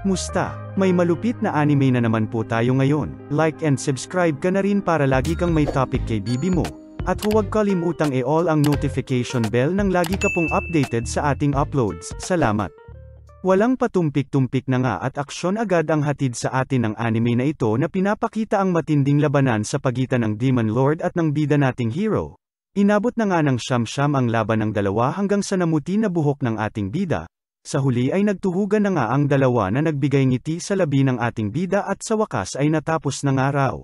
Musta? May malupit na anime na naman po tayo ngayon. Like and subscribe ka na rin para lagi kang may topic kay Bibi mo. At huwag kalimutang i-all ang notification bell nang lagi ka pong updated sa ating uploads. Salamat! Walang patumpik-tumpik na nga at aksyon agad ang hatid sa atin ng anime na ito na pinapakita ang matinding labanan sa pagitan ng Demon Lord at ng bida nating hero. Inabot na nga ng siyam-siyam ang laban ng dalawa hanggang sa namuti na buhok ng ating bida. Sa huli ay nagtuhugan na nga ang dalawa na nagbigay ngiti sa labi ng ating bida at sa wakas ay natapos na nga raw.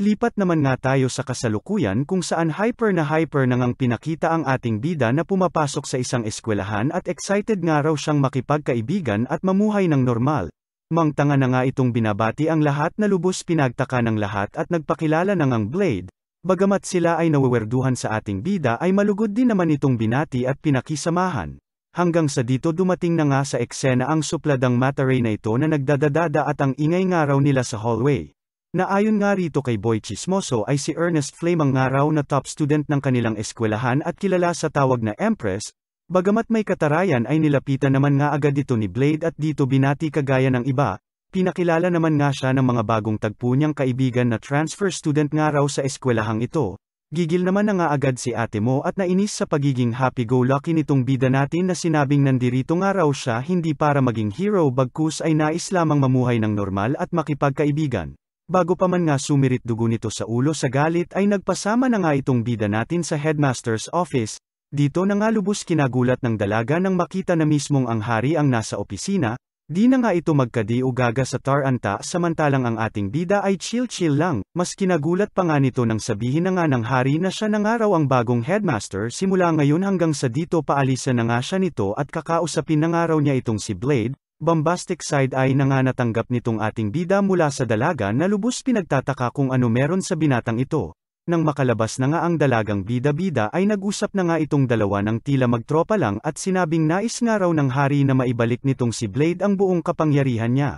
Lipat naman nga tayo sa kasalukuyan kung saan hyper na ngang pinakita ang ating bida na pumapasok sa isang eskwelahan at excited nga raw siyang makipagkaibigan at mamuhay ng normal. Mangtanga na nga itong binabati ang lahat na lubos pinagtaka ng lahat at nagpakilala ng ang Blade. Bagamat sila ay nawewerduhan sa ating bida ay malugod din naman itong binati at pinakisamahan. Hanggang sa dito dumating na nga sa eksena ang supladang mataray na ito na nagdadadada at ang ingay nga raw nila sa hallway. Na ayon nga rito kay Boy Chismoso ay si Ernest Flame ang nga raw na top student ng kanilang eskwelahan at kilala sa tawag na Empress. Bagamat may katarayan ay nilapitan naman nga agad ito ni Blade at dito binati kagaya ng iba. Pinakilala naman nga siya ng mga bagong tagpo niyang kaibigan na transfer student nga raw sa eskwelahang ito. Gigil naman na nga agad si ate mo at nainis sa pagiging happy-go-lucky nitong bida natin na sinabing nandirito nga raw siya hindi para maging hero bagkus ay nais lamang mamuhay ng normal at makipagkaibigan. Bago pa man nga sumirit dugo nito sa ulo sa galit ay nagpasama na nga itong bida natin sa headmaster's office. Dito na nga lubos kinagulat ng dalaga nang makita na mismong ang hari ang nasa opisina. Di na nga ito magkadi-ugaga sa taranta samantalang ang ating bida ay chill-chill lang, mas kinagulat pa nga nito nang sabihin na nga ng hari na siya na nga raw ang bagong headmaster simula ngayon hanggang sa dito paalisan na nga siya nito at kakausapin na nga raw niya itong si Blade. Bombastic side-eye na nga natanggap nitong ating bida mula sa dalaga na lubos pinagtataka kung ano meron sa binatang ito. Nang makalabas na nga ang dalagang bida-bida ay nag-usap na nga itong dalawa ng tila magtropa lang at sinabing nais nga raw ng hari na maibalik nitong si Blade ang buong kapangyarihan niya.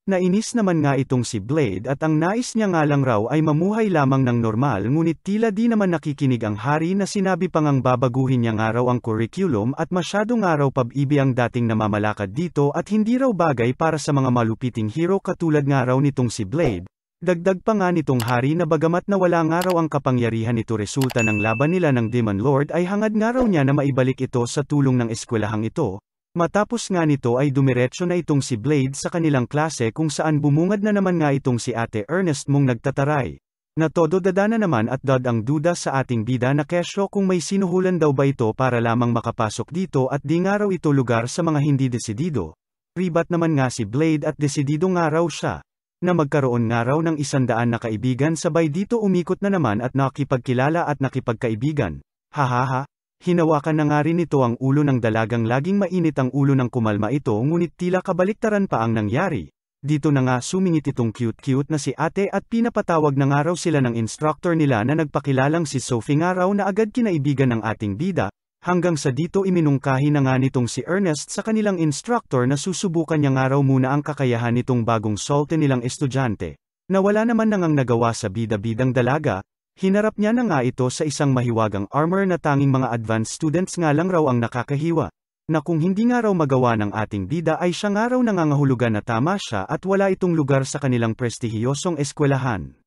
Nainis naman nga itong si Blade at ang nais niya nga lang raw ay mamuhay lamang ng normal ngunit tila di naman nakikinig ang hari na sinabi pa ngang babaguhin niya nga raw ang curriculum at masyado nga raw pab-ibi ang dating namamalakad dito at hindi raw bagay para sa mga malupiting hero katulad nga raw nitong si Blade. Dagdag pa nga nitong hari na bagamat na wala nga raw ang kapangyarihan ito resulta ng laban nila ng Demon Lord ay hangad nga raw niya na maibalik ito sa tulong ng eskwelahang ito. Matapos nga nito ay dumiretso na itong si Blade sa kanilang klase kung saan bumungad na naman nga itong si Ate Ernest mong nagtataray. Na todo dadana naman at dad ang duda sa ating bida na kesyo kung may sinuhulan daw ba ito para lamang makapasok dito at di nga raw ito lugar sa mga hindi desidido. Ribat naman nga si Blade at desidido nga raw siya. Na magkaroon nga raw ng 100 na kaibigan sabay dito umikot na naman at nakipagkilala at nakipagkaibigan. Hahaha, hinawakan na nga rin ito ang ulo ng dalagang laging mainit ang ulo ng kumalma ito ngunit tila kabaliktaran pa ang nangyari. Dito na nga sumingit itong cute-cute na si ate at pinapatawag na nga raw sila ng instructor nila na nagpakilalang si Sophie nga raw na agad kinaibigan ng ating bida. Hanggang sa dito iminungkahi na nga nitong si Ernest sa kanilang instructor na susubukan niya nga raw muna ang kakayahan nitong bagong solte nilang estudyante. Na wala naman nangang nagawa sa bida-bidang dalaga, hinarap niya na nga ito sa isang mahiwagang armor na tanging mga advanced students nga lang raw ang nakakahiwa. Na kung hindi nga raw magawa ng ating bida ay siya nga raw nangangahulugan na tama siya at wala itong lugar sa kanilang prestihiyosong eskwelahan.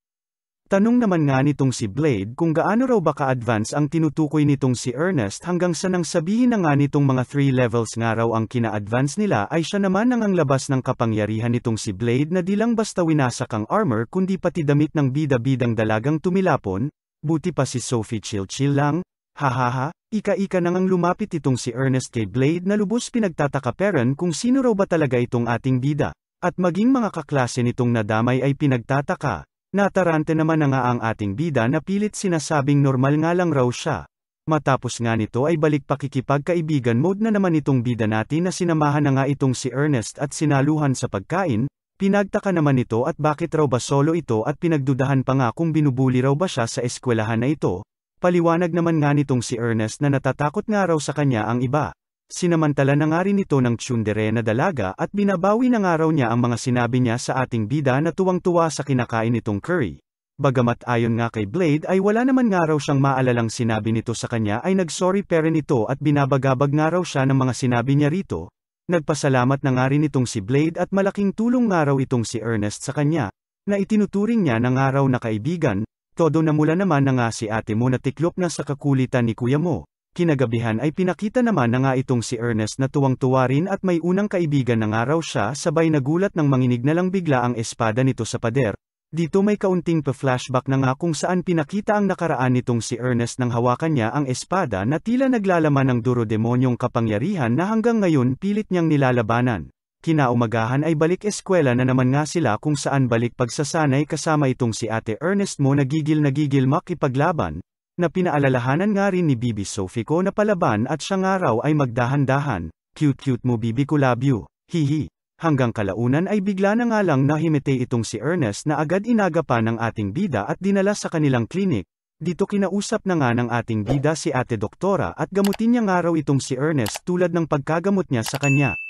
Tanong naman nga nitong si Blade kung gaano raw ba ka-advance ang tinutukoy nitong si Ernest hanggang sa nang sabihin na nga nitong mga 3 levels nga raw ang kina-advance nila ay siya naman ang labas ng kapangyarihan nitong si Blade na di lang basta winasak ang armor kundi pati damit ng bida-bidang dalagang tumilapon, buti pa si Sophie chill-chill lang, hahaha, ika-ika nang lumapit itong si Ernest kay Blade na lubos pinagtataka peran kung sino raw ba talaga itong ating bida, at maging mga kaklase nitong nadamay ay pinagtataka. Natarante naman na nga ang ating bida na pilit sinasabing normal nga lang raw siya. Matapos nga nito ay balik pakikipagkaibigan mode na naman itong bida natin na sinamahan na nga itong si Ernest at sinaluhan sa pagkain, pinagtaka naman ito at bakit raw ba solo ito at pinagdudahan pa nga kung binubuli raw ba siya sa eskwelahan na ito. Paliwanag naman nga nitong si Ernest na natatakot nga raw sa kanya ang iba. Sinamantala na nga rin ito ng tsundere na dalaga at binabawi na nga raw niya ang mga sinabi niya sa ating bida na tuwang-tuwa sa kinakain nitong curry. Bagamat ayon nga kay Blade ay wala naman nga raw siyang maalalang sinabi nito sa kanya ay nag-sorry pa rin ito at binabagabag nga raw siya ng mga sinabi niya rito. Nagpasalamat na nga rin itong si Blade at malaking tulong nga raw itong si Ernest sa kanya, na itinuturing niya na nga raw na kaibigan. Todo namula naman na nga si ate mo na tiklop na sa kakulitan ni kuya mo. Kinagabihan ay pinakita naman na nga itong si Ernest na tuwang-tuwa rin at may unang kaibigan na nga raw siya, sabay nagulat nang manginig na lang bigla ang espada nito sa pader. Dito may kaunting pa-flashback na nga kung saan pinakita ang nakaraan nitong si Ernest nang hawakan niya ang espada na tila naglalaman ng duro-demonyong kapangyarihan na hanggang ngayon pilit niyang nilalabanan. Kinaumagahan ay balik eskwela na naman nga sila kung saan balik pagsasanay kasama itong si ate Ernest mo nagigil makipaglaban, na pinaalalahanan nga rin ni Bibi Sophie ko na palaban at siya nga raw ay magdahan-dahan. Cute mo Bibi ko love you, hihi. Hanggang kalaunan ay bigla na nga lang nahimete itong si Ernest na agad inagapan ng ating bida at dinala sa kanilang klinik. Dito kinausap na nga ng ating bida si ate doktora at gamutin niya nga raw itong si Ernest tulad ng pagkagamot niya sa kanya.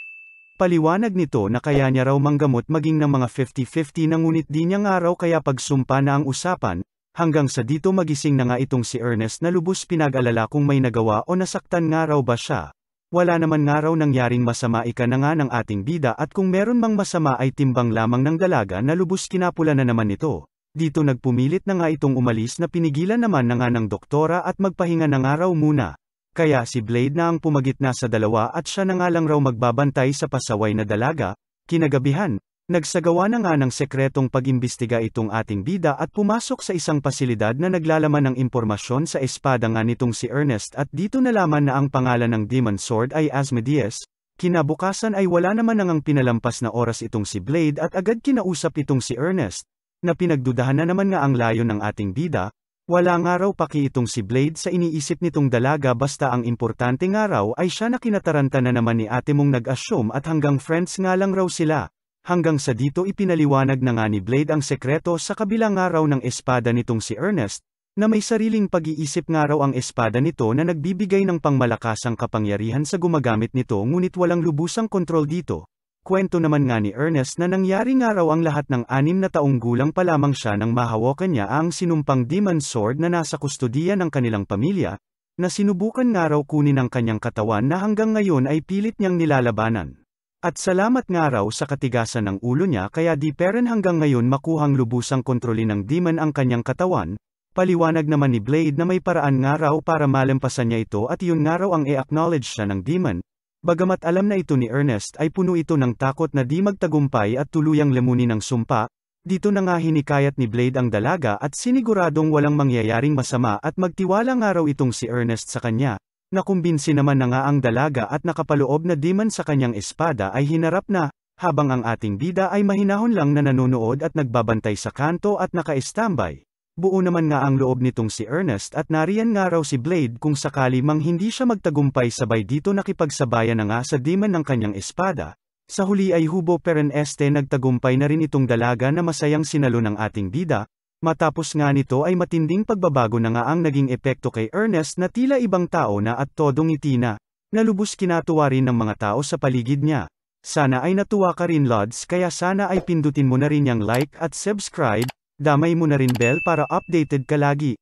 Paliwanag nito na kaya niya raw manggamot maging ng mga 50-50 na ngunit di niya nga raw kaya pagsumpa na ang usapan, hanggang sa dito magising na nga itong si Ernest na lubos pinag-alala kung may nagawa o nasaktan nga raw ba siya. Wala naman nga raw nangyaring masama ika na nga ng ating bida at kung meron mang masama ay timbang lamang ng dalaga na lubos kinapula na naman ito. Dito nagpumilit na nga itong umalis na pinigilan naman na nga ng doktora at magpahinga na nga raw muna. Kaya si Blade na ang pumagitna sa dalawa at siya na nga lang raw magbabantay sa pasaway na dalaga. Kinagabihan, nagsagawa na nga ng sekretong pag-imbestiga itong ating bida at pumasok sa isang pasilidad na naglalaman ng impormasyon sa espada nga nitong si Ernest at dito nalaman na ang pangalan ng Demon Sword ay Asmodeus. Kinabukasan ay wala naman nangang pinalampas na oras itong si Blade at agad kinausap itong si Ernest, na pinagdudahan na naman nga ang layon ng ating bida. Wala nga raw paki itong si Blade sa iniisip nitong dalaga basta ang importante nga raw ay siya na kinataranta na naman ni ate mong nag-assume at hanggang friends nga lang raw sila. Hanggang sa dito ipinaliwanag na nga ni Blade ang sekreto sa kabila nga raw ng espada nitong si Ernest, na may sariling pag-iisip nga raw ang espada nito na nagbibigay ng pangmalakasang kapangyarihan sa gumagamit nito ngunit walang lubusang kontrol dito. Kwento naman nga ni Ernest na nangyari nga raw ang lahat ng 6 na taong gulang pa lamang siya nang mahawakan niya ang sinumpang Demon Sword na nasa kustodiya ng kanilang pamilya, na sinubukan nga raw kunin ang kanyang katawan na hanggang ngayon ay pilit niyang nilalabanan. At salamat nga raw sa katigasan ng ulo niya kaya di peren hanggang ngayon makuhang lubusang kontrolin ng demon ang kanyang katawan. Paliwanag naman ni Blade na may paraan nga raw para malampasan niya ito at yun nga raw ang i-acknowledge siya ng demon. Bagamat alam na ito ni Ernest ay puno ito ng takot na di magtagumpay at tuluyang lamunin ng sumpa, dito na nga hinikayat ni Blade ang dalaga at siniguradong walang mangyayaring masama at magtiwala nga raw itong si Ernest sa kanya. Nakumbinsi naman na nga ang dalaga at nakapaloob na demon sa kanyang espada ay hinarap na, habang ang ating bida ay mahinahon lang na nanonood at nagbabantay sa kanto at naka-estambay. Buo naman nga ang loob nitong si Ernest at nariyan nga raw si Blade kung sakali mang hindi siya magtagumpay sabay dito nakipagsabayan na nga sa demon ng kanyang espada. Sa huli ay hubo peren nagtagumpay na rin itong dalaga na masayang sinalo ng ating bida. Matapos nga nito ay matinding pagbabago na nga ang naging epekto kay Ernest na tila ibang tao na at todong ngiti na. Nalubos kinatuwa rin ng mga tao sa paligid niya. Sana ay natuwa ka rin Lods kaya sana ay pindutin mo na rin yung like at subscribe. Damay mo na rin bell para updated ka lagi.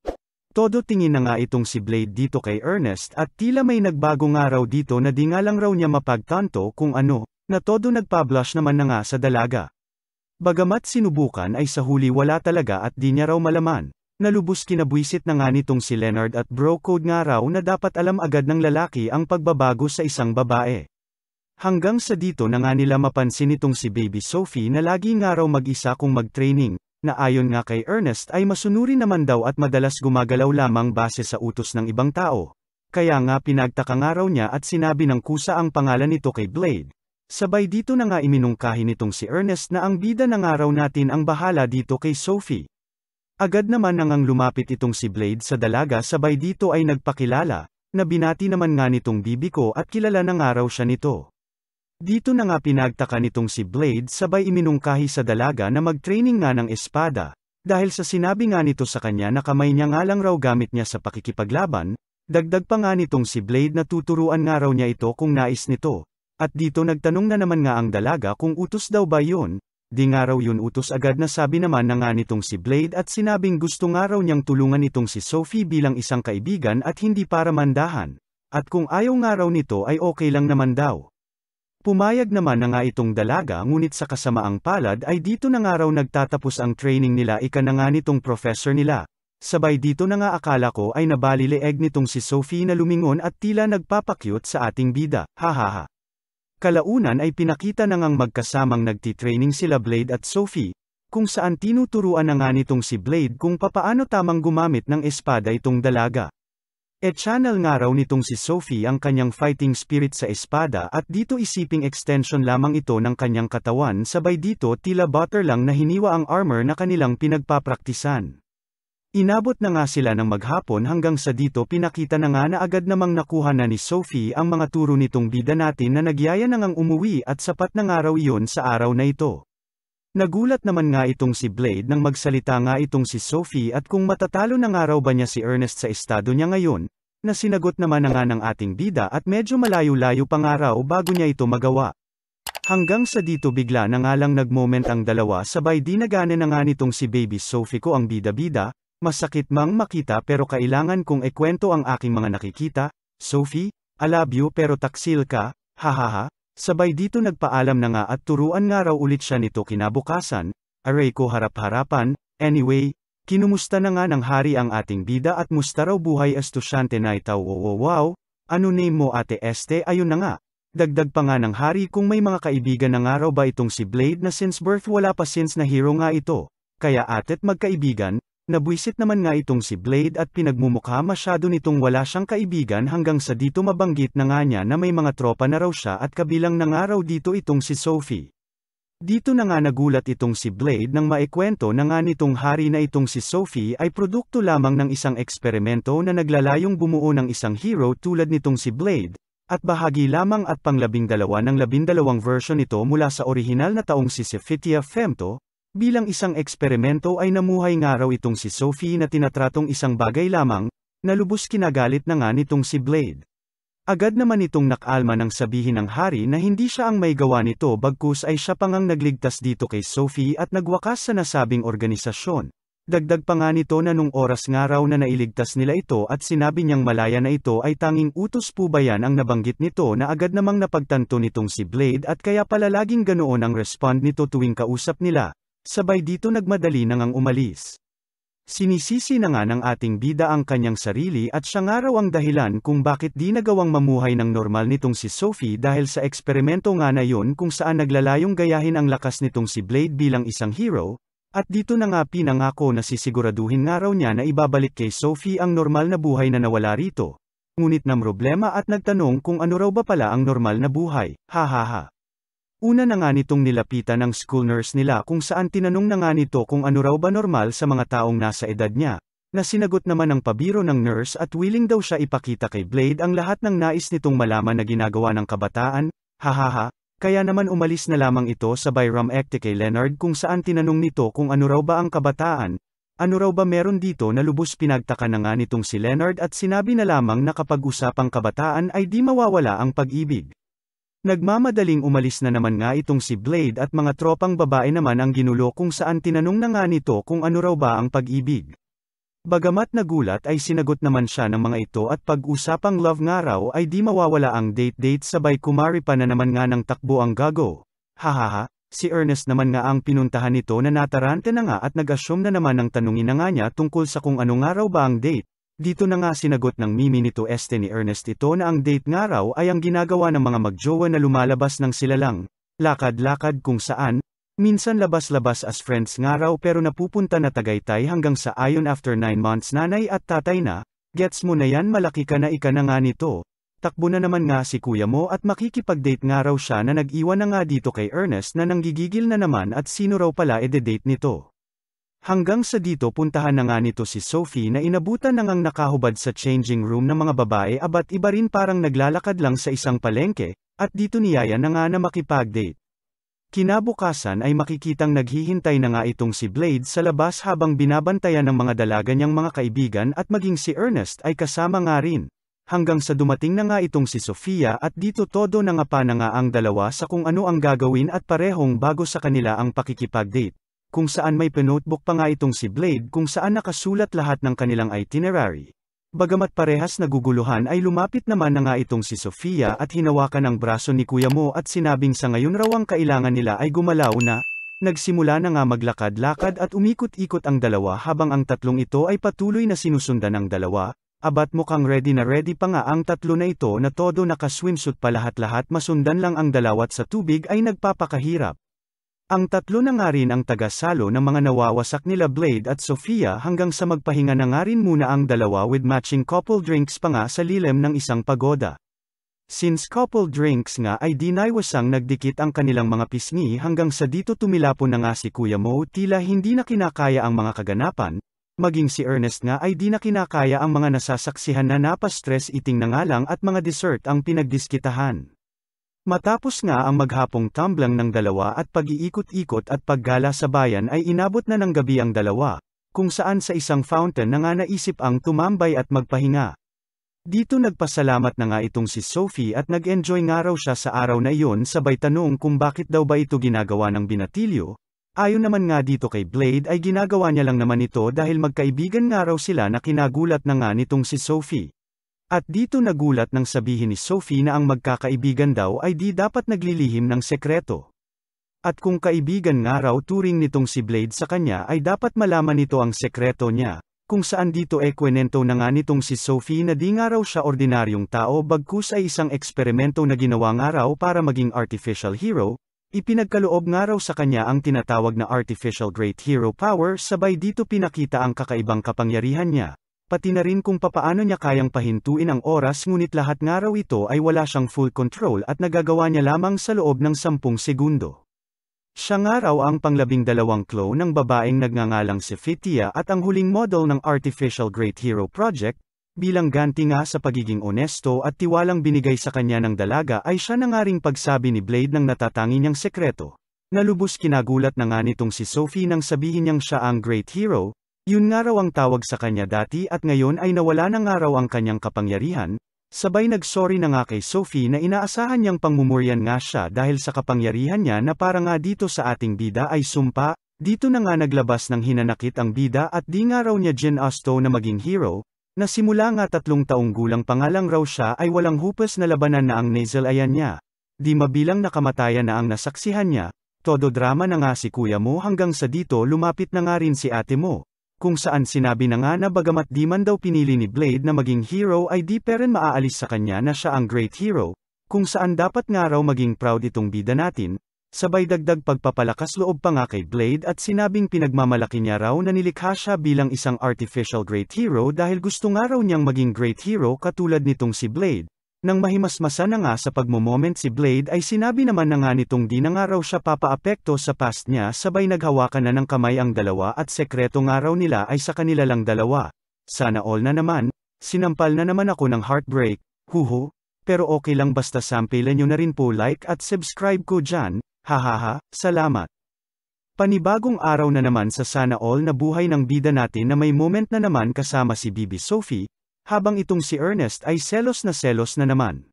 Todo tingin na nga itong si Blade dito kay Ernest at tila may nagbago nga raw dito na di nga lang raw niya mapagtanto kung ano, na todo nagpa-blush naman na nga sa dalaga. Bagamat sinubukan ay sa huli wala talaga at di niya raw malaman. Nalubos kinabwisit na nga nitong si Leonard at bro code nga raw na dapat alam agad ng lalaki ang pagbabago sa isang babae. Hanggang sa dito na nga nila mapansin itong si Baby Sophie na lagi nga raw mag-isa kung mag-training. Na ayon nga kay Ernest ay masunuri naman daw at madalas gumagalaw lamang base sa utos ng ibang tao. Kaya nga pinagtaka nga raw niya at sinabi ng kusa ang pangalan nito kay Blade. Sabay dito na nga iminungkahi nitong si Ernest na ang bida ng araw natin ang bahala dito kay Sophie. Agad naman nang lumapit itong si Blade sa dalaga sabay dito ay nagpakilala, na binati naman nga nitong bibi ko at kilala na nga raw siya nito. Dito na nga pinagtaka nitong si Blade sabay iminungkahi sa dalaga na mag-training nga ng espada, dahil sa sinabi nga nito sa kanya na kamay niya nga lang raw gamit niya sa pakikipaglaban, dagdag pa nga nitong si Blade na tuturuan nga raw niya ito kung nais nito. At dito nagtanong na naman nga ang dalaga kung utos daw ba yun, di nga raw yun utos agad na sabi naman na nga nitong si Blade at sinabing gusto nga raw niyang tulungan itong si Sophie bilang isang kaibigan at hindi para mandahan. At kung ayaw nga raw nito ay okay lang naman daw. Pumayag naman na nga itong dalaga ngunit sa kasamaang palad ay dito na nga raw nagtatapos ang training nila ika na nga nitong professor nila. Sabay dito na nga akala ko ay nabalileeg nitong si Sophie na lumingon at tila nagpapakyut sa ating bida, hahaha. Kalaunan ay pinakita na ngang magkasamang nagtitraining sila Blade at Sophie, kung saan tinuturuan na nga nitong si Blade kung papaano tamang gumamit ng espada itong dalaga. E-channel nga raw nitong si Sophie ang kanyang fighting spirit sa espada at dito isiping extension lamang ito ng kanyang katawan sabay dito tila butter lang na hiniwa ang armor na kanilang pinagpapraktisan. Inabot na nga sila ng maghapon hanggang sa dito pinakita na nga na agad namang nakuha na ni Sophie ang mga turo nitong bida natin na nagyaya na ngang umuwi at sapat na nga raw iyon sa araw na ito. Nagulat naman nga itong si Blade nang magsalita nga itong si Sophie at kung matatalo na nga raw ba niya si Ernest sa estado niya ngayon, na sinagot naman na nga ng ating bida at medyo malayo-layo pa nga raw bago niya ito magawa. Hanggang sa dito bigla na nga lang nagmoment ang dalawa sabay di nagana na nga nitong si Baby Sophie ko ang bida-bida, masakit mang makita pero kailangan kong ikwento ang aking mga nakikita, Sophie, I love you pero taksil ka, hahaha. Sabay dito nagpaalam na nga at turuan nga raw ulit siya nito kinabukasan, aray ko harap-harapan, anyway, kinumusta na nga ng hari ang ating bida at musta raw buhay estusyante na itaw wow, ano name mo ate este ayun na nga, dagdag pa nga ng hari kung may mga kaibigan na nga raw ba itong si Blade na since birth wala pa since na hero nga ito, kaya atet magkaibigan, nabwisit naman nga itong si Blade at pinagmumukha masyado nitong wala siyang kaibigan hanggang sa dito mabanggit na nga niya na may mga tropa na raw siya at kabilang na nga raw dito itong si Sophie. Dito na nga nagulat itong si Blade nang maikwento na nga nitong hari na itong si Sophie ay produkto lamang ng isang eksperimento na naglalayong bumuo ng isang hero tulad nitong si Blade, at bahagi lamang at pang-12 ng 12 version nito mula sa orihinal na taong si Sephitia Femto. Bilang isang eksperimento ay namuhay nga raw itong si Sophie na tinatratong isang bagay lamang, na lubos kinagalit na nga nitong si Blade. Agad naman itong nakalma nang sabihin ng hari na hindi siya ang may gawa nito bagkus ay siya pang ang nagligtas dito kay Sophie at nagwakas sa nasabing organisasyon. Dagdag pa nga nito na nung oras nga raw na nailigtas nila ito at sinabi niyang malaya na ito ay tanging utos po ba yan ang nabanggit nito na agad namang napagtanto nitong si Blade at kaya pala laging ganoon ang respond nito tuwing kausap nila. Sabay dito nagmadali na ngang umalis. Sinisisi na nga ng ating bida ang kanyang sarili at siya nga raw ang dahilan kung bakit di nagawang mamuhay ng normal nitong si Sophie dahil sa eksperimento nga na yon kung saan naglalayong gayahin ang lakas nitong si Blade bilang isang hero, at dito na nga pinangako na sisiguraduhin nga raw niya na ibabalik kay Sophie ang normal na buhay na nawala rito. Ngunit na problema at nagtanong kung ano raw ba pala ang normal na buhay, hahaha. Una na nga nitong nilapitan ng school nurse nila kung saan tinanong na nga nito kung ano raw ba normal sa mga taong nasa edad niya, na sinagot naman ng pabiro ng nurse at willing daw siya ipakita kay Blade ang lahat ng nais nitong malaman na ginagawa ng kabataan, hahaha, kaya naman umalis na lamang ito sabay ramekte kay Leonard kung saan tinanong nito kung ano raw ba ang kabataan, ano raw ba meron dito na lubos pinagtaka na nga nitong si Leonard at sinabi na lamang na kapag usapang kabataan ay di mawawala ang pag-ibig. Nagmamadaling umalis na naman nga itong si Blade at mga tropang babae naman ang ginulo kung saan tinanong na nga nito kung ano raw ba ang pag-ibig. Bagamat nagulat ay sinagot naman siya ng mga ito at pag-usapang love nga raw ay di mawawala ang date-date sabay kumari pa na naman nga ng takbo ang gago. Hahaha, si Ernest naman nga ang pinuntahan nito na natarante na nga at nag-assume na naman ng tanungin na nga niya tungkol sa kung ano nga raw ba ang date. Dito na nga sinagot ng mimi nito este ni Ernest ito na ang date nga raw ay ang ginagawa ng mga magjowa na lumalabas ng sila lang, lakad-lakad kung saan, minsan labas-labas as friends nga raw pero napupunta na Tagaytay hanggang sa ayon after 9 months nanay at tatay na, gets mo na yan malaki ka na ika na nga nito, takbo na naman nga si kuya mo at makikipag-date nga raw siya na nag-iwan na nga dito kay Ernest na nanggigigil na naman at sino raw pala ede-date nito. Hanggang sa dito puntahan na nga nito si Sophie na inabutan na ngang nakahubad sa changing room ng mga babae abat iba rin parang naglalakad lang sa isang palengke, at dito niyaya na nga na makipag-date. Kinabukasan ay makikitang naghihintay na nga itong si Blade sa labas habang binabantayan ng mga dalaga niyang mga kaibigan at maging si Ernest ay kasama nga rin. Hanggang sa dumating na nga itong si Sofia at dito todo na nga pa na nga ang dalawa sa kung ano ang gagawin at parehong bago sa kanila ang pakikipag-date. Kung saan may pinotebook pa nga itong si Blade kung saan nakasulat lahat ng kanilang itinerary. Bagamat parehas naguguluhan ay lumapit naman na nga itong si Sofia at hinawakan ang braso ni Kuya Mo at sinabing sa ngayon raw ang kailangan nila ay gumalaw na. Nagsimula na nga maglakad-lakad at umikot-ikot ang dalawa habang ang tatlong ito ay patuloy na sinusundan ng dalawa. Abat mukhang ready na ready pa nga ang tatlo na ito na todo naka-swimsuit pa lahat-lahat masundan lang ang dalawat sa tubig ay nagpapakahirap. Ang tatlo na nga rin ang tagasalo ng mga nawawasak nila Blade at Sofia hanggang sa magpahinga na nga rin muna ang dalawa with matching couple drinks pa nga sa lilim ng isang pagoda. Since couple drinks nga ay di naiwasang nagdikit ang kanilang mga pisngi hanggang sa dito tumilapon na nga si Kuya Mo tila hindi na kinakaya ang mga kaganapan, maging si Ernest nga ay di na kinakaya ang mga nasasaksihan na napastress eating na nga lang at mga dessert ang pinagdiskitahan. Matapos nga ang maghapong tumblang ng dalawa at pag-iikot-ikot at paggala sa bayan ay inabot na ng gabi ang dalawa, kung saan sa isang fountain na nga naisip ang tumambay at magpahinga. Dito nagpasalamat na nga itong si Sophie at nag-enjoy nga raw siya sa araw na iyon sabay tanong kung bakit daw ba ito ginagawa ng binatilyo. Ayon naman nga dito kay Blade ay ginagawa niya lang naman ito dahil magkaibigan nga raw sila na kinagulat na nga nitong si Sophie. At dito nagulat nang sabihin ni Sophie na ang magkakaibigan daw ay di dapat naglilihim ng sekreto. At kung kaibigan nga raw turing nitong si Blade sa kanya ay dapat malaman nito ang sekreto niya, kung saan dito ekwenento na nga nitong si Sophie na di nga raw siya ordinaryong tao bagkus ay isang eksperimento na ginawa nga raw para maging artificial hero, ipinagkaloob nga raw sa kanya ang tinatawag na artificial great hero power sabay dito pinakita ang kakaibang kapangyarihan niya. Pati na rin kung papaano niya kayang pahintuin ang oras ngunit lahat nga raw ito ay wala siyang full control at nagagawa niya lamang sa loob ng 10 segundo. Siya nga raw ang pang-12 clone ng babaeng nagngangalang si Fitia at ang huling model ng Artificial Great Hero Project, bilang ganti nga sa pagiging onesto at tiwalang binigay sa kanya ng dalaga ay siya na nga ring pagsabi ni Blade ng natatangi niyang sekreto. Nalubos kinagulat na nga nitong si Sophie nang sabihin niyang siya ang Great Hero. Yun nga raw ang tawag sa kanya dati at ngayon ay nawala na nga raw ang kanyang kapangyarihan, sabay nagsorry na nga kay Sophie na inaasahan niyang pangmumuryan nga siya dahil sa kapangyarihan niya na para nga dito sa ating bida ay sumpa, dito na nga naglabas ng hinanakit ang bida at di nga raw niya ginusto na maging hero, na simula nga 3 taong gulang pa nga lang raw siya ay walang hupas na labanan na ang nasal ayan niya. Di mabilang nakamatayan na ang nasaksihan niya, todo drama na nga si Kuya Mo hanggang sa dito lumapit na nga rin si Ate Mo. Kung saan sinabi na nga na bagamat di man daw pinili ni Blade na maging hero ay di pa rin maaalis sa kanya na siya ang great hero, kung saan dapat nga raw maging proud itong bida natin, sabay dagdag pagpapalakas loob pa nga kay Blade at sinabing pinagmamalaki niya raw na nilikha siya bilang isang artificial great hero dahil gusto nga raw niyang maging great hero katulad nitong si Blade. Nang mahimasmasa na nga sa pagmomoment si Blade ay sinabi naman na nga nitong di na nga raw siya papaapekto sa past niya sabay naghawakan na ng kamay ang dalawa at sekreto nga raw nila ay sa kanila lang dalawa. Sana all na naman, sinampal na naman ako ng heartbreak, huhu, pero okay lang basta sampilan nyo na rin po like at subscribe ko dyan, hahaha, salamat. Panibagong araw na naman sa Sana All na buhay ng bida natin na may moment na naman kasama si Bibi Sophie, habang itong si Ernest ay selos na naman.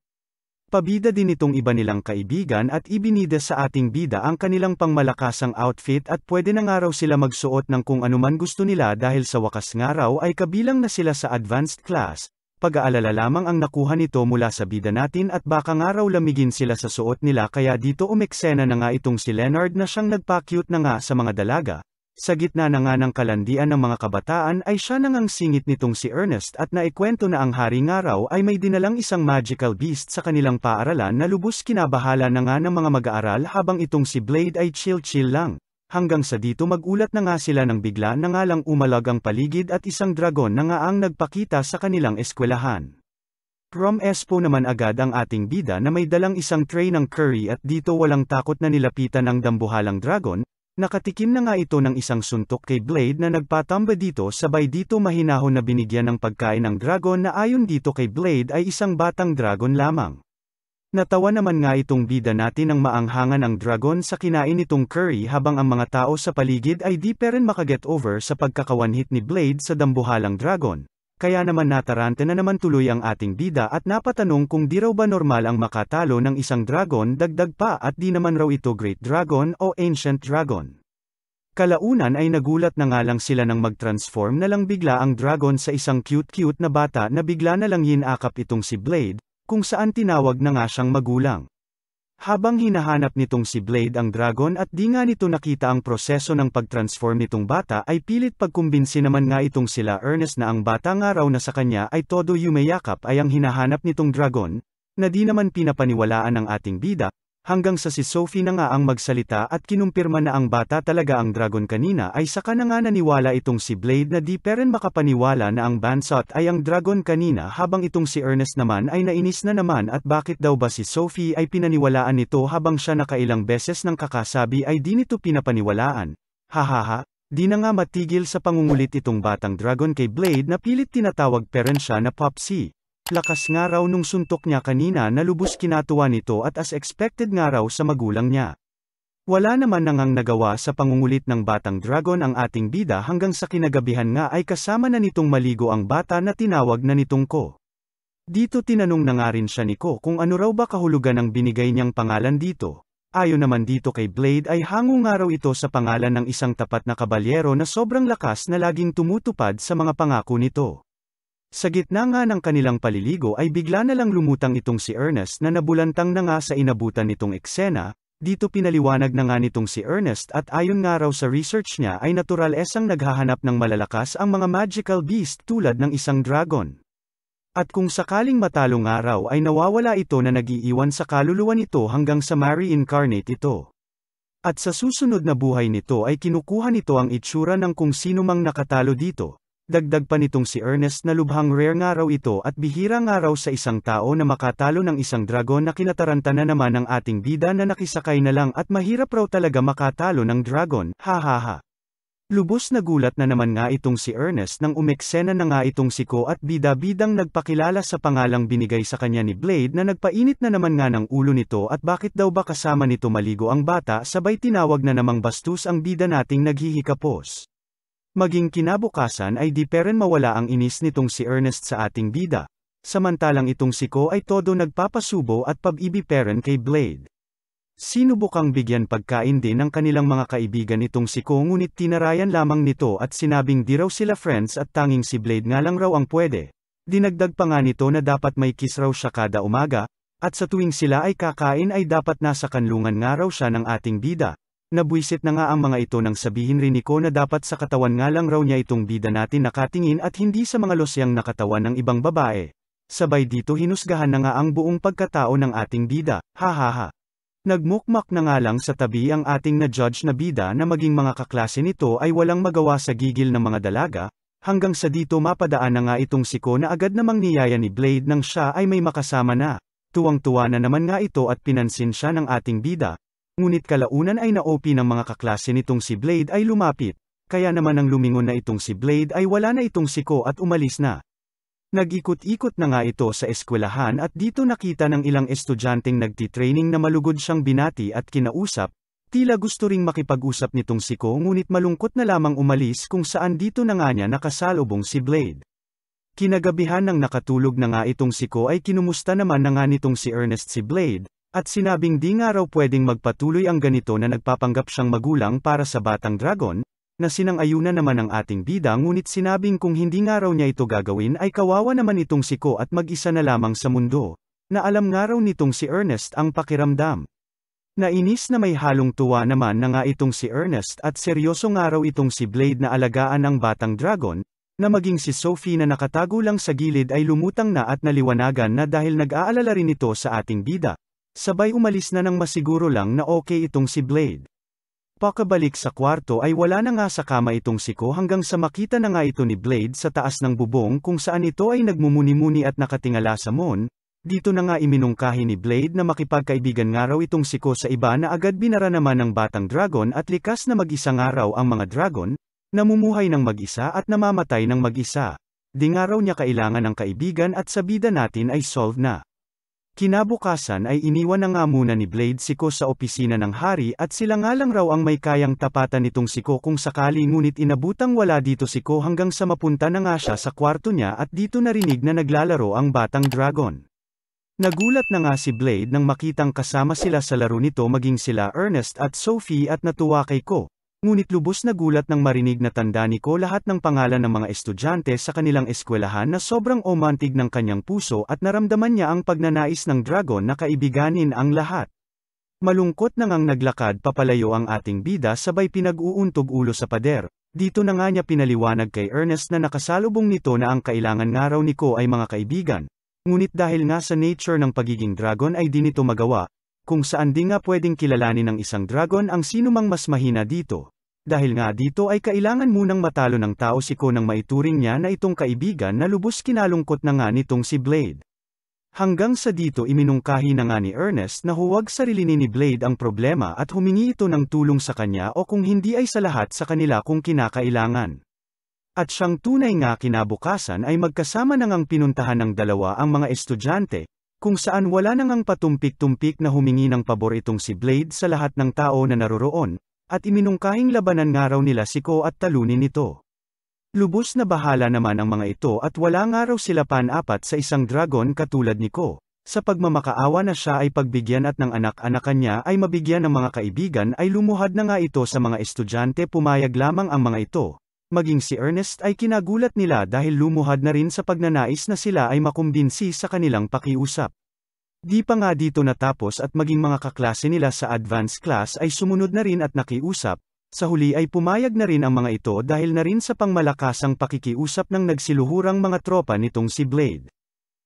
Pabida din itong iba nilang kaibigan at ibinida sa ating bida ang kanilang pangmalakasang outfit at pwede na nga raw sila magsuot ng kung anuman gusto nila dahil sa wakas nga raw ay kabilang na sila sa advanced class. Pag-aalala lamang ang nakuha nito mula sa bida natin at baka nga raw lamigin sila sa suot nila kaya dito umeksena na nga itong si Leonard na siyang nagpa-cute na nga sa mga dalaga. Sa gitna na nga ng kalandian ng mga kabataan ay siya nang singit nitong si Ernest at naikwento na ang hari nga raw ay may dinalang isang magical beast sa kanilang paaralan na lubos kinabahala na nga ng mga mag-aaral habang itong si Blade ay chill-chill lang. Hanggang sa dito magulat na nga sila nang bigla na nga lang umalag ang paligid at isang dragon na nga ang nagpakita sa kanilang eskwelahan. From Espo naman agad ang ating bida na may dalang isang tray ng curry at dito walang takot na nilapitan ang dambuhalang dragon. Nakatikim na nga ito ng isang suntok kay Blade na nagpatamba dito sabay dito mahinahon na binigyan ng pagkain ng dragon na ayon dito kay Blade ay isang batang dragon lamang. Natawa naman nga itong bida natin ng maanghangan ang dragon sa kinain nitong curry habang ang mga tao sa paligid ay di pa rin makaget over sa pagkakawanhit ni Blade sa dambuhalang dragon. Kaya naman natarante na naman tuloy ang ating bida at napatanong kung di raw ba normal ang makatalo ng isang dragon dagdag pa at di naman raw ito great dragon o ancient dragon. Kalaunan ay nagulat na nga lang sila nang mag-transform na lang bigla ang dragon sa isang cute-cute na bata na bigla na lang yinakap itong si Blade, kung saan tinawag na nga siyang magulang. Habang hinahanap nitong si Blade ang dragon at di nga nito nakita ang proseso ng pag-transform nitong bata ay pilit pagkumbinsi naman nga itong sila Ernest na ang bata nga raw na sa kanya ay todo yumayakap ay ang hinahanap nitong dragon, na di naman pinapaniwalaan ng ating bida. Hanggang sa si Sophie na nga ang magsalita at kinumpirma na ang bata talaga ang dragon kanina ay saka na nga naniwala itong si Blade na di pa rin makapaniwala na ang Bansot ay ang dragon kanina habang itong si Ernest naman ay nainis na naman at bakit daw ba si Sophie ay pinaniwalaan nito habang siya nakailang beses ng kakasabi ay di nito pinapaniwalaan. Hahaha, di na nga matigil sa pangungulit itong batang dragon kay Blade na pilit tinatawag pa rin siya na Popsy. Lakas nga raw nung suntok niya kanina na lubos kinatuwa nito at as expected nga raw sa magulang niya. Wala naman nangang nagawa sa pangungulit ng batang dragon ang ating bida hanggang sa kinagabihan nga ay kasama na nitong maligo ang bata na tinawag na nitong Ko. Dito tinanong na nga rin siya ni Ko kung ano raw ba kahulugan ang binigay niyang pangalan dito. Ayon naman dito kay Blade ay hango nga raw ito sa pangalan ng isang tapat na kabalyero na sobrang lakas na laging tumutupad sa mga pangako nito. Sa gitna nga ng kanilang paliligo ay bigla na lang lumutang itong si Ernest na nabulantang na nga sa inabutan nitong eksena, dito pinaliwanag na nga nitong si Ernest at ayon nga raw sa research niya ay natural esang naghahanap ng malalakas ang mga magical beast tulad ng isang dragon. At kung sakaling matalo nga raw ay nawawala ito na nagiiwan sa kaluluwa nito hanggang sa ma-reincarnate ito. At sa susunod na buhay nito ay kinukuha nito ang itsura ng kung sino mang nakatalo dito. Dagdag pa nitong si Ernest na lubhang rare nga raw ito at bihira nga raw sa isang tao na makatalo ng isang dragon na kinataranta na naman ng ating bida na nakisakay na lang at mahirap raw talaga makatalo ng dragon, hahaha. Lubos na gulat na naman nga itong si Ernest nang umeksena na nga itong si Ko at bida-bidang nagpakilala sa pangalang binigay sa kanya ni Blade na nagpainit na naman nga ng ulo nito at bakit daw ba kasama nito maligo ang bata sabay tinawag na namang bastos ang bida nating naghihikapos. Maging kinabukasan ay di pa rin mawala ang inis nitong si Ernest sa ating bida. Samantalang itong si Ko ay todo nagpapasubo at pag-ibig pa rin kay Blade. Sinubukang bigyan pagkain din ng kanilang mga kaibigan itong si Ko ngunit tinarayan lamang nito at sinabing di raw sila friends at tanging si Blade nga lang raw ang pwede. Dinagdag pa nga nito na dapat may kiss raw siya kada umaga, at sa tuwing sila ay kakain ay dapat nasa kanlungan nga raw siya ng ating bida. Nabwisit na nga ang mga ito nang sabihin rin ni Ko na dapat sa katawan nga lang raw niya itong bida natin nakatingin at hindi sa mga losyang nakatawan ng ibang babae. Sabay dito hinusgahan na nga ang buong pagkatao ng ating bida, hahaha. Nagmukmak na nga lang sa tabi ang ating na-judge na bida na maging mga kaklase nito ay walang magawa sa gigil ng mga dalaga, hanggang sa dito mapadaan na nga itong si Ko na agad namang niyaya ni Blade nang siya ay may makasama na. Tuwang-tuwa na naman nga ito at pinansin siya ng ating bida. Ngunit kalaunan ay na-OP ng mga kaklase nitong si Blade ay lumapit, kaya naman nang lumingon na itong si Blade ay wala na itong si Ko at umalis na. Nag-ikot-ikot na nga ito sa eskwelahan at dito nakita ng ilang estudyanteng nagtitraining na malugod siyang binati at kinausap, tila gusto ring makipag-usap nitong si Ko ngunit malungkot na lamang umalis kung saan dito na nga niya nakasalubong si Blade. Kinagabihan ng nakatulog na nga itong si Ko ay kinumusta naman na nga nitong si Ernest si Blade, at sinabing di nga raw pwedeng magpatuloy ang ganito na nagpapanggap siyang magulang para sa batang dragon, na sinang-ayunan naman ang ating bida ngunit sinabing kung hindi nga raw niya ito gagawin ay kawawa naman itong si Ko at mag-isa na lamang sa mundo, na alam nga raw nitong si Ernest ang pakiramdam. Nainis na may halong tuwa naman na nga itong si Ernest at seryoso nga raw itong si Blade na alagaan ang batang dragon, na maging si Sophie na nakatago lang sa gilid ay lumutang na at naliwanagan na dahil nag-aalala rin ito sa ating bida. Sabay umalis na nang masiguro lang na okay itong si Blade. Pakabalik sa kwarto ay wala na nga sa kama itong si Ko hanggang sa makita na nga ito ni Blade sa taas ng bubong kung saan ito ay nagmumuni-muni at nakatingala sa moon. Dito na nga iminungkahi ni Blade na makipagkaibigan nga raw itong si Ko sa iba na agad binara naman ng batang dragon at likas na mag-isa nga raw ang mga dragon, namumuhay ng mag-isa at namamatay ng mag-isa. Di nga raw niya kailangan ng kaibigan at sa bida natin ay solve na. Kinabukasan ay iniwan na nga muna ni Blade si Ko sa opisina ng hari at sila nga lang raw ang may kayang tapatan nitong si Ko kung sakali ngunit inabutang wala dito si Ko hanggang sa mapunta na nga siya sa kwarto niya at dito narinig na naglalaro ang batang dragon. Nagulat na nga si Blade nang makitang kasama sila sa laro nito maging sila Ernest at Sophie at natuwa kay Ko. Ngunit lubos na gulat nang marinig na tanda ni Ko lahat ng pangalan ng mga estudyante sa kanilang eskwelahan na sobrang umantig ng kanyang puso at naramdaman niya ang pagnanais ng dragon na kaibiganin ang lahat. Malungkot na ngang naglakad papalayo ang ating bida sabay pinag-uuntog ulo sa pader. Dito na nga niya pinaliwanag kay Ernest na nakasalubong nito na ang kailangan nga raw ni Ko ay mga kaibigan. Ngunit dahil nga sa nature ng pagiging dragon ay di nito magawa, kung saan di nga pwedeng kilalanin ng isang dragon ang sinumang mas mahina dito. Dahil nga dito ay kailangan munang matalo ng tao si Ko nang maituring niya na itong kaibigan na lubos kinalungkot na nga nitong si Blade. Hanggang sa dito iminungkahi na nga ni Ernest na huwag sarilinin ni Blade ang problema at humingi ito ng tulong sa kanya o kung hindi ay sa lahat sa kanila kung kinakailangan. At siyang tunay nga kinabukasan ay magkasama na ngang pinuntahan ng dalawa ang mga estudyante, kung saan wala na ngang patumpik-tumpik na humingi ng pabor itong si Blade sa lahat ng tao na naroroon, at iminungkahing labanan nga raw nila si Ko at talunin ito. Lubos na bahala naman ang mga ito at wala nga raw sila pan-apat sa isang dragon katulad ni Ko. Sa pagmamakaawa na siya ay pagbigyan at ng anak-anakan niya ay mabigyan ng mga kaibigan ay lumuhad na nga ito sa mga estudyante pumayag lamang ang mga ito. Maging si Ernest ay kinagulat nila dahil lumuhad na rin sa pagnanais na sila ay makumbinsi sa kanilang pakiusap. Di pa nga dito natapos at maging mga kaklase nila sa advanced class ay sumunod na rin at nakiusap. Sa huli ay pumayag na rin ang mga ito dahil na rin sa pangmalakasang pakikiusap ng nagsiluhurang mga tropa nitong si Blade.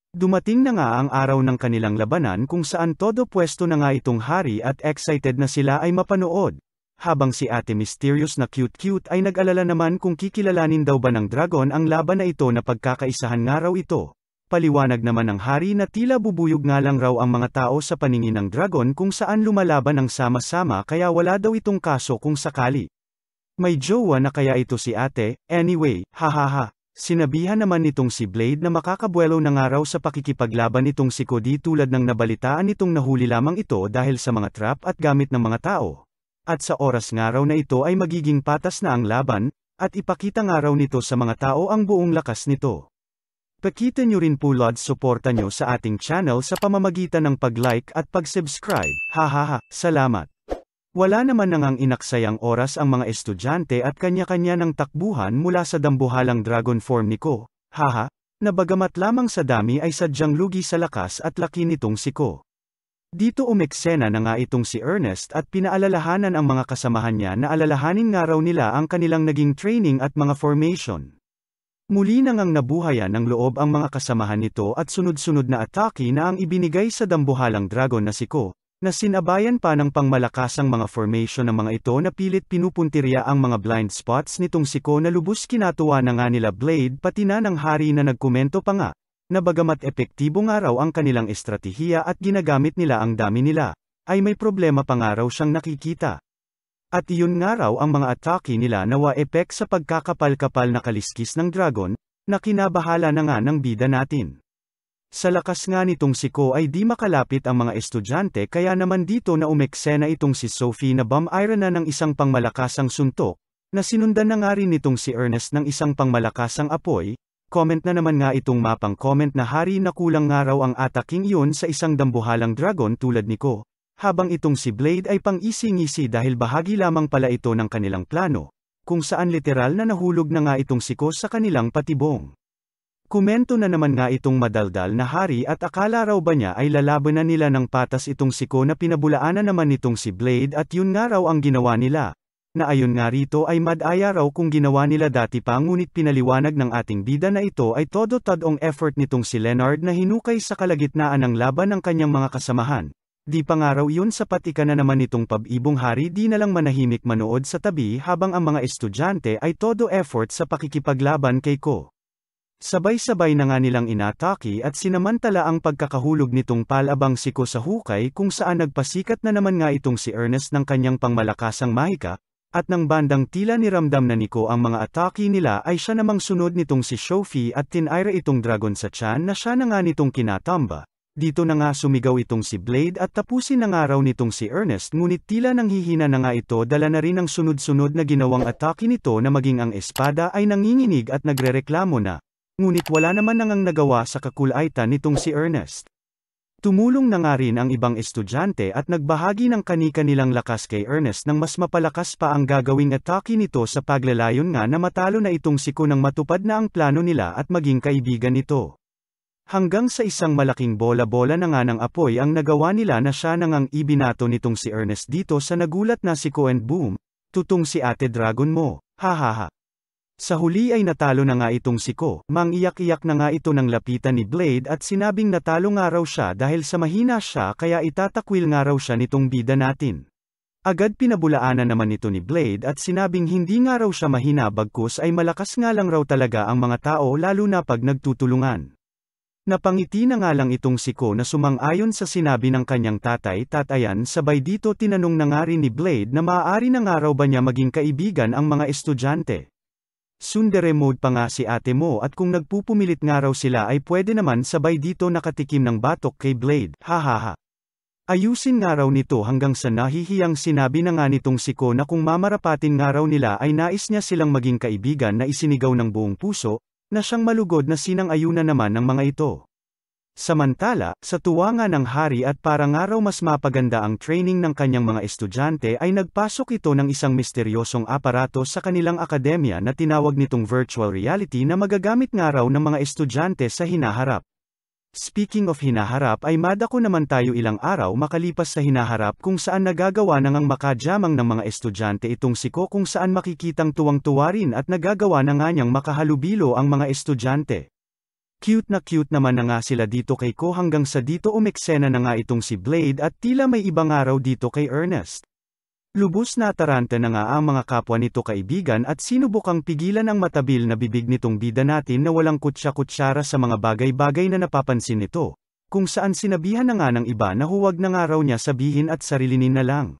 Dumating na nga ang araw ng kanilang labanan kung saan todo pwesto na nga itong hari at excited na sila ay mapanood. Habang si Ate Mysterious na cute-cute ay nag-alala naman kung kikilalanin daw ba ng dragon ang laban na ito na pagkakaisahan nga raw ito. Paliwanag naman ng hari na tila bubuyog nga lang raw ang mga tao sa paningin ng dragon kung saan lumalaban ng sama-sama kaya wala daw itong kaso kung sakali. May jowa na kaya ito si ate, anyway, hahaha. Sinabihan naman nitong si Blade na makakabuelo na nga raw sa pakikipaglaban nitong si Cody tulad ng nabalitaan nitong nahuli lamang ito dahil sa mga trap at gamit ng mga tao. At sa oras nga raw na ito ay magiging patas na ang laban, at ipakita nga raw nito sa mga tao ang buong lakas nito. Pakita nyo rin po Lods suporta nyo sa ating channel sa pamamagitan ng pag-like at pag-subscribe, hahaha, salamat. Wala naman nang ang inaksayang oras ang mga estudyante at kanya-kanya ng takbuhan mula sa dambuhalang dragon form ni Ko, haha, na bagamat lamang sa dami ay sadyang lugi sa lakas at laki nitong si Ko. Dito umeksena na nga itong si Ernest at pinaalalahanan ang mga kasamahan niya na alalahanin nga raw nila ang kanilang naging training at mga formation. Muli na ngang nabuhayan ng loob ang mga kasamahan nito at sunod-sunod na atake na ang ibinigay sa dambuhalang dragon na si Ko, na sinabayan pa ng pangmalakasang mga formation ng mga ito na pilit pinupuntirya ang mga blind spots nitong si Ko na lubos kinatuwa na nga nila Blade pati na ng hari na nagkomento pa nga, na bagamat epektibo nga raw ang kanilang estratehiya at ginagamit nila ang dami nila, ay may problema pa nga raw siyang nakikita. At iyon nga raw ang mga atake nila na wa-epek sa pagkakapal-kapal na kaliskis ng dragon, na kinabahala na nga ng bida natin. Sa lakas nga nitong si Ko ay di makalapit ang mga estudyante kaya naman dito na umeksena itong si Sophie na bam-ira na ng isang pangmalakasang suntok, na sinundan na nga rin nitong si Ernest ng isang pangmalakasang apoy. Comment na naman nga itong mapang comment na hari na kulang nga raw ang ataking iyon sa isang dambuhalang dragon tulad ni Ko. Habang itong si Blade ay pang-isi-ngisi dahil bahagi lamang pala ito ng kanilang plano, kung saan literal na nahulog na nga itong si Ko sa kanilang patibong. Komento na naman nga itong madaldal na hari at akala raw ba niya ay lalaban na nila ng patas itong si Ko na pinabulaanan naman nitong si Blade at yun nga raw ang ginawa nila. Na ayon nga rito ay madaya raw kung ginawa nila dati pa ngunit pinaliwanag ng ating bida na ito ay todo-tadong effort nitong si Leonard na hinukay sa kalagitnaan ng laban ng kanyang mga kasamahan. Di pa nga raw yun sapat ika na naman nitong pab-ibong hari di na lang manahimik manood sa tabi habang ang mga estudyante ay todo effort sa pakikipaglaban kay Ko. Sabay-sabay na nga nilang inatake at sinamantala ang pagkakahulog nitong palabang si Ko sa hukay kung saan nagpasikat na naman nga itong si Ernest ng kanyang pangmalakasang mahika, at nang bandang tila niramdam na ni Ko ang mga atake nila ay siya namang sunod nitong si Sophie at tinaira itong dragon sa tiyan na siya na nga nitong kinatamba. Dito na nga sumigaw itong si Blade at tapusin na nga raw nitong si Ernest ngunit tila nanghihina na nga ito dala na rin ang sunod-sunod na ginawang atake nito na maging ang espada ay nanginginig at nagrereklamo na. Ngunit wala naman nangang nagawa sa kakulaitan nitong si Ernest. Tumulong na nga rin ang ibang estudyante at nagbahagi ng kani-kanilang lakas kay Ernest nang mas mapalakas pa ang gagawing atake nito sa paglalayon nga na matalo na itong siko nang matupad na ang plano nila at maging kaibigan nito. Hanggang sa isang malaking bola-bola na nga ng apoy ang nagawa nila na siya nang ang ibinato nitong si Ernest dito sa nagulat na siko and boom, tutong si Ate Dragon mo, hahaha. Sa huli ay natalo na nga itong siko, mangiyak-iyak na nga ito ng lapitan ni Blade at sinabing natalo nga raw siya dahil sa mahina siya kaya itatakwil nga raw siya nitong bida natin. Agad pinabulaanan naman ito ni Blade at sinabing hindi nga raw siya mahina bagkus ay malakas nga lang raw talaga ang mga tao lalo na pag nagtutulungan. Napangiti na nga lang itong siko na sumang-ayon sa sinabi ng kanyang tatay-tatayan sabay dito tinanong na nga rin ni Blade na maaari na nga raw ba niya maging kaibigan ang mga estudyante. Tsundere mode pa nga si ate mo at kung nagpupumilit nga raw sila ay pwede naman sabay dito nakatikim ng batok kay Blade, hahaha. Ayusin nga raw nito hanggang sa nahihiyang sinabi na nga nitong siko na kung mamarapatin nga raw nila ay nais niya silang maging kaibigan na isinigaw ng buong puso, na siyang malugod na sinang-ayunan naman ng mga ito. Samantala, sa tuwa nga ng hari at para nga raw mas mapaganda ang training ng kanyang mga estudyante ay nagpasok ito ng isang misteryosong aparato sa kanilang akademya na tinawag nitong virtual reality na magagamit nga raw ng mga estudyante sa hinaharap. Speaking of hinaharap ay madako naman tayo ilang araw makalipas sa hinaharap kung saan nagagawa na ngang makajamang ng mga estudyante itong siko kung saan makikitang tuwang-tuwa rin at nagagawa na nga niyang makahalubilo ang mga estudyante. Cute naman na nga sila dito kay Ko hanggang sa dito umeksena na nga itong si Blade at tila may ibang araw dito kay Ernest. Lubos na taranta na nga ang mga kapwa nito kaibigan at sinubukang pigilan ang matabil na bibig nitong bida natin na walang kutsa-kutsara sa mga bagay-bagay na napapansin nito, kung saan sinabihan na nga ng iba na huwag na nga raw niya sabihin at sarilinin na lang.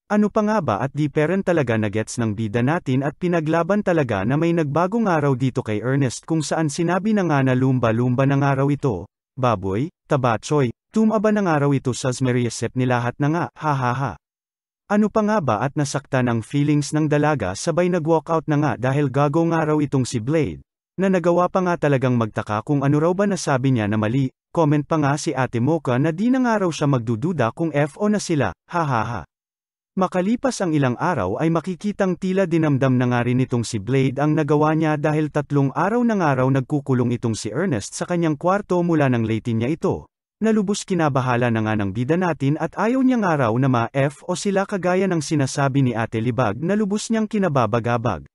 Ano pa nga ba at di peren talaga na gets ng bida natin at pinaglaban talaga na may nagbagong araw dito kay Ernest kung saan sinabi na nga na lumba-lumba ng araw ito, baboy, tabatsoy, tumaba ng araw ito sa Smeriasep nilahat na nga, hahaha. Ano pa nga ba at nasaktan ang feelings ng dalaga sabay nag-walkout na nga dahil gago nga raw itong si Blade, na nagawa pa nga talagang magtaka kung ano raw ba nasabi niya na mali, comment pa nga si Ate Mocha na di na nga raw siya magdududa kung FO na sila, hahaha. Makalipas ang ilang araw ay makikitang tila dinamdam na nga rin itong si Blade ang nagawa niya dahil 3 araw na nga raw nagkukulong itong si Ernest sa kanyang kwarto mula nang late niya ito. Nalubos kinabahala na nga ng bida natin at ayaw niya nga raw na ma-F o sila kagaya ng sinasabi ni Ate Libag na lubos niyang kinababagabag.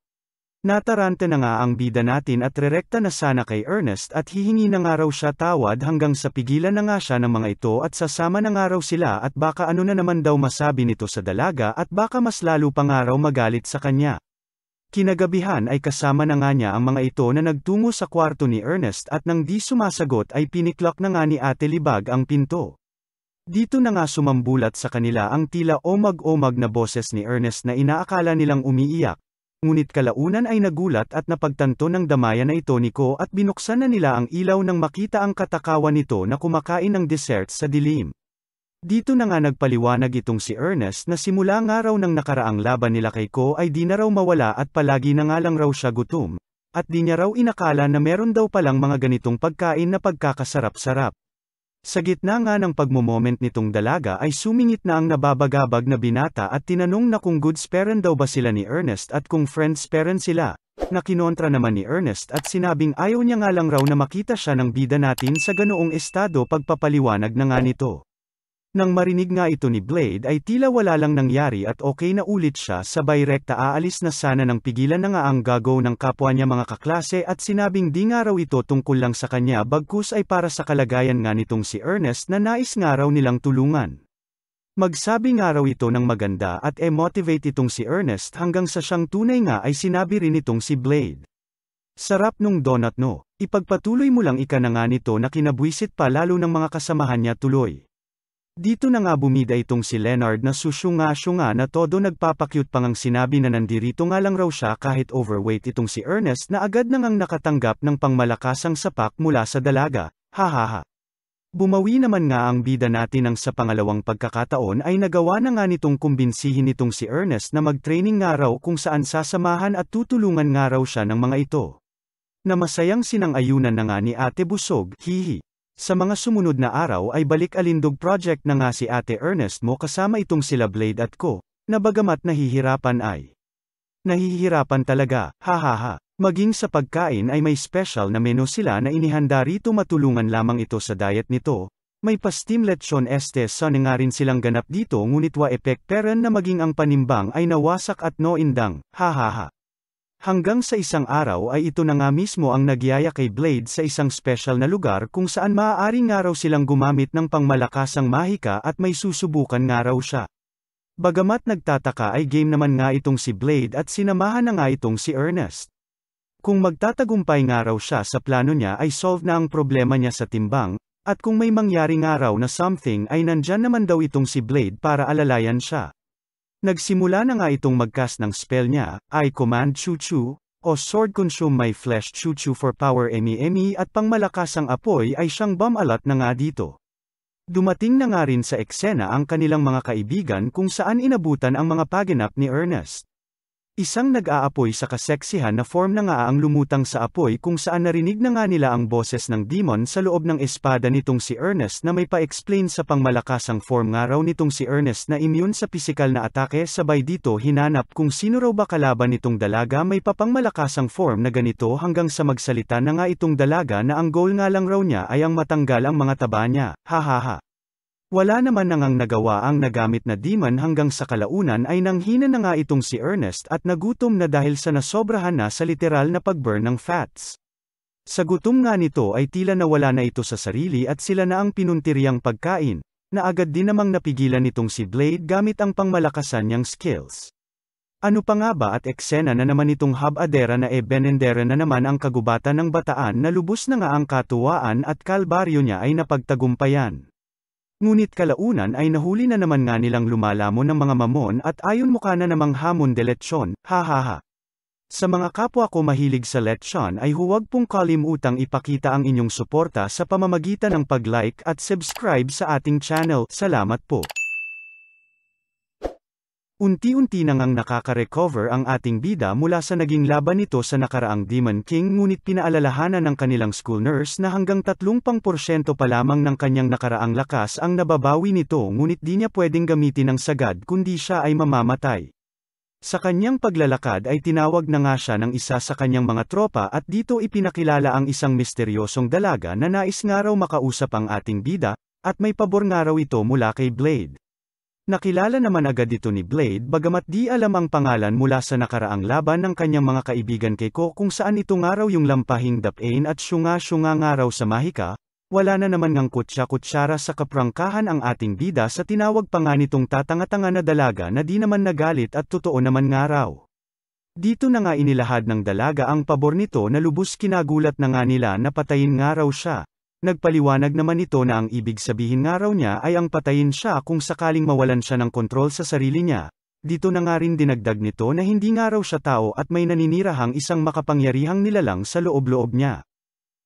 Nataranta na nga ang bida natin at rerekta na sana kay Ernest at hihingi na nga raw siya tawad hanggang sa pigilan na nga siya ng mga ito at sasama na nga raw sila at baka ano na naman daw masabi nito sa dalaga at baka mas lalo pa nga raw magalit sa kanya. Kinagabihan ay kasama na nga niya ang mga ito na nagtungo sa kwarto ni Ernest at nang di sumasagot ay piniklak na nga ni Ate Libag ang pinto. Dito na nga sumambulat sa kanila ang tila omag-omag na boses ni Ernest na inaakala nilang umiiyak. Ngunit kalaunan ay nagulat at napagtanto ng damayan na ito ni Ko at binuksan na nila ang ilaw nang makita ang katakawan nito na kumakain ng dessert sa dilim. Dito na nga nagpaliwanag itong si Ernest na simula nga raw ng nakaraang laban nila kay Ko ay di na raw mawala at palagi na nga lang raw siya gutom, at di niya raw inakala na meron daw palang mga ganitong pagkain na pagkakasarap-sarap. Sa gitna nga ng pagmomoment nitong dalaga ay sumingit na ang nababagabag na binata at tinanong na kung goods parent daw ba sila ni Ernest at kung friends parent sila, na kinontra naman ni Ernest at sinabing ayaw niya nga lang raw na makita siya ng bida natin sa ganoong estado pagpapaliwanag na nga nito. Nang marinig nga ito ni Blade ay tila wala lang nangyari at okay na ulit siya sabay rekta aalis na sana nang pigilan na nga ang gago ng kapwa niya mga kaklase at sinabing di nga raw ito tungkol lang sa kanya bagkus ay para sa kalagayan nga nitong si Ernest na nais nga raw nilang tulungan. Magsabi nga raw ito ng maganda at motivate itong si Ernest hanggang sa siyang tunay nga ay sinabi rin itong si Blade. Sarap nung donut no, ipagpatuloy mo lang ika na nga nito na kinabwisit pa lalo ng mga kasamahan niya tuloy. Dito na nga bumida itong si Leonard na susyunga-syunga na todo nagpapakyut pang ang sinabi na nandirito nga lang raw siya kahit overweight itong si Ernest na agad nang nakatanggap ng pangmalakasang sapak mula sa dalaga, hahaha. Bumawi naman nga ang bida natin ng sa pangalawang pagkakataon ay nagawa na nga nitong kumbinsihin itong si Ernest na mag-training nga raw kung saan sasamahan at tutulungan nga raw siya ng mga ito. Na masayang sinang-ayunan na nga ni Ate Busog, hihi. Sa mga sumunod na araw ay balik-alindog project na nga si Ate Ernest mo kasama itong sila Blade at ko, na bagamat nahihirapan ay nahihirapan talaga, hahaha. Maging sa pagkain ay may special na menu sila na inihanda rito, matulungan lamang ito sa diet nito. May pa-steam lechon este sa nga rin silang ganap dito, ngunit wa epek peren na maging ang panimbang ay nawasak at no indang, hahaha. Hanggang sa isang araw ay ito na nga mismo ang nagyaya kay Blade sa isang special na lugar kung saan maaari nga raw silang gumamit ng pangmalakasang mahika at may susubukan nga raw siya. Bagamat nagtataka ay game naman nga itong si Blade at sinamahan na nga itong si Ernest. Kung magtatagumpay nga raw siya sa plano niya ay solve na ang problema niya sa timbang, at kung may mangyari nga raw na something ay nandyan naman daw itong si Blade para alalayan siya. Nagsimula na nga itong magcast ng spell niya, I Command Chuchu, o Sword Consume My Flesh Chuchu for Power Emi at pangmalakasang apoy ay siyang bumalat na nga dito. Dumating na nga rin sa eksena ang kanilang mga kaibigan kung saan inabutan ang mga paganap ni Ernest. Isang nag-aapoy sa kaseksihan na form na nga ang lumutang sa apoy kung saan narinig na nga nila ang boses ng demon sa loob ng espada nitong si Ernest na may pa-explain sa pangmalakasang form nga raw nitong si Ernest na immune sa pisikal na atake. Sabay dito hinanap kung sino raw ba kalaban nitong dalaga may papangmalakasang form na ganito hanggang sa magsalita na nga itong dalaga na ang goal nga lang raw niya ay ang matanggal ang mga taba niya, hahaha. Wala naman nangang nagawa ang nagamit na demon hanggang sa kalaunan ay nanghina na nga itong si Ernest at nagutom na dahil sa nasobrahan na sa literal na pag-burn ng fats. Sa gutom nga nito ay tila nawala na ito sa sarili at sila na ang pinuntiriyang pagkain, na agad din namang napigilan nitong si Blade gamit ang pangmalakasan niyang skills. Ano pa nga ba at eksena na naman itong habadera na benendera na naman ang kagubatan ng bataan na lubos na nga ang katuwaan at kalbaryo niya ay napagtagumpayan. Ngunit kalaunan ay nahuli na naman nga nilang lumalamon ng mga mamon at ayon mukha na namang hamon de lechon, hahaha. Sa mga kapwa ko mahilig sa lechon ay huwag pong kalimutang ipakita ang inyong suporta sa pamamagitan ng pag-like at subscribe sa ating channel. Salamat po. Unti-unti na ngang nakaka-recover ang ating bida mula sa naging laban nito sa nakaraang Demon King, ngunit pinaalalahanan ng kanilang school nurse na hanggang 30% pa lamang ng kanyang nakaraang lakas ang nababawi nito, ngunit di niya pwedeng gamitin ng sagad kundi siya ay mamamatay. Sa kanyang paglalakad ay tinawag na nga siya ng isa sa kanyang mga tropa at dito ipinakilala ang isang misteryosong dalaga na nais nga raw makausap ang ating bida, at may pabor nga raw ito mula kay Blade. Nakilala naman agad ito ni Blade bagamat di alam ang pangalan mula sa nakaraang laban ng kanyang mga kaibigan kay Ko kung saan ito nga raw yung lampahing dapain at syunga-syunga nga raw sa mahika. Wala na naman ngang kutsa-kutsara sa kaprangkahan ang ating bida sa tinawag pa nga nitong tatanga-tanga na dalaga na di naman nagalit at totoo naman nga raw. Dito na nga inilahad ng dalaga ang pabor nito na lubos kinagulat na nga nila na patayin nga raw siya. Nagpaliwanag naman ito na ang ibig sabihin nga raw niya ay ang patayin siya kung sakaling mawalan siya ng kontrol sa sarili niya. Dito na nga rin dinagdag nito na hindi nga raw siya tao at may naninirahang isang makapangyarihang nilalang sa loob-loob niya.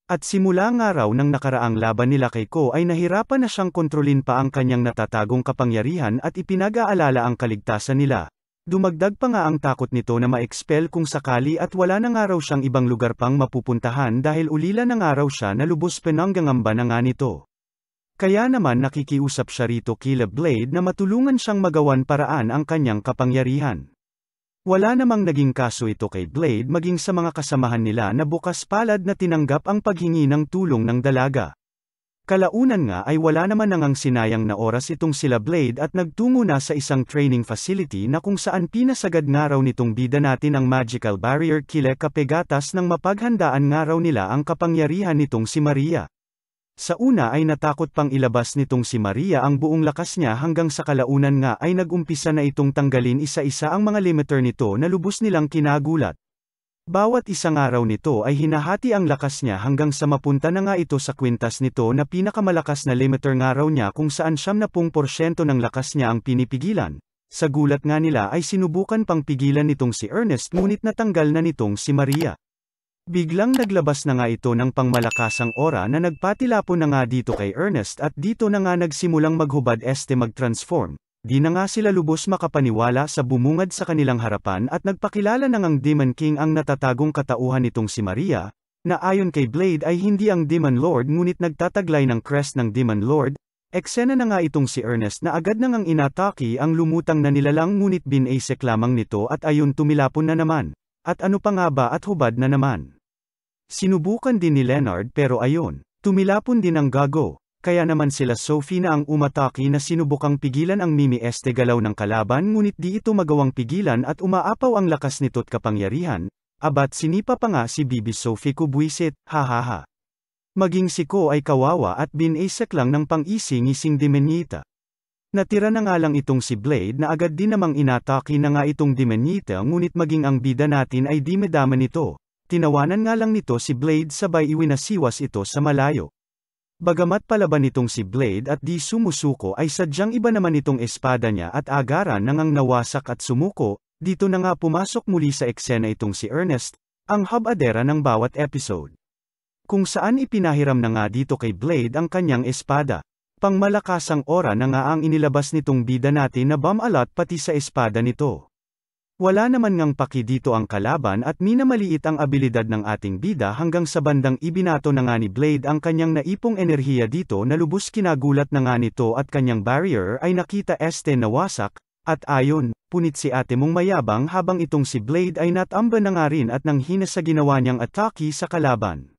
At simula nga raw ng nakaraang laban nila kay Ko ay nahirapan na siyang kontrolin pa ang kanyang natatagong kapangyarihan at ipinag-aalala ang kaligtasan nila. Dumagdag pa nga ang takot nito na ma-expel kung sakali at wala na nga raw siyang ibang lugar pang mapupuntahan dahil ulila na nga raw siya na lubos pinanggangamba na nga nito. Kaya naman nakikiusap siya rito kila Blade na matulungan siyang magawan paraan ang kanyang kapangyarihan. Wala namang naging kaso ito kay Blade maging sa mga kasamahan nila na bukas palad na tinanggap ang paghingi ng tulong ng dalaga. Kalaunan nga ay wala naman nangang sinayang na oras itong sila Blade at nagtungo na sa isang training facility na kung saan pinasagad nga raw nitong bida natin ang magical barrier kile kapegatas ng mapaghandaan nga raw nila ang kapangyarihan nitong si Maria. Sa una ay natakot pang ilabas nitong si Maria ang buong lakas niya hanggang sa kalaunan nga ay nagumpisa na itong tanggalin isa-isa ang mga limiter nito na lubos nilang kinagulat. Bawat isang araw nito ay hinahati ang lakas niya hanggang sa mapunta na nga ito sa kwintas nito na pinakamalakas na limiter nga raw niya kung saan 70% ng lakas niya ang pinipigilan. Sa gulat nga nila ay sinubukan pang pigilan nitong si Ernest ngunit natanggal na nitong si Maria. Biglang naglabas na nga ito ng pangmalakasang aura na nagpatilapon na nga dito kay Ernest at dito na nga nagsimulang maghubad mag-transform. Di na nga sila lubos makapaniwala sa bumungad sa kanilang harapan at nagpakilala na ngang Demon King ang natatagong katauhan nitong si Maria. na ayon kay Blade ay hindi ang Demon Lord ngunit nagtataglay ng crest ng Demon Lord. Eksena na nga itong si Ernest na agad nang ang inatake ang lumutang na nilalang ngunit binasek lamang nito at ayun tumilapon na naman. At ano pa nga ba at hubad na naman. Sinubukan din ni Leonard pero ayun, tumilapon din ang gago. Kaya naman sila Sophie na ang umatake na sinubukang pigilan ang Mimi Este galaw ng kalaban ngunit di ito magawang pigilan at umaapaw ang lakas nito't kapangyarihan. Abat sinipa pa nga si Bibi Sophie ko buwisit, hahaha. Maging si Ko ay kawawa at binasek lang ng pang-ising-ising demenyita. Natira na nga lang itong si Blade na agad din namang inatake na nga itong demenyita ngunit maging ang bida natin ay di madama nito. Tinawanan nga lang nito si Blade sabay iwinasiwas ito sa malayo. Bagamat palaban nitong si Blade at di sumusuko ay sadyang iba naman itong espada niya at agaran nang nawasak at sumuko, dito na nga pumasok muli sa eksena itong si Ernest, ang habadera ng bawat episode. Kung saan ipinahiram na nga dito kay Blade ang kanyang espada. Pangmalakasang ora na nga ang inilabas nitong bida natin na bamalat pati sa espada nito. Wala naman ngang paki dito ang kalaban at minamaliit ang abilidad ng ating bida hanggang sa bandang ibinato na nga ni Blade ang kanyang naipong enerhiya dito na lubos kinagulat na nga nito at kanyang barrier ay nakita este nawasak, at ayon, punit si ate mong mayabang habang itong si Blade ay natamba na nga rin at nanghina sa ginawa niyang atake sa kalaban.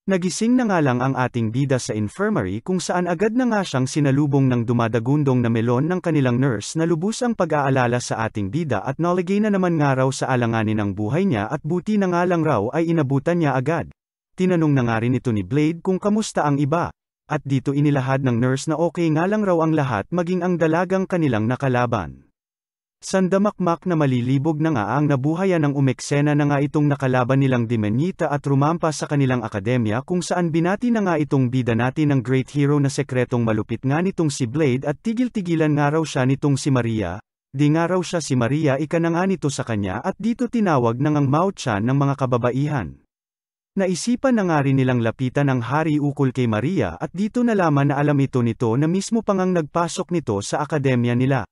Nagising na nga lang ang ating bida sa infirmary kung saan agad na nga siyang sinalubong ng dumadagundong na melon ng kanilang nurse na lubos ang pag-aalala sa ating bida at nalagay na naman nga raw sa alanganin ang buhay niya at buti na nga lang raw ay inabutan niya agad. Tinanong na nga rin ito ni Blade kung kamusta ang iba. At dito inilahad ng nurse na okay nga lang raw ang lahat maging ang dalagang kanilang nakalaban. Sandamakmak na malilibog na nga ang nabuhayan ng umeksena na nga itong nakalaban nilang demenyita at rumampa sa kanilang akademya kung saan binati na nga itong bida natin ng great hero na sekretong malupit nga nitong si Blade at tigil-tigilan nga raw siya nitong si Maria. Di nga raw siya si Maria ika na nga nito sa kanya at dito tinawag na ngang Mao-chan ng mga kababaihan. Naisipan na nga rin nilang lapitan ang hari ukol kay Maria at dito nalaman na alam ito nito na mismo pang ang nagpasok nito sa akademya nila.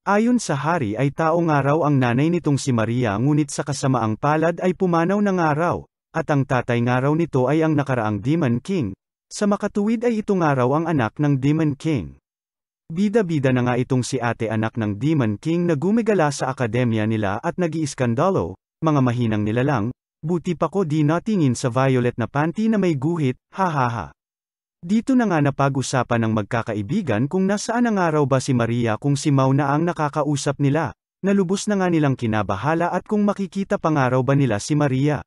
Ayon sa hari ay tao nga raw ang nanay nitong si Maria ngunit sa kasamaang palad ay pumanaw na nga raw, at ang tatay nga raw nito ay ang nakaraang Demon King. Sa makatuwid ay ito nga raw ang anak ng Demon King. Bida-bida na nga itong si ate anak ng Demon King na gumigala sa akademya nila at nag-iiskandalo, mga mahinang nilalang, buti pa ko di natingin sa violet na panty na may guhit, hahaha. Dito na nga napag-usapan ng magkakaibigan kung nasaan ang araw ba si Maria kung si Mao na ang nakakausap nila, nalubos na nga nilang kinabahala at kung makikita pang araw ba nila si Maria.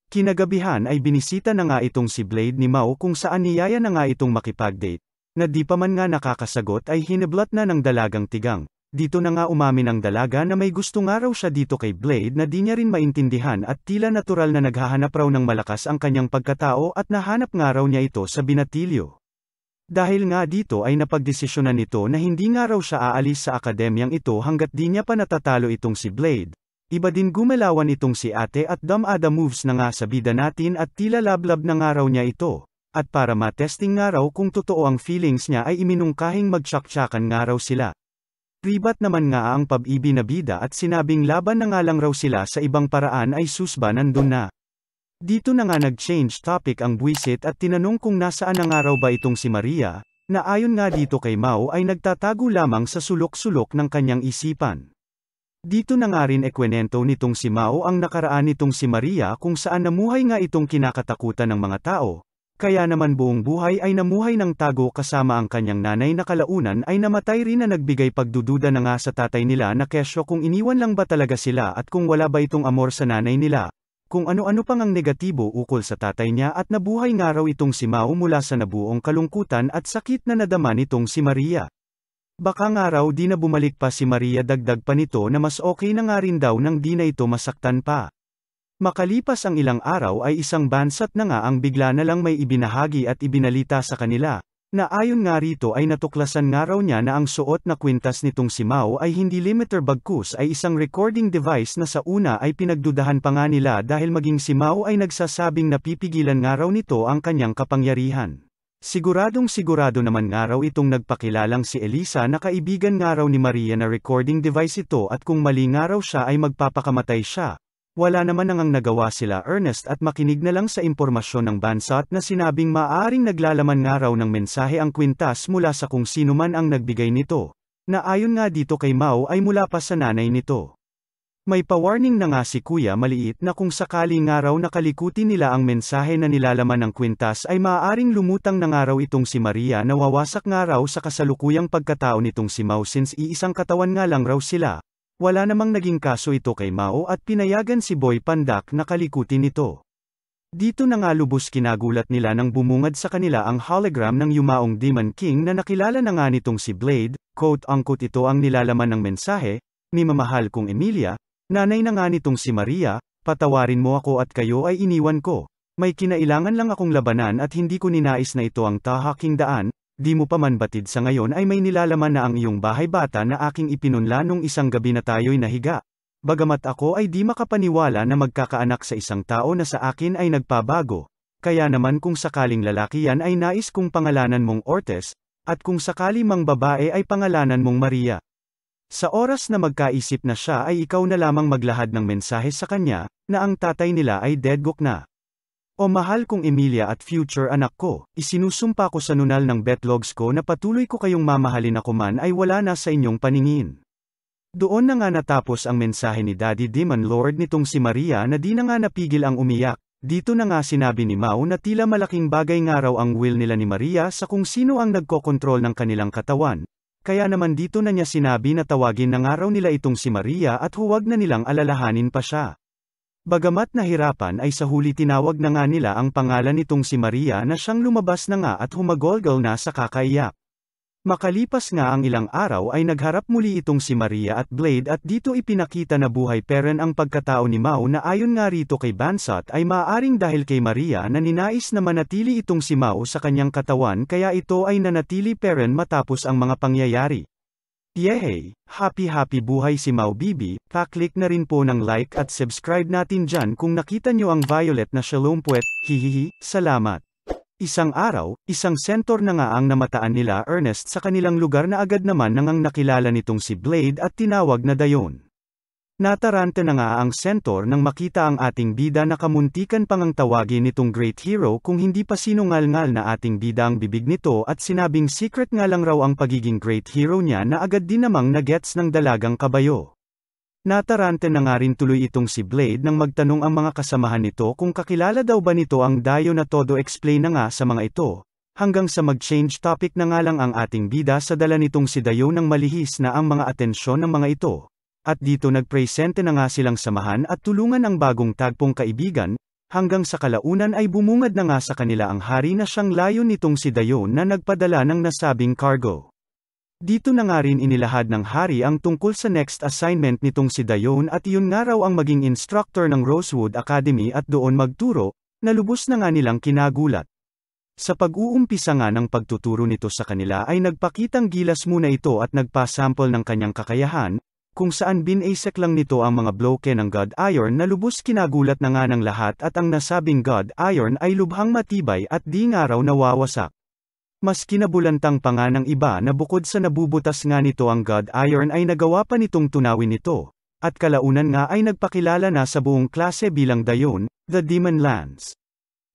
Kinagabihan ay binisita na nga itong si Blade ni Mao kung saan niyaya na nga itong makipag-date, na di pa man nga nakakasagot ay hineblat na ng dalagang tigang. Dito na nga umamin ang dalaga na may gusto nga raw siya dito kay Blade na di niya rin maintindihan at tila natural na naghahanap raw ng malakas ang kanyang pagkatao at nahanap nga raw niya ito sa binatilyo. Dahil nga dito ay napagdesisyonan nito na hindi nga raw siya aalis sa akademyang ito hanggat di niya pa natatalo itong si Blade. Iba din gumalawan itong si ate at dumada moves na nga sa bida natin at tila lablab na nga raw niya ito. At para matesting nga raw kung totoo ang feelings niya ay iminungkahing magtsak-tsakan nga raw sila. Ribat naman nga ang pab-ibi na bida at sinabing laban na nga lang raw sila sa ibang paraan ay susba nandun na. Dito na nga nag-change topic ang buwisit at tinanong kung nasaan na nga raw ba itong si Maria, na ayon nga dito kay Mao ay nagtatago lamang sa sulok-sulok ng kanyang isipan. Dito na nga rin ekwenento nitong si Mao ang nakaraan nitong si Maria kung saan namuhay nga itong kinakatakutan ng mga tao. Kaya naman buong buhay ay namuhay ng tago kasama ang kanyang nanay na kalaunan ay namatay rin na nagbigay pagdududa na nga sa tatay nila na kesyo kung iniwan lang ba talaga sila at kung wala ba itong amor sa nanay nila, kung ano-ano pang ang negatibo ukol sa tatay niya at nabuhay nga raw itong si Mao mula sa nabuong kalungkutan at sakit na nadama nitong si Maria. Baka nga raw di na bumalik pa si Maria dagdag pa nito na mas okay na nga rin daw nang di na ito masaktan pa. Makalipas ang ilang araw ay isang bansat na nga ang bigla na lang may ibinahagi at ibinalita sa kanila, na ayon nga rito ay natuklasan nga raw niya na ang suot na kwintas nitong si Mao ay hindi limiter bagkus ay isang recording device na sa una ay pinagdudahan pa nga nila dahil maging si Mao ay nagsasabing napipigilan nga raw nito ang kanyang kapangyarihan. Siguradong sigurado naman nga raw itong nagpakilalang si Elisa na kaibigan nga raw ni Maria na recording device ito at kung mali nga raw siya ay magpapakamatay siya. Wala naman nang nagawa sila Ernest at makinig na lang sa impormasyon ng Bansot na sinabing maaaring naglalaman nga raw ng mensahe ang kwintas mula sa kung sino man ang nagbigay nito, na ayon nga dito kay Mao ay mula pa sa nanay nito. May pa-warning na nga si Kuya Maliit na kung sakali nga raw nakalikuti nila ang mensahe na nilalaman ng kwintas ay maaaring lumutang na nga raw itong si Maria na wawasak nga raw sa kasalukuyang pagkatao nitong si Mao since iisang katawan nga lang raw sila. Wala namang naging kaso ito kay Mao at pinayagan si Boy Pandak na kalikutin ito. Dito na nga lubos kinagulat nila nang bumungad sa kanila ang hologram ng yumaong Demon King na nakilala na nga nitong si Blade, quote-unquote ito ang nilalaman ng mensahe, "Mi mamahal kong Emilia, nanay na nga nitong si Maria, patawarin mo ako at kayo ay iniwan ko. May kinailangan lang akong labanan at hindi ko ninais na ito ang tahaking daan. Di mo pa man batid sa ngayon ay may nilalaman na ang iyong bahay bata na aking ipinunla nung isang gabi na tayo'y nahiga. Bagamat ako ay di makapaniwala na magkakaanak sa isang tao na sa akin ay nagpabago. Kaya naman kung sakaling lalaki yan ay nais kong pangalanan mong Ortiz, at kung sakali mang babae ay pangalanan mong Maria. Sa oras na magkaisip na siya ay ikaw na lamang maglahad ng mensahe sa kanya, na ang tatay nila ay deadgook na. O mahal kong Emilia at future anak ko, isinusumpa ko sa nunal ng betlogs ko na patuloy ko kayong mamahalin ako man ay wala na sa inyong paningin." Doon na nga natapos ang mensahe ni Daddy Demon Lord nitong si Maria na di na nga napigil ang umiyak. Dito na nga sinabi ni Mao na tila malaking bagay nga raw ang will nila ni Maria sa kung sino ang nagkokontrol ng kanilang katawan. Kaya naman dito na niya sinabi na tawagin na nga raw nila itong si Maria at huwag na nilang alalahanin pa siya. Bagamat nahirapan ay sa huli tinawag na nga nila ang pangalan nitong si Maria na siyang lumabas na nga at humagolgol na sa kakaiyak. Makalipas nga ang ilang araw ay nagharap muli itong si Maria at Blade at dito ipinakita na buhay peren ang pagkatao ni Mao na ayon nga rito kay Bansot ay maaaring dahil kay Maria na ninais na manatili itong si Mao sa kanyang katawan kaya ito ay nanatili peren matapos ang mga pangyayari. Yehey! Happy buhay si Mau Bibi, pa-click na rin po ng like at subscribe natin dyan kung nakita nyo ang violet na Shalom Puwet, hihihi, salamat. Isang araw, isang sentor na nga ang namataan nila Ernest sa kanilang lugar na agad naman nang nakilala nitong si Blade at tinawag na Dayon. Nataranta na nga ang sentor nang makita ang ating bida na kamuntikan pang ang tawagin nitong great hero kung hindi pa sinungal-ngal na ating bida ang bibig nito at sinabing secret nga lang raw ang pagiging great hero niya na agad din namang nagets ng dalagang kabayo. Nataranta na nga rin tuloy itong si Blade nang magtanong ang mga kasamahan nito kung kakilala daw ba nito ang dayo na todo explain na nga sa mga ito, hanggang sa mag-change topic na nga lang ang ating bida sa dala nitong si Dayo nang malihis na ang mga atensyon ng mga ito. At dito nagpresente na nga silang samahan at tulungan ang bagong tagpong kaibigan, hanggang sa kalaunan ay bumungad na nga sa kanila ang hari na siyang layon nitong si Dayon na nagpadala ng nasabing cargo. Dito na nga rin inilahad ng hari ang tungkol sa next assignment nitong si Dayon at iyon nga raw ang maging instructor ng Rosewood Academy at doon magturo, na lubos na nga nilang kinagulat. Sa pag-uumpisa nga ng pagtuturo nito sa kanila ay nagpakitang gilas muna ito at nagpa-sample ng kanyang kakayahan, kung saan binasek lang nito ang mga bloke ng God Iron na lubos kinagulat na nga ng lahat at ang nasabing God Iron ay lubhang matibay at di nga raw nawawasak. Mas kinabulantang pa nga ng iba na bukod sa nabubutas nga nito ang God Iron ay nagawa pa nitong tunawin ito, at kalaunan nga ay nagpakilala na sa buong klase bilang Dayon, the Demon Lance.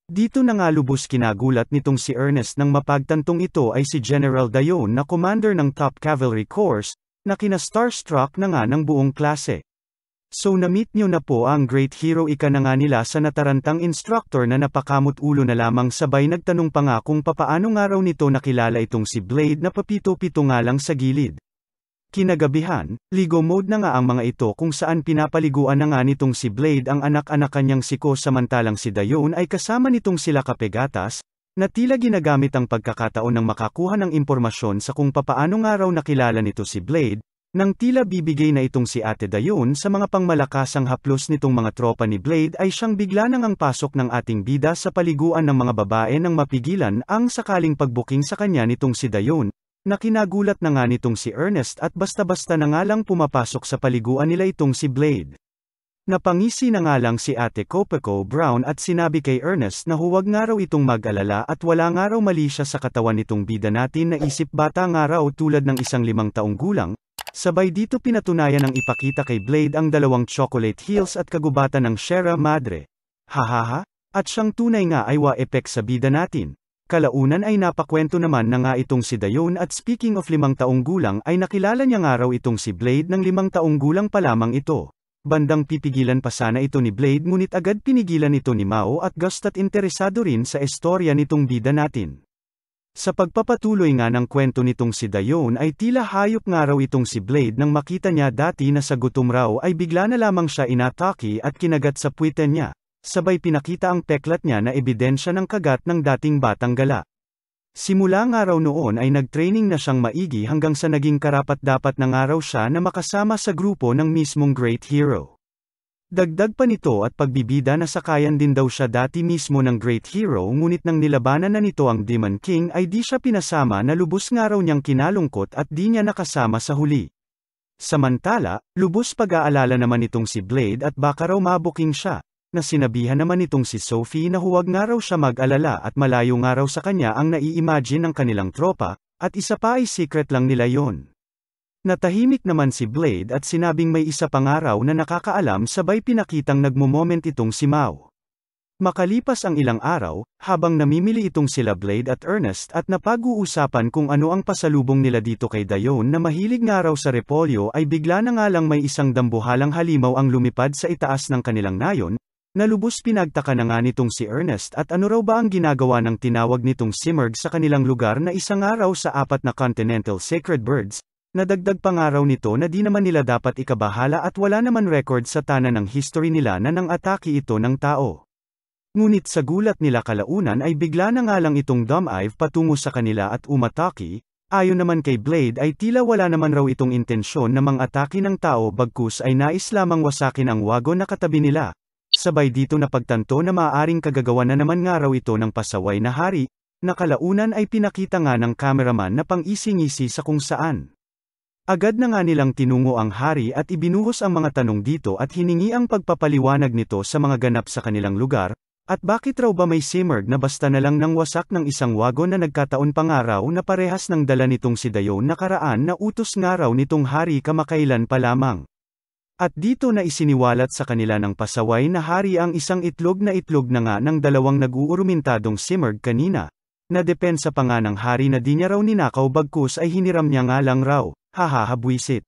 Dito na nga lubos kinagulat nitong si Ernest nang mapagtantong ito ay si General Dayon na commander ng Top Cavalry Corps, na kina-starstruck na nga ng buong klase. So na-meet nyo na po ang great hero ika na nga nila sa natarantang instructor na napakamot ulo na lamang sabay nagtanong pa nga kung papaano nga raw nito nakilala itong si Blade na papito-pito nga lang sa gilid. Kinagabihan, ligo mode na nga ang mga ito kung saan pinapaliguan na nga nitong si Blade ang anak-anak kanyang siko samantalang si Dayon ay kasama nitong sila Kapegatas, na tila ginagamit ang pagkakataon ng makakuha ng impormasyon sa kung papaano nga raw nakilala nito si Blade, nang tila bibigay na itong si Ate Dayon sa mga pangmalakasang haplos nitong mga tropa ni Blade ay siyang bigla nang ang pasok ng ating bida sa paliguan ng mga babae nang mapigilan ang sakaling pagbuking sa kanya nitong si Dayon, na kinagulat na nga nitong si Ernest at basta-basta na nga lang pumapasok sa paliguan nila itong si Blade. Napangisi na nga lang si Ate Copeco Brown at sinabi kay Ernest na huwag nga raw itong mag-alala at wala nga raw mali siya sa katawan nitong bida natin na isip bata nga raw tulad ng isang 5 taong gulang, Sabay dito pinatunayan ng ipakita kay Blade ang dalawang chocolate heels at kagubatan ng Sierra Madre. Hahaha, at siyang tunay nga ay wa-epek sa bida natin. Kalaunan ay napakwento naman na nga itong si Dayon at speaking of 5 taong gulang ay nakilala niya nga raw itong si Blade ng 5 taong gulang pa lamang ito. Bandang pipigilan pa sana ito ni Blade ngunit agad pinigilan ito ni Mao at gusta't interesado rin sa istorya nitong bida natin. Sa pagpapatuloy nga ng kwento nitong si Dayon ay tila hayop nga raw itong si Blade nang makita niya dati na sa gutom raw ay bigla na lamang siya inatake at kinagat sa puweten niya, sabay pinakita ang peklat niya na ebidensya ng kagat ng dating batang gala. Simula nga raw noon ay nag-training na siyang maigi hanggang sa naging karapat-dapat na nga raw siya na makasama sa grupo ng mismong great hero. Dagdag pa nito at pagbibida na sakayan din daw siya dati mismo ng great hero ngunit nang nilabanan na nito ang Demon King ay di siya pinasama na lubos nga raw niyang kinalungkot at di niya nakasama sa huli. Samantala, lubos pag-aalala naman itong si Blade at baka raw mabuking siya, na sinabihan naman nitong si Sophie na huwag nga raw siya mag-alala at malayo nga raw sa kanya ang nai-imagine ng kanilang tropa, at isa pa ay secret lang nila yon. Natahimik naman si Blade at sinabing may isa pang araw na nakakaalam sabay pinakitang nagmo-moment itong si Mao. Makalipas ang ilang araw, habang namimili itong sila Blade at Ernest at napag-uusapan kung ano ang pasalubong nila dito kay Dayon na mahilig nga raw sa repolyo ay bigla na nga lang may isang dambuhalang halimaw ang lumipad sa itaas ng kanilang nayon, na lubos pinagtaka na nga nitong si Ernest at ano raw ba ang ginagawa ng tinawag nitong Simurgh sa kanilang lugar na isang araw sa 4 na continental sacred birds, nadagdag pa nga raw nito na di naman nila dapat ikabahala at wala naman record sa tanan ng history nila na nang atake ito ng tao. Ngunit sa gulat nila kalaunan ay bigla na nga lang itong Dumb-Ive patungo sa kanila at umatake, ayon naman kay Blade ay tila wala naman raw itong intensyon na mang-atake ng tao bagkus ay nais lamang wasakin ang wagon na katabi nila. Sabay dito napagtanto na maaaring kagagawa na naman nga raw ito ng pasaway na hari, na kalaunan ay pinakita nga ng cameraman na pang-ising-isi sa kung saan. Agad na nga nilang tinungo ang hari at ibinuhos ang mga tanong dito at hiningi ang pagpapaliwanag nito sa mga ganap sa kanilang lugar, at bakit raw ba may Simurgh na basta na lang nang wasak ng isang wagon na nagkataon pa nga raw na parehas ng dala nitong si Dayon nakaraan na utos nga raw nitong hari kamakailan pa lamang. At dito na isiniwalat sa kanila ng pasaway na hari ang isang itlog na nga ng dalawang nag-uurumintadong Simurgh kanina, na depensa pa nga ng hari na di niya raw ninakaw bagkus ay hiniram niya nga lang raw, hahaha buwisit.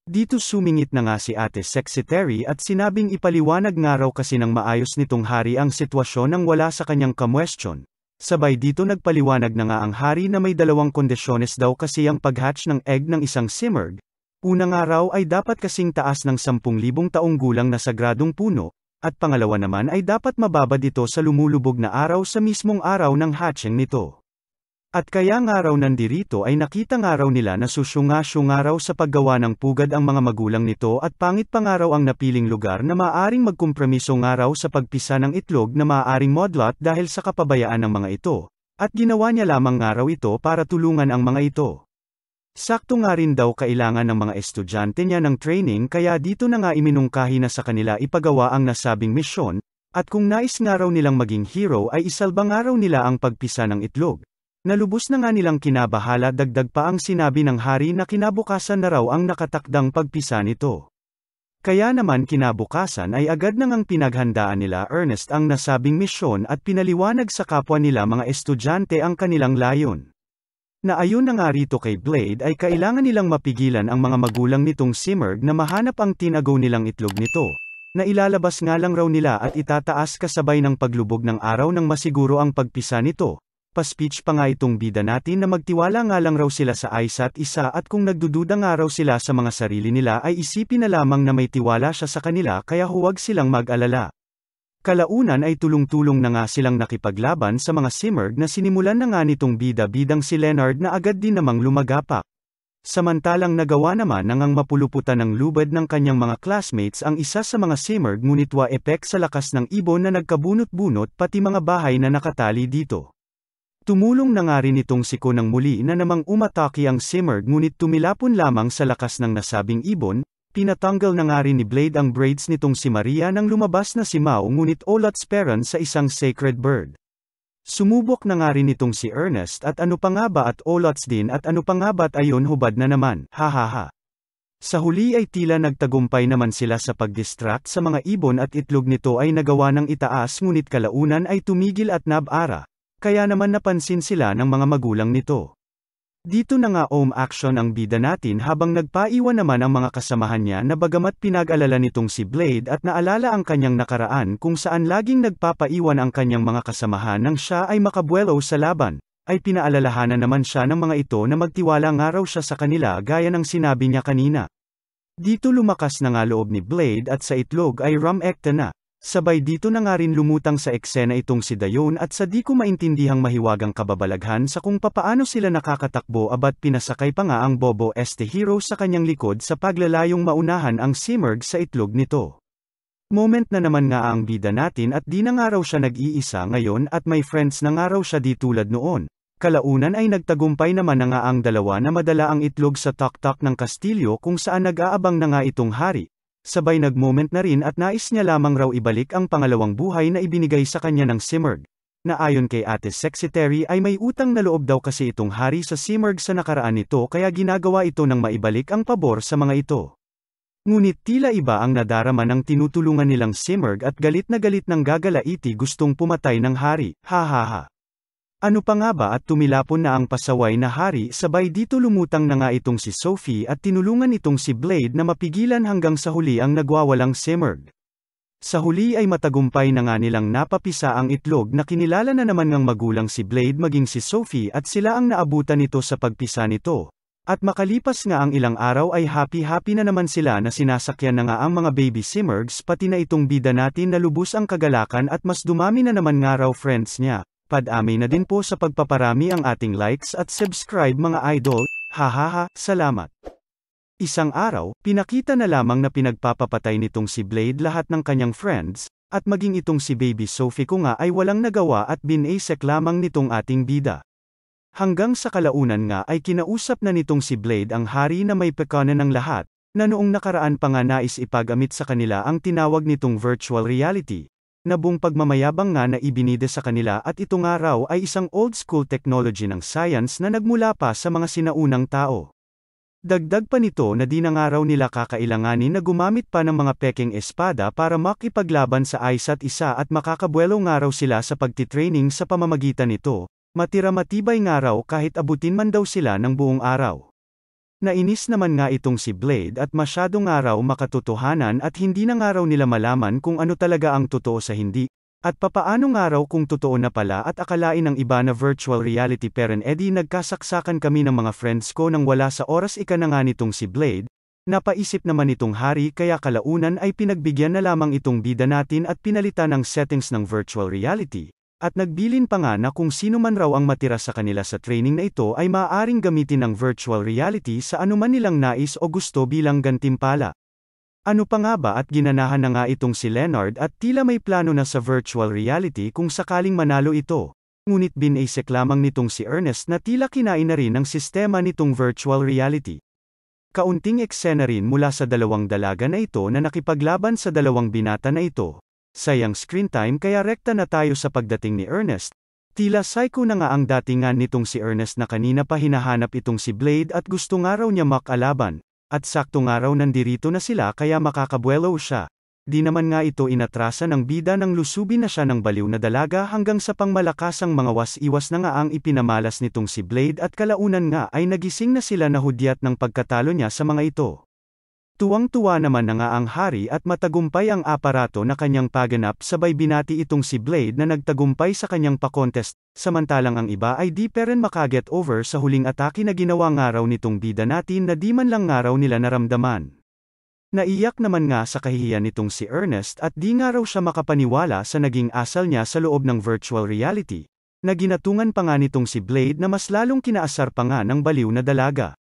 Dito sumingit na nga si Ate Secretary at sinabing ipaliwanag nga raw kasi ng maayos nitong hari ang sitwasyon nang wala sa kanyang kamwestiyon. Sabay dito nagpaliwanag na nga ang hari na may 2 kondisyones daw kasi ang pag-hatch ng egg ng isang Simurgh. Una nga raw ay dapat kasing taas ng 10,000 taong gulang na sagradong puno, at pangalawa naman ay dapat mababad ito sa lumulubog na araw sa mismong araw ng hatching nito. At kaya nga raw nandirito ay nakita nga raw nila na susyunga-syunga raw sa paggawa ng pugad ang mga magulang nito at pangit pa nga raw ang napiling lugar na maaaring magkompromiso nga raw sa pagpisa ng itlog na maaaring modlot dahil sa kapabayaan ng mga ito, at ginawa niya lamang nga raw ito para tulungan ang mga ito. Sakto nga rin daw kailangan ng mga estudyante niya ng training kaya dito na nga iminungkahi na sa kanila ipagawa ang nasabing misyon, at kung nais nga raw nilang maging hero ay isalba nga raw nila ang pagpisa ng itlog. Nalubos na nga nilang kinabahala dagdag pa ang sinabi ng hari na kinabukasan na raw ang nakatakdang pagpisa nito. Kaya naman kinabukasan ay agad na ngang pinaghandaan nila Ernest ang nasabing misyon at pinaliwanag sa kapwa nila mga estudyante ang kanilang layon. Na ayon na nga rito kay Blade ay kailangan nilang mapigilan ang mga magulang nitong Simurgh na mahanap ang tinagaw nilang itlog nito, na ilalabas nga lang raw nila at itataas kasabay ng paglubog ng araw nang masiguro ang pagpisa nito. Pa-speech pa nga itong bida natin na magtiwala nga lang raw sila sa isa't isa at kung nagdududa nga raw sila sa mga sarili nila ay isipin na lamang na may tiwala siya sa kanila kaya huwag silang mag-alala. Kalaunan ay tulong-tulong na nga silang nakipaglaban sa mga Simurgh na sinimulan na nga nitong bida-bidang si Leonard na agad din namang lumagapak. Samantalang nagawa naman nang mapuluputan ng lubad ng kanyang mga classmates ang isa sa mga Simurgh ngunit wa-epek sa lakas ng ibon na nagkabunot-bunot pati mga bahay na nakatali dito. Tumulong na nga rin itong siko ng muli na namang umatake ang Simurgh ngunit tumilapon lamang sa lakas ng nasabing ibon. Pinatanggal na nga rin ni Blade ang braids nitong si Maria nang lumabas na si Mao ngunit Olot's parent sa isang sacred bird. Sumubok na nga rin itong si Ernest at ano pa nga ba at Olot's din at ano pa nga ba't ayon hubad na naman, hahaha. Sa huli ay tila nagtagumpay naman sila sa pag-distract sa mga ibon at itlog nito ay nagawa ng itaas ngunit kalaunan ay tumigil at nabara, kaya naman napansin sila ng mga magulang nito. Dito na nga action ang bida natin habang nagpaiwan naman ang mga kasamahan niya na bagamat pinag-alala nitong si Blade at naalala ang kanyang nakaraan kung saan laging nagpapaiwan ang kanyang mga kasamahan nang siya ay makabuelo sa laban, ay pinaalalahanan naman siya ng mga ito na magtiwala nga raw siya sa kanila gaya ng sinabi niya kanina. Dito lumakas na nga loob ni Blade at sa itlog ay rumekta na. Sabay dito na nga rin lumutang sa eksena itong si Dayon at sa di ko maintindihang mahiwagang kababalaghan sa kung papaano sila nakakatakbo abat pinasakay pa nga ang Bobo Este Hero sa kanyang likod sa paglalayong maunahan ang Simurgh sa itlog nito. Moment na naman nga ang bida natin at di na nga raw siya nag-iisa ngayon at may friends na nga raw siya di tulad noon. Kalaunan ay nagtagumpay naman na nga ang dalawa na madala ang itlog sa taktak ng kastilyo kung saan nag-aabang na nga itong hari. Sabay nag-moment na rin at nais niya lamang raw ibalik ang pangalawang buhay na ibinigay sa kanya ng Simurgh. Na ayon kay Ate Sexy Terry ay may utang na loob daw kasi itong hari sa Simurgh sa nakaraan nito kaya ginagawa ito ng maibalik ang pabor sa mga ito. Ngunit tila iba ang nadarama ng tinutulungan nilang Simurgh at galit ng gagalaiti gustong pumatay ng hari, hahaha. Ano pa nga ba at tumilapon na ang pasaway na hari sabay dito lumutang na nga itong si Sophie at tinulungan itong si Blade na mapigilan hanggang sa huli ang nagwawalang Simurgh. Sa huli ay matagumpay na nga nilang napapisa ang itlog na kinilala na naman ng magulang si Blade maging si Sophie at sila ang naabutan nito sa pagpisa nito. At makalipas nga ang ilang araw ay happy na naman sila na sinasakyan na nga ang mga baby Simurghs pati na itong bida natin na lubos ang kagalakan at mas dumami na naman nga raw friends niya. Padami na din po sa pagpaparami ang ating likes at subscribe mga idol, hahaha, salamat. Isang araw, pinakita na lamang na pinagpapapatay nitong si Blade lahat ng kanyang friends, at maging itong si Baby Sophie ko nga ay walang nagawa at binasek lamang nitong ating bida. Hanggang sa kalaunan nga ay kinausap na nitong si Blade ang hari na may pekanan ng lahat, na noong nakaraan pa nga nais ipagamit sa kanila ang tinawag nitong virtual reality. Na buong pagmamayabang nga na ibinida sa kanila at ito nga raw ay isang old school technology ng science na nagmula pa sa mga sinaunang tao. Dagdag pa nito na di na nga raw nila kakailanganin na gumamit pa ng mga peking espada para makipaglaban sa isa't isa at makakabuelo nga raw sila sa pagtitraining sa pamamagitan nito, matira matibay nga raw kahit abutin man daw sila ng buong araw. Nainis naman nga itong si Blade at masyado nga raw makatotohanan at hindi na nga raw nila malaman kung ano talaga ang totoo sa hindi, at papaano nga raw kung totoo na pala at akalain ng iba na virtual reality pero edi nagkasaksakan kami ng mga friends ko nang wala sa oras ika na nga nitong si Blade, napaisip naman itong hari kaya kalaunan ay pinagbigyan na lamang itong bida natin at pinalitan ng settings ng virtual reality. At nagbilin pa nga na kung sino man raw ang matira sa kanila sa training na ito ay maaaring gamitin ng virtual reality sa anuman nilang nais o gusto bilang gantimpala. Ano pa nga ba at ginanahan na nga itong si Leonard at tila may plano na sa virtual reality kung sakaling manalo ito. Ngunit binasek lamang nitong si Ernest na tila kinain na rin ng sistema nitong virtual reality. Kaunting eksena rin mula sa dalawang dalaga na ito na nakipaglaban sa dalawang binata na ito. Sayang screen time kaya rekta na tayo sa pagdating ni Ernest. Tila psycho na nga ang datingan nitong si Ernest na kanina pa hinahanap itong si Blade at gusto nga raw niya makalaban. At sakto nga raw nandirito na sila kaya makakabuelo siya. Di naman nga ito inatrasan ng bida nang lusubin na siya ng baliw na dalaga hanggang sa pangmalakasang mga was-iwas na nga ang ipinamalas nitong si Blade at kalaunan nga ay nagising na sila na hudyat ng pagkatalo niya sa mga ito. Tuwang-tuwa naman na nga ang hari at matagumpay ang aparato na kanyang paganap sabay binati itong si Blade na nagtagumpay sa kanyang pa-contest, samantalang ang iba ay di pa rin makaget over sa huling atake na ginawa nga raw nitong bida natin na di man lang nga raw nila naramdaman. Naiyak naman nga sa kahihiyan nitong si Ernest at di nga raw siya makapaniwala sa naging asal niya sa loob ng virtual reality, na ginatungan pa nga nitong si Blade na mas lalong kinaasar pa nga ng baliw na dalaga.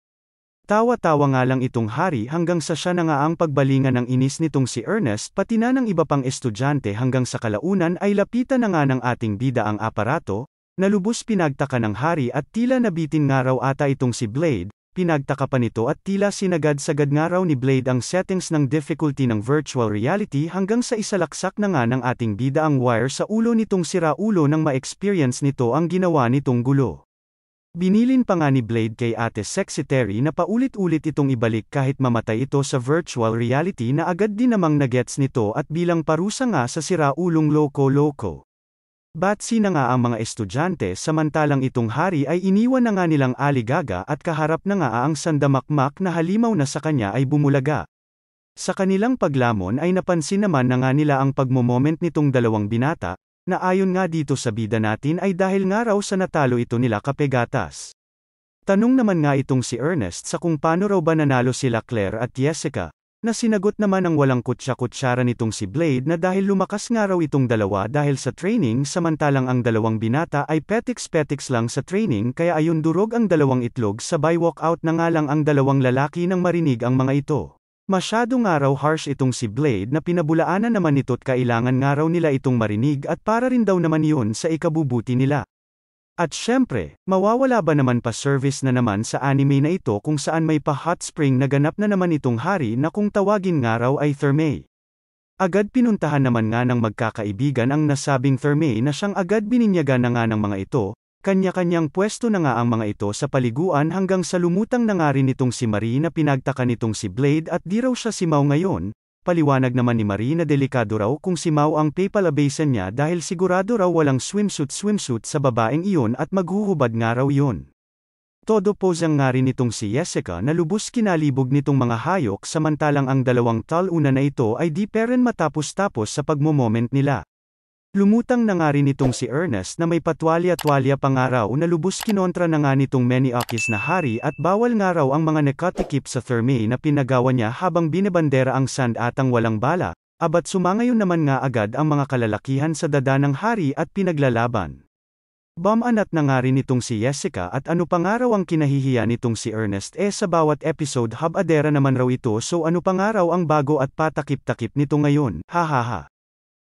Tawa-tawa nga lang itong hari hanggang sa siya na nga ang pagbalingan ng inis nitong si Ernest pati na ng iba pang estudyante hanggang sa kalaunan ay lapitan na nga ng ating bida ang aparato, na lubos pinagtaka ng hari at tila nabitin nga raw ata itong si Blade, pinagtaka pa nito at tila sinagad-sagad nga raw ni Blade ang settings ng difficulty ng virtual reality hanggang sa isalaksak na nga ng ating bida ang wire sa ulo nitong sira-ulo nang ma-experience nito ang ginawa nitong gulo. Binilin pa nga ni Blade kay Ate Sexy Terry na paulit-ulit itong ibalik kahit mamatay ito sa virtual reality na agad din namang nagets nito at bilang parusa nga sa siraulong loko-loko. Batsi na nga ang mga estudyante samantalang itong hari ay iniwan na nga nilang aligaga at kaharap na nga ang sandamakmak na halimaw na sa kanya ay bumulaga. Sa kanilang paglamon ay napansin naman na nga nila ang pagmomoment nitong dalawang binata, na ayon nga dito sa bida natin ay dahil nga raw sa natalo ito nila kapegatas. Tanong naman nga itong si Ernest sa kung paano raw ba nanalo sila Claire at Jessica, na sinagot naman ang walang kutsa-kutsara nitong si Blade na dahil lumakas nga raw itong dalawa dahil sa training samantalang ang dalawang binata ay petiks-petiks lang sa training kaya ayon durog ang dalawang itlog sabay walkout na nga lang ang dalawang lalaki nang marinig ang mga ito. Masyado nga raw harsh itong si Blade na pinabulaanan naman nito't kailangan nga raw nila itong marinig at para rin daw naman yun sa ikabubuti nila. At syempre, mawawala ba naman pa service na naman sa anime na ito kung saan may pa hot spring na ganap na naman itong hari na kung tawagin nga raw ay Thermae. Agad pinuntahan naman nga ng magkakaibigan ang nasabing Thermae na siyang agad bininyagan na nga ng mga ito. Kanya-kanyang pwesto na nga ang mga ito sa paliguan hanggang sa lumutang na nga rin itong si Marie na pinagtaka nitong si Blade at di raw siya simaw ngayon, paliwanag naman ni Marie na delikado raw kung simaw ang papalabasan niya dahil sigurado raw walang swimsuit sa babaeng iyon at maghuhubad nga raw yun. Todo posang nga rin itong si Jessica na lubos kinalibog nitong mga hayok samantalang ang dalawang taluna na ito ay di pa rin matapos-tapos sa pagmomoment nila. Lumutang na nga rin itong si Ernest na may patwalya-twalya pa nga raw na lubos kinontra na nga nitong Meniakis na hari at bawal nga raw ang mga nakatikip sa Thermae na pinagawa niya habang binebandera ang sand atang walang bala, abat sumangayon naman nga agad ang mga kalalakihan sa dada ng hari at pinaglalaban. Bumanat na nga rin itong si Jessica at ano pa nga raw ang kinahihiya nitong si Ernest sa bawat episode habadera naman raw ito so ano pa nga raw ang bago at patakip-takip nito ngayon, hahaha.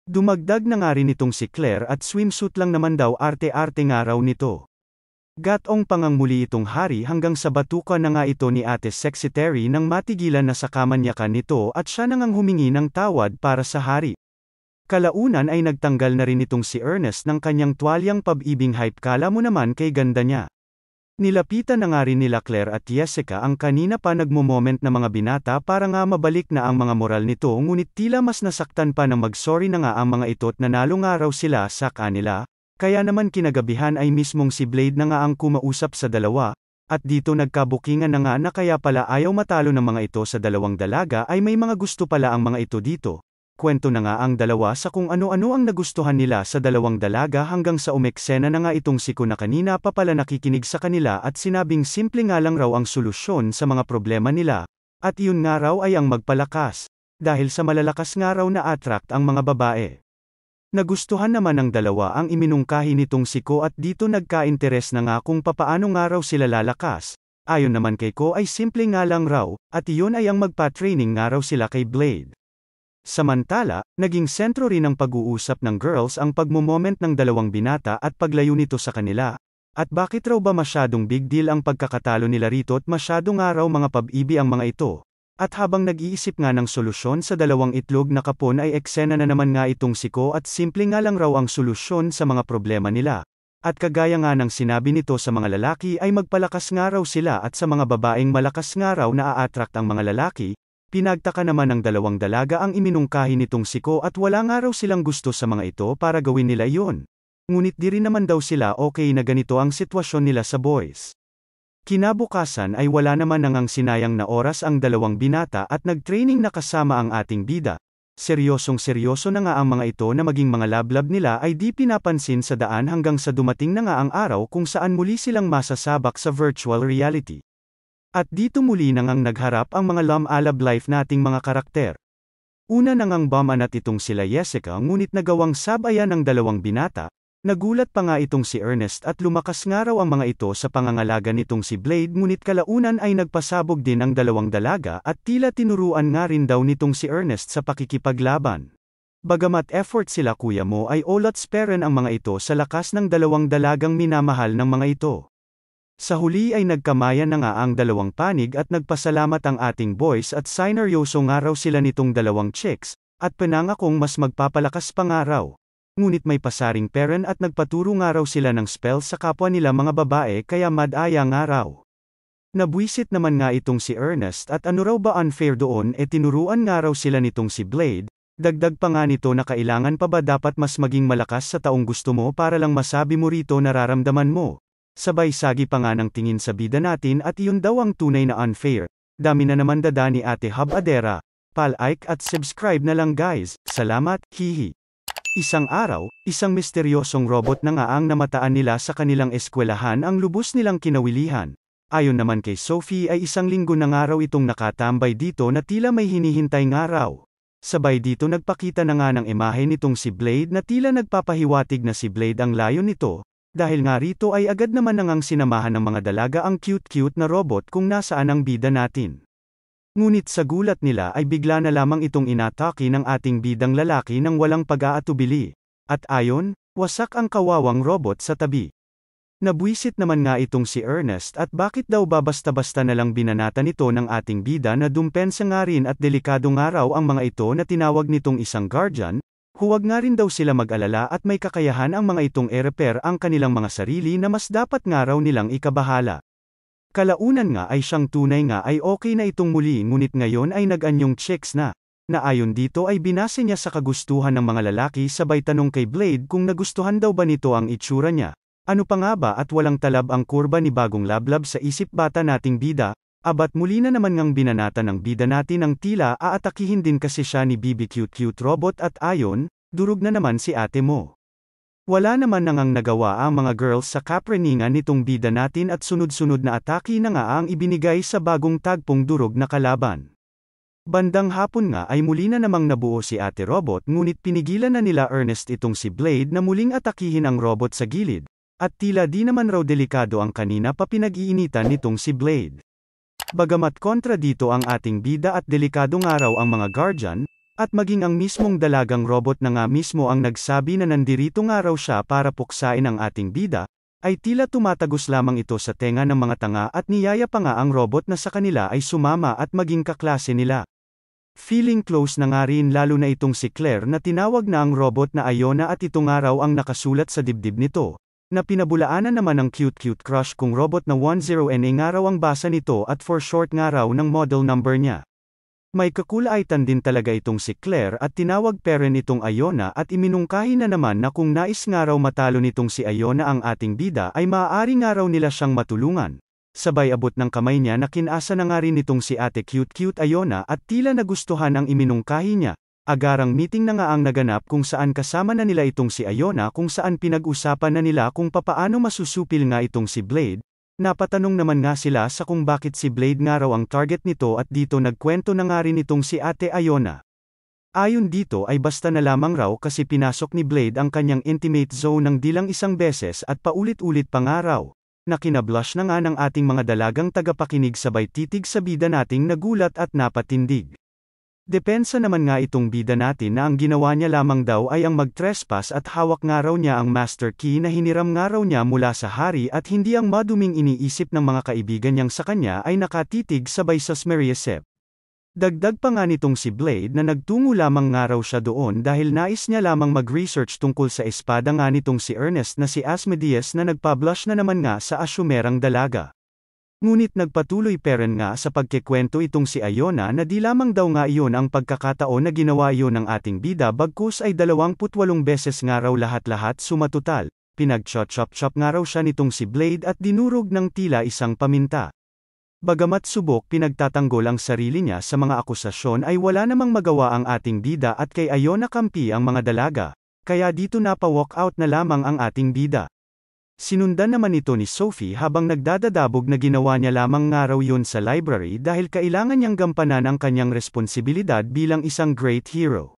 Dumagdag na nga rin itong si Claire at swimsuit lang naman daw arte-arte nga raw nito. Gatong pangang muli itong hari hanggang sa batukan na nga ito ni Ate Sexy Terry nang matigilan na sa kamanyakan nito at siya na ngang humingi ng tawad para sa hari. Kalaunan ay nagtanggal na rin itong si Ernest ng kanyang tuwalyang pab-ibing hype kala mo naman kay ganda niya. Nilapitan na nga rin nila Claire at Jessica ang kanina pa nagmo-moment na mga binata para nga mabalik na ang mga moral nito ngunit tila mas nasaktan pa na mag-sorry na nga ang mga ito't nanalo nga raw sila sa kanila, kaya naman kinagabihan ay mismong si Blade na nga ang kumausap sa dalawa, at dito nagkabukingan na nga na kaya pala ayaw matalo ng mga ito sa dalawang dalaga ay may mga gusto pala ang mga ito dito. Kwento na nga ang dalawa sa kung ano-ano ang nagustuhan nila sa dalawang dalaga hanggang sa umeksena na nga itong siko na kanina pa pala nakikinig sa kanila at sinabing simple nga lang raw ang solusyon sa mga problema nila, at iyon nga raw ay ang magpalakas, dahil sa malalakas nga raw na attract ang mga babae. Nagustuhan naman ng dalawa ang iminungkahi nitong siko at dito nagka-interes na nga kung papaano nga raw sila lalakas, ayon naman kay Ko ay simple nga lang raw, at iyon ay ang magpa-training nga raw sila kay Blade. Samantala, naging sentro rin ng pag-uusap ng girls ang pagmomoment ng dalawang binata at paglayo nito sa kanila. At bakit raw ba masyadong big deal ang pagkakatalo nila rito at masyado nga raw mga pab-ibi ang mga ito. At habang nag-iisip nga ng solusyon sa dalawang itlog na kapon ay eksena na naman nga itong siko at simple nga lang raw ang solusyon sa mga problema nila. At kagaya nga ng sinabi nito sa mga lalaki ay magpalakas nga raw sila at sa mga babaeng malakas nga raw na a-attract ang mga lalaki. Pinagtaka naman ng dalawang dalaga ang iminungkahi nitong siko at wala nga raw silang gusto sa mga ito para gawin nila iyon. Ngunit di rin naman daw sila okay na ganito ang sitwasyon nila sa boys. Kinabukasan ay wala naman nangang sinayang na oras ang dalawang binata at nag-training na kasama ang ating bida. Seryosong-seryoso na nga ang mga ito na maging mga lablab nila ay di pinapansin sa daan hanggang sa dumating na nga ang araw kung saan muli silang masasabak sa virtual reality. At dito muli nang nagharap ang mga love life nating mga karakter. Una nang bumanat itong sila Jessica ngunit nagawang sabayan ng dalawang binata, nagulat pa nga itong si Ernest at lumakas nga raw ang mga ito sa pangangalaga nitong si Blade ngunit kalaunan ay nagpasabog din ang dalawang dalaga at tila tinuruan nga rin daw nitong si Ernest sa pakikipaglaban. Bagamat effort sila kuya mo ay olots peren ang mga ito sa lakas ng dalawang dalagang minamahal ng mga ito. Sa huli ay nagkamayan na nga ang dalawang panig at nagpasalamat ang ating boys at sineryoso nga raw sila nitong dalawang chicks, at pinangakong mas magpapalakas pa nga raw. ngunit may pasaring parent at nagpaturo nga raw sila ng spell sa kapwa nila mga babae kaya madaya nga raw. Nabwisit naman nga itong si Ernest at ano raw ba unfair doon tinuruan nga raw sila nitong si Blade, dagdag pa nga nito na kailangan pa ba dapat mas maging malakas sa taong gusto mo para lang masabi mo rito nararamdaman mo. Sabay sagi pa nga ng tingin sa bida natin at iyon daw ang tunay na unfair. Dami na naman dada ni Ate Hub Adera. Like at subscribe na lang guys. Salamat, hihi. Isang araw, isang misteryosong robot na nga ang namataan nila sa kanilang eskwelahan ang lubos nilang kinawilihan. Ayon naman kay Sophie ay isang linggo na nga raw itong nakatambay dito na tila may hinihintay nga raw. Sabay dito nagpakita na nga ng imahe nitong si Blade na tila nagpapahiwatig na si Blade ang layon nito. Dahil nga rito ay agad naman nangang sinamahan ng mga dalaga ang cute-cute na robot kung nasaan ang bida natin. Ngunit sa gulat nila ay bigla na lamang itong inatake ng ating bidang lalaki nang walang pag-aatubili. At ayon, wasak ang kawawang robot sa tabi. Nabwisit naman nga itong si Ernest at bakit daw ba basta-basta na lang binanata nito ng ating bida na dumpensa nga rin at delikado nga raw ang mga ito na tinawag nitong isang guardian. Huwag nga rin daw sila mag-alala at may kakayahan ang mga itong i-repair ang kanilang mga sarili na mas dapat nga raw nilang ikabahala. Kalaunan nga ay siyang tunay nga ay okay na itong muli ngunit ngayon ay nag-anyong chicks na. Ayon dito ay binase niya sa kagustuhan ng mga lalaki sabay tanong kay Blade kung nagustuhan daw ba nito ang itsura niya. Ano pa nga ba at walang talab ang kurba ni bagong lablab sa isip bata nating bida. Abat muli na naman ngang binanata ng bida natin ang tila aatakihin din kasi siya ni Bibi cute robot at ayon, durog na naman si ate mo. Wala naman nangang nagawa ang mga girls sa kapreningan nitong bida natin at sunod-sunod na atake na nga ang ibinigay sa bagong tagpong durog na kalaban. Bandang hapon nga ay muli na namang nabuo si ate robot ngunit pinigilan na nila Ernest itong si Blade na muling atakihin ang robot sa gilid, at tila di naman raw delikado ang kanina pa pinag-iinitan nitong si Blade. Bagamat kontra dito ang ating bida at delikado nga raw ang mga guardian, at maging ang mismong dalagang robot na nga mismo ang nagsabi na nandirito nga raw siya para puksain ang ating bida, ay tila tumatagos lamang ito sa tenga ng mga tanga at niyaya pa nga ang robot na sa kanila ay sumama at maging kaklase nila. Feeling close na nga rin lalo na itong si Claire na tinawag na ang robot na Iona at ito nga raw ang nakasulat sa dibdib nito. Na pinabulaanan naman ng cute crush kung robot na 10NA nga raw ang basa nito at for short nga raw ng model number niya. May kakulaitan din talaga itong si Claire at tinawag parent itong Iona at iminungkahi na naman na kung nais nga raw matalo nitong si Iona ang ating bida ay maaari nga raw nila siyang matulungan. Sabay abot ng kamay niya na kinasa na nga rin itong si ate cute Iona at tila nagustuhan ang iminungkahi niya. Agarang meeting na nga ang naganap kung saan kasama na nila itong si Iona kung saan pinag-usapan na nila kung papaano masusupil nga itong si Blade. Napatanong naman nga sila sa kung bakit si Blade nga raw ang target nito at dito nagkwento na nga rin itong si ate Iona. Ayon dito ay basta na lamang raw kasi pinasok ni Blade ang kanyang intimate zone ng di lang isang beses at paulit-ulit pa nga raw. Nakinablush na nga ng ating mga dalagang tagapakinig sabay titig sa bida nating nagulat at napatindig. Depensa naman nga itong bida natin na ang ginawa niya lamang daw ay ang mag-trespass at hawak nga raw niya ang master key na hiniram nga raw niya mula sa hari at hindi ang maduming iniisip ng mga kaibigan niyang sa kanya ay nakatitig sabay sa smeriyasep. Dagdag pa nga nitong si Blade na nagtungo lamang nga raw siya doon dahil nais niya lamang mag-research tungkol sa espada nga nitong si Ernest na si Asmodeus na nagpablush na naman nga sa asyumerang dalaga. Ngunit nagpatuloy parent nga sa pagkikwento itong si Iona na di lamang daw nga iyon ang pagkakataon na ginawa iyon ng ating bida bagkus ay 28 beses nga raw lahat-lahat sumatotal, pinag-chop-chop-chop nga raw siya nitong si Blade at dinurog ng tila isang paminta. Bagamat subok pinagtatanggol ang sarili niya sa mga akusasyon ay wala namang magawa ang ating bida at kay Iona kampi ang mga dalaga, kaya dito napa-walk out na lamang ang ating bida. Sinundan naman ito ni Sophie habang nagdadadabog na ginawa niya lamang nga raw yun sa library dahil kailangan niyang gampanan ang kanyang responsibilidad bilang isang great hero.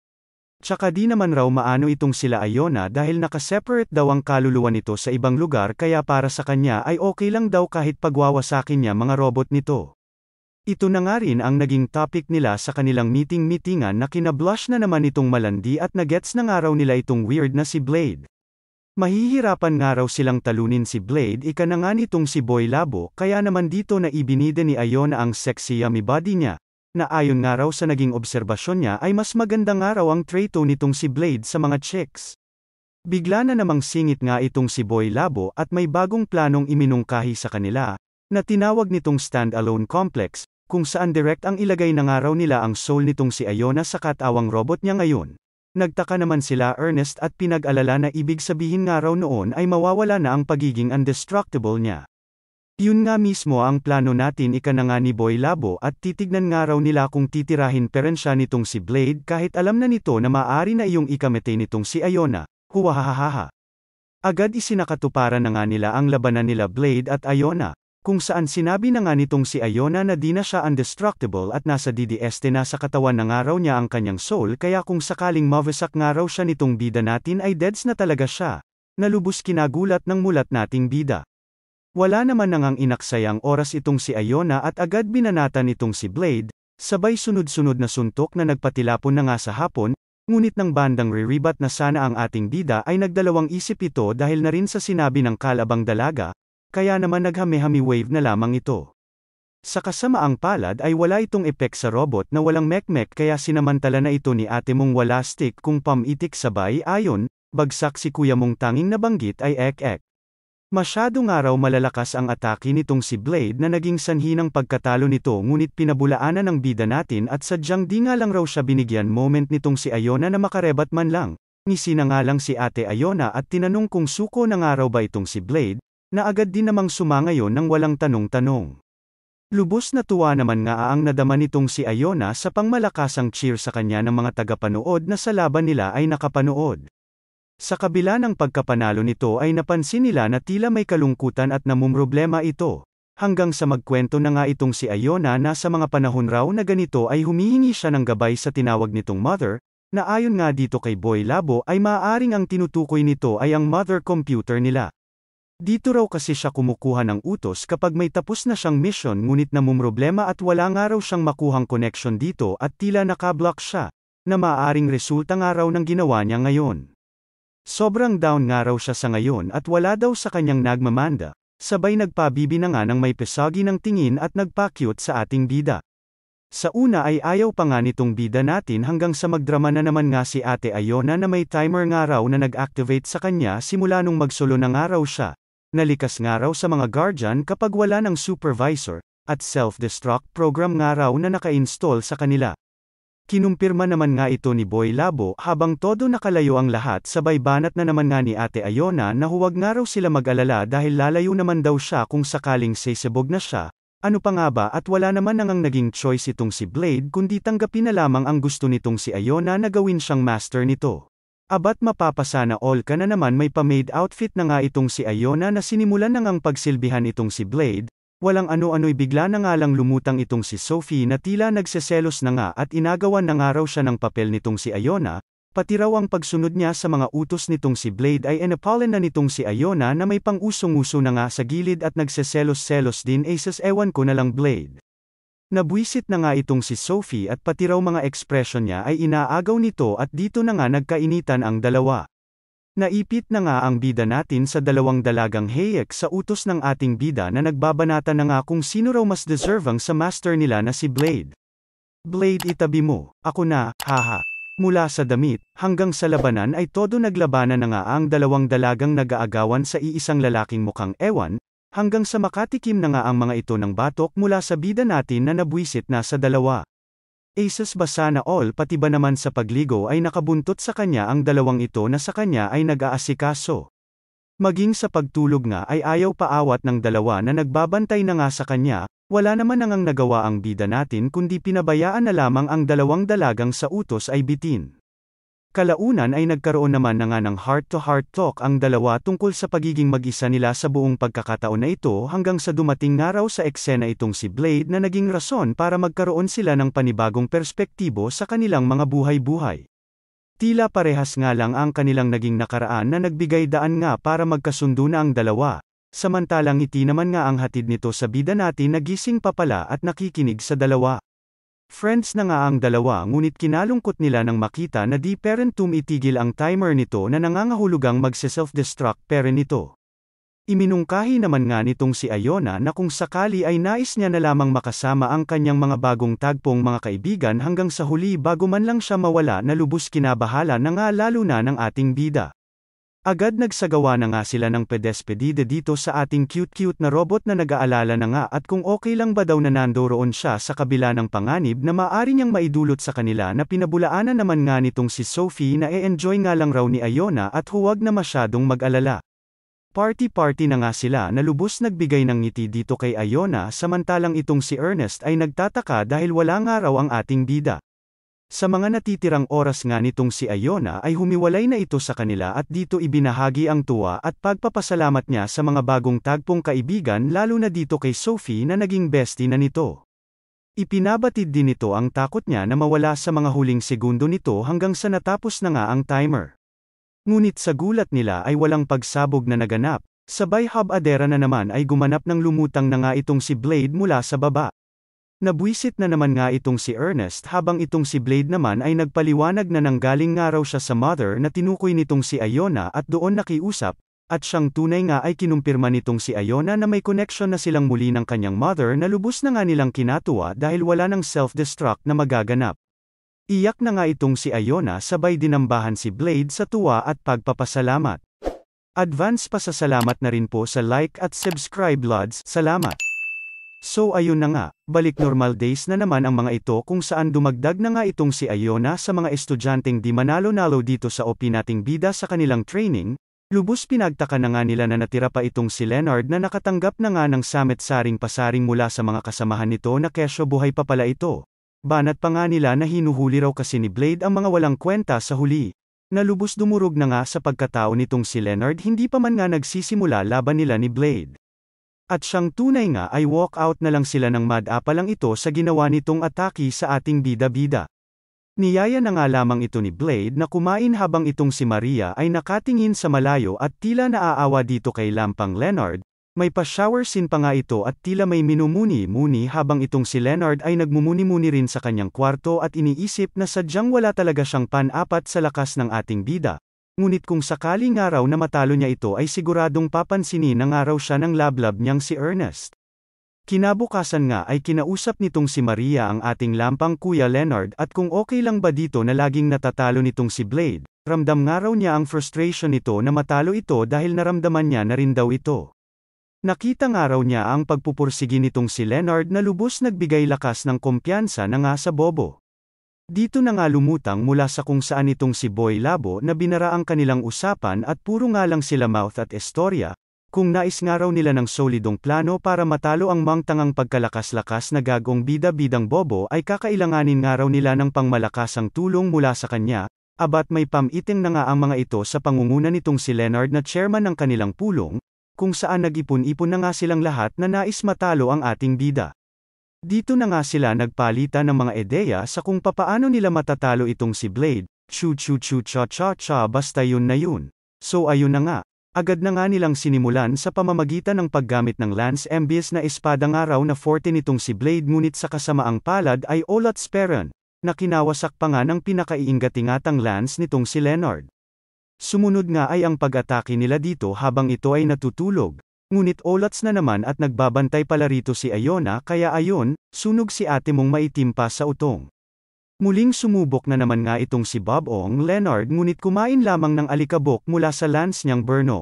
Tsaka di naman raw maano itong sila Iona dahil nakaseparate daw ang kaluluwa nito sa ibang lugar kaya para sa kanya ay okay lang daw kahit pagwawasakin niya mga robot nito. Ito na nga rin ang naging topic nila sa kanilang meeting-meetingan na kinablush na naman itong malandi at nagets na nga raw nila itong weird na si Blade. Mahihirapan nga raw silang talunin si Blade ika na nga nitong si Boy Labo kaya naman dito na ibinida ni Iona ang sexy yummy body niya, na ayon nga raw sa naging obserbasyon niya ay mas maganda nga raw ang treto nitong si Blade sa mga chicks. Bigla na namang singit nga itong si Boy Labo at may bagong planong iminungkahi sa kanila, na tinawag nitong stand-alone complex, kung saan direct ang ilagay ng araw nila ang soul nitong si Iona sa katawang robot niya ngayon. Nagtaka naman sila Ernest at pinag-alala na ibig sabihin nga raw noon ay mawawala na ang pagiging indestructible niya. Yun nga mismo ang plano natin ika na nga ni Boy Labo at titignan nga raw nila kung titirahin pa rin siya nitong si Blade kahit alam na nito na maaari na iyong ikamete nitong si Iona. Huwahahaha. Agad isinakatuparan na nga nila ang labanan nila Blade at Iona, kung saan sinabi na nga nitong si Iona na di na siya indestructible at nasa DDST na sa katawan na nga raw niya ang kanyang soul kaya kung sakaling mawasak nga raw siya nitong bida natin ay deads na talaga siya. Nalubos kinagulat ng mulat nating bida. Wala naman nangang inaksayang oras itong si Iona at agad binanatan itong si Blade, sabay sunod-sunod na suntok na nagpatilapon na nga sa hapon, ngunit ng bandang re-rebat na sana ang ating bida ay nagdalawang isip ito dahil na rin sa sinabi ng kalabang dalaga, kaya naman naghami-hami wave na lamang ito. Sa kasamaang palad ay wala itong epek sa robot na walang mek-mek kaya sinamantala na ito ni ate mong wala stick kung pamitik sabay ayon, bagsak si kuya mong tanging nabanggit ay ek-ek. Masyado nga raw malalakas ang atake nitong si Blade na naging sanhi ng pagkatalo nito ngunit pinabulaanan ng bida natin at sadyang di nga lang raw siya binigyan moment nitong si Iona na makarebat man lang. Ngisi na nga lang si ate Iona at tinanong kung suko na nga raw ba itong si Blade, na agad din namang sumangayon ng walang tanong-tanong. Lubos na tuwa naman nga ang nadama nitong si Iona sa pangmalakasang cheer sa kanya ng mga tagapanood na sa laban nila ay nakapanood. Sa kabila ng pagkapanalo nito ay napansin nila na tila may kalungkutan at namumroblema ito, hanggang sa magkwento na nga itong si Iona na sa mga panahon raw na ganito ay humihingi siya ng gabay sa tinawag nitong mother, na ayon nga dito kay Boy Labo ay maaaring ang tinutukoy nito ay ang mother computer nila. Dito raw kasi siya kumukuha ng utos kapag may tapos na siyang mission ngunit namumroblema at wala nga raw siyang makuhang connection dito at tila nakablock siya, na maaaring resulta nga raw ng ginawa niya ngayon. Sobrang down nga raw siya sa ngayon at wala daw sa kanyang nagmamanda, sabay nagpabibi na nga ng may pesagi ng tingin at nagpa-cute sa ating bida. Sa una ay ayaw pa nga nitong bida natin hanggang sa magdrama na naman nga si ate Iona na may timer nga raw na nag-activate sa kanya simula nung magsolo na nga raw siya. Nalikas nga raw sa mga guardian kapag wala ng supervisor, at self-destruct program nga raw na naka-install sa kanila. Kinumpirma naman nga ito ni Boy Labo habang todo nakalayo ang lahat sabay banat na naman nga ni ate Iona na huwag nga raw sila mag-alala dahil lalayo naman daw siya kung sakaling sisibog na siya. Ano pa nga ba at wala naman nangang naging choice itong si Blade kundi tanggapin na lamang ang gusto nitong si Iona na gawin siyang master nito. Abat mapapasana all ka na naman may pa-maid outfit na nga itong si Iona na sinimulan na ngang pagsilbihan itong si Blade. Walang ano-ano'y bigla na nga lang lumutang itong si Sophie na tila nagseselos na nga at inagawan na nga raw siya ng papel nitong si Iona, pati raw ang pagsunod niya sa mga utos nitong si Blade ay enapalan na nitong si Iona na may pang-usong-uso na nga sa gilid at nagseselos-selos din Aces ewan ko na lang Blade. Nabwisit na nga itong si Sophie at pati raw mga ekspresyon niya ay inaagaw nito at dito na nga nagkainitan ang dalawa. Naipit na nga ang bida natin sa dalawang dalagang hayek sa utos ng ating bida na nagbabanata na nga kung sino raw mas deserving sa master nila na si Blade. Blade itabi mo, ako na, haha. Mula sa damit, hanggang sa labanan ay todo naglabanan na nga ang dalawang dalagang nag-aagawan sa iisang lalaking mukhang ewan, hanggang sa makatikim na nga ang mga ito ng batok mula sa bida natin na nabwisit na sa dalawa. Aces ba sana all pati ba naman sa pagligo ay nakabuntot sa kanya ang dalawang ito na sa kanya ay nag-aasikaso. Maging sa pagtulog nga ay ayaw paawat ng dalawa na nagbabantay na nga sa kanya, wala naman nangang nagawa ang bida natin kundi pinabayaan na lamang ang dalawang dalagang sa utos ay bitin. Kalaunan ay nagkaroon naman na nga ng heart-to-heart talk ang dalawa tungkol sa pagiging mag-isa nila sa buong pagkakataon na ito hanggang sa dumating nga raw sa eksena itong si Blade na naging rason para magkaroon sila ng panibagong perspektibo sa kanilang mga buhay-buhay. Tila parehas nga lang ang kanilang naging nakaraan na nagbigay daan nga para magkasundo na ang dalawa, samantalang ngiti naman nga ang hatid nito sa bida natin na gising pa pala at nakikinig sa dalawa. Friends na nga ang dalawa ngunit kinalungkot nila nang makita na di parentum itigil ang timer nito na nangangahulugang magse-self-destruct pere nito. Iminungkahi naman nga nitong si Iona na kung sakali ay nais niya na lamang makasama ang kanyang mga bagong tagpong mga kaibigan hanggang sa huli bago man lang siya mawala na lubos kinabahala na nga lalo na ng ating bida. Agad nagsagawa na nga sila ng pedespedida dito sa ating cute-cute na robot na nag-aalala na nga at kung okay lang ba daw na nandoroon siya sa kabila ng panganib na maaari niyang maidulot sa kanila na pinabulaanan naman nga nitong si Sophie na e-enjoy nga lang raw ni Iona at huwag na masyadong mag-alala. Party-party na nga sila na lubos nagbigay ng ngiti dito kay Iona samantalang itong si Ernest ay nagtataka dahil wala nga raw ang ating bida. Sa mga natitirang oras nga nitong si Iona ay humiwalay na ito sa kanila at dito ibinahagi ang tuwa at pagpapasalamat niya sa mga bagong tagpong kaibigan lalo na dito kay Sophie na naging bestie na nito. Ipinabatid din nito ang takot niya na mawala sa mga huling segundo nito hanggang sa natapos na nga ang timer. Ngunit sa gulat nila ay walang pagsabog na naganap, sabay habadera na naman ay gumanap ng lumutang na nga itong si Blade mula sa baba. Nabwisit na naman nga itong si Ernest habang itong si Blade naman ay nagpaliwanag na nanggaling nga raw siya sa mother na tinukoy nitong si Iona at doon nakiusap, at siyang tunay nga ay kinumpirma nitong si Iona na may connection na silang muli ng kanyang mother na lubos na nga nilang kinatuwa dahil wala ng self-destruct na magaganap. Iyak na nga itong si Iona sabay dinambahan si Blade sa tuwa at pagpapasalamat. Advance pasasalamat na rin po sa like at subscribe lods, salamat! So ayun na nga, balik normal days na naman ang mga ito kung saan dumagdag na nga itong si Iona sa mga estudyanteng di manalo-nalo dito sa OP nating bida sa kanilang training, lubos pinagtaka na nga nila na natira pa itong si Leonard na nakatanggap na nga ng samet-saring pasaring mula sa mga kasamahan nito na kesyo buhay pa pala ito. Banat pa nga nila na hinuhuli raw kasi ni Blade ang mga walang kwenta sa huli. Na lubos dumurog na nga sa pagkatao nitong si Leonard hindi pa man nga nagsisimula laban nila ni Blade. At siyang tunay nga ay walk out na lang sila ng mad-apa lang ito sa ginawa nitong atake sa ating bida-bida. Niyaya na nga lamang ito ni Blade na kumain habang itong si Maria ay nakatingin sa malayo at tila naaawa dito kay Lampang Leonard, may pa-shower scene pa nga ito at tila may minumuni-muni habang itong si Leonard ay nagmumuni-muni rin sa kanyang kwarto at iniisip na sadyang wala talaga siyang pan-apat sa lakas ng ating bida. Ngunit kung sakali nga raw na matalo niya ito ay siguradong papansinin na nga raw siya ng lablab niyang si Ernest. Kinabukasan nga ay kinausap nitong si Maria ang ating lampang Kuya Leonard at kung okay lang ba dito na laging natatalo nitong si Blade, ramdam nga raw niya ang frustration nito na matalo ito dahil naramdaman niya na rin daw ito. Nakita nga raw niya ang pagpupursigi nitong si Leonard na lubos nagbigay lakas ng kumpiyansa na nga sa bobo. Dito na nga lumutang mula sa kung saan itong si Boy Labo na binara ang kanilang usapan at puro nga lang sila mouth at istorya, kung nais nga raw nila ng solidong plano para matalo ang mangtangang pagkalakas-lakas na gagong bida-bidang bobo ay kakailanganin nga raw nila ng pangmalakasang tulong mula sa kanya, abat may pamiting na nga ang mga ito sa pangunguna nitong si Leonard na chairman ng kanilang pulong, kung saan nag-ipon-ipon na nga silang lahat na nais matalo ang ating bida. Dito na nga sila nagpalitan ng mga ideya sa kung papaano nila matatalo itong si Blade, chu-chu-chu-cha-cha-cha basta yun na yun. So ayun na nga, agad na nga nilang sinimulan sa pamamagitan ng paggamit ng Lance Embies na espada nga raw na forte nitong si Blade ngunit sa kasamaang palad ay Olat Speron, na kinawasak pa nga ng pinakaiingat-ingatang lance nitong si Leonard. Sumunod nga ay ang pag-atake nila dito habang ito ay natutulog. Ngunit olats na naman at nagbabantay pala rito si Iona kaya ayon, sunog si ate mong maitim pa sa utong. Muling sumubok na naman nga itong si Bob Ong Leonard ngunit kumain lamang ng alikabok mula sa lance niyang Berno.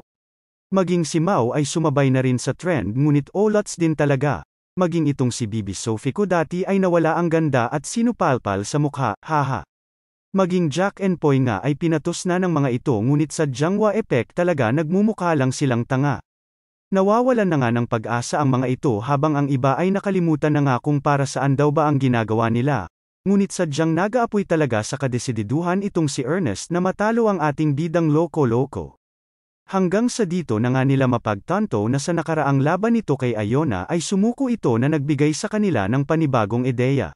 Maging si Mao ay sumabay na rin sa trend ngunit olats din talaga. Maging itong si Bibi Sophie ko dati ay nawala ang ganda at sinupalpal sa mukha, haha. Maging Jack and Poy nga ay pinatos na ng mga ito ngunit sa Jangwa Epek talaga nagmumukha lang silang tanga. Nawawalan na nga ng pag-asa ang mga ito habang ang iba ay nakalimutan na nga kung para saan daw ba ang ginagawa nila. Ngunit sadyang nag-aapoy talaga sa kadesididuhan itong si Ernest na matalo ang ating bidang loko-loko. Hanggang sa dito na nga nila mapagtanto na sa nakaraang laban nito kay Iona ay sumuko ito na nagbigay sa kanila ng panibagong ideya.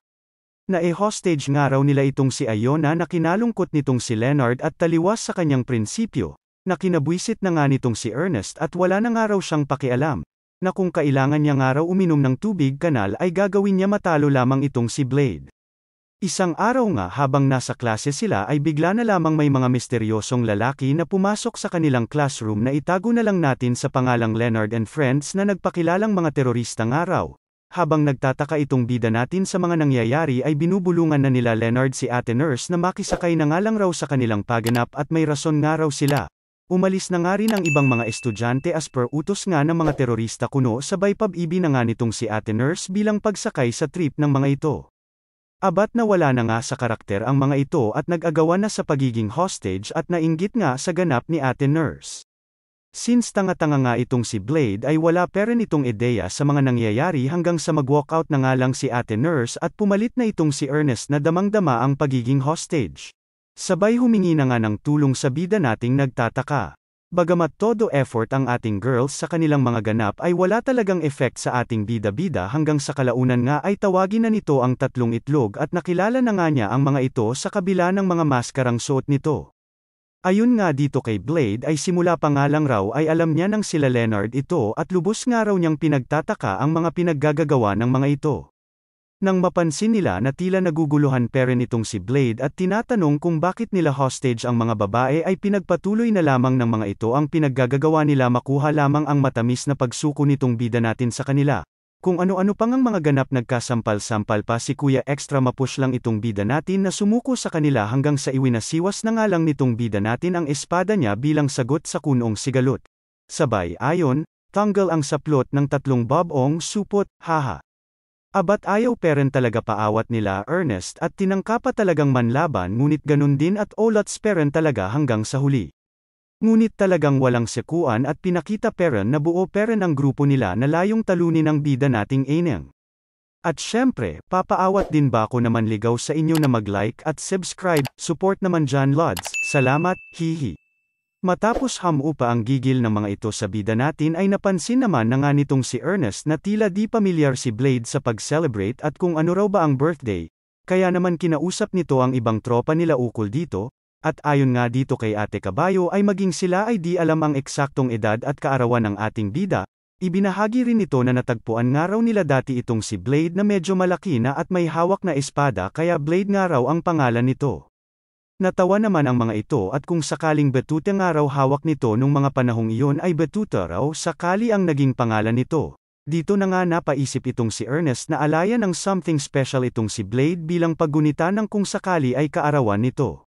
Na-hostage nga raw nila itong si Iona na kinalungkot nitong si Leonard at taliwas sa kanyang prinsipyo. Na kinabwisit na nga nitong si Ernest at wala na nga raw siyang pakialam, na kung kailangan niya nga raw uminom ng tubig kanal ay gagawin niya matalo lamang itong si Blade. Isang araw nga habang nasa klase sila ay bigla na lamang may mga misteryosong lalaki na pumasok sa kanilang classroom na itago na lang natin sa pangalang Leonard and Friends na nagpakilalang mga terorista nga raw. Habang nagtataka itong bida natin sa mga nangyayari ay binubulungan na nila Leonard si Ate Nurse na makisakay na nga lang raw sa kanilang paganap at may rason nga raw sila. Umalis na nga rin ang ibang mga estudyante as per utos nga ng mga terorista kuno sabay pab-ibi na nga nitong si Ate Nurse bilang pagsakay sa trip ng mga ito. Abat na wala na nga sa karakter ang mga ito at nag-agawan na sa pagiging hostage at nainggit nga sa ganap ni Ate Nurse. Since tanga-tanga nga itong si Blade ay wala pa rin itong ideya sa mga nangyayari hanggang sa mag-walkout na nga lang si Ate Nurse at pumalit na itong si Ernest na damang-dama ang pagiging hostage. Sabay humingi na nga ng tulong sa bida nating nagtataka. Bagamat todo effort ang ating girls sa kanilang mga ganap ay wala talagang effect sa ating bida-bida hanggang sa kalaunan nga ay tawagin na nito ang tatlong itlog at nakilala na nga niya ang mga ito sa kabila ng mga maskarang suot nito. Ayun nga dito kay Blade ay simula pa nga lang raw ay alam niya ng sila Leonard ito at lubos nga raw niyang pinagtataka ang mga pinaggagawa ng mga ito. Nang mapansin nila na tila naguguluhan pa rin itong si Blade at tinatanong kung bakit nila hostage ang mga babae ay pinagpatuloy na lamang ng mga ito ang pinaggagawa nila makuha lamang ang matamis na pagsuko nitong bida natin sa kanila. Kung ano-ano pang ang mga ganap nagkasampal-sampal pa si Kuya extra mapush lang itong bida natin na sumuko sa kanila hanggang sa iwinasiwas na nga lang nitong bida natin ang espada niya bilang sagot sa kunong sigalot. Sabay ayon, tanggal ang saplot ng tatlong bobong supot, haha. Abat ayaw peren talaga paawat nila Ernest at tinangka pa talagang manlaban ngunit ganun din at olats peren talaga hanggang sa huli. Ngunit talagang walang sekuan at pinakita peren na buo peren ang grupo nila na layong talunin ang bida nating Eneng. At syempre, papaawat din ba ako naman ligaw sa inyo na mag-like at subscribe, support naman dyan Lods, salamat, hihi. Matapos hamupa ang gigil ng mga ito sa bida natin ay napansin naman na nga nitong si Ernest na tila di pamilyar si Blade sa pag-celebrate at kung ano raw ba ang birthday, kaya naman kinausap nito ang ibang tropa nila ukol dito, at ayon nga dito kay Ate Kabayo ay maging sila ay di alam ang eksaktong edad at kaarawan ng ating bida, ibinahagi rin nito na natagpuan nga raw nila dati itong si Blade na medyo malaki na at may hawak na espada kaya Blade nga raw ang pangalan nito. Natawa naman ang mga ito at kung sakaling Batuta nga raw hawak nito nung mga panahong iyon ay Batuta raw sakali ang naging pangalan nito. Dito na nga napaisip itong si Ernest na alaya ng something special itong si Blade bilang paggunita ng kung sakali ay kaarawan nito.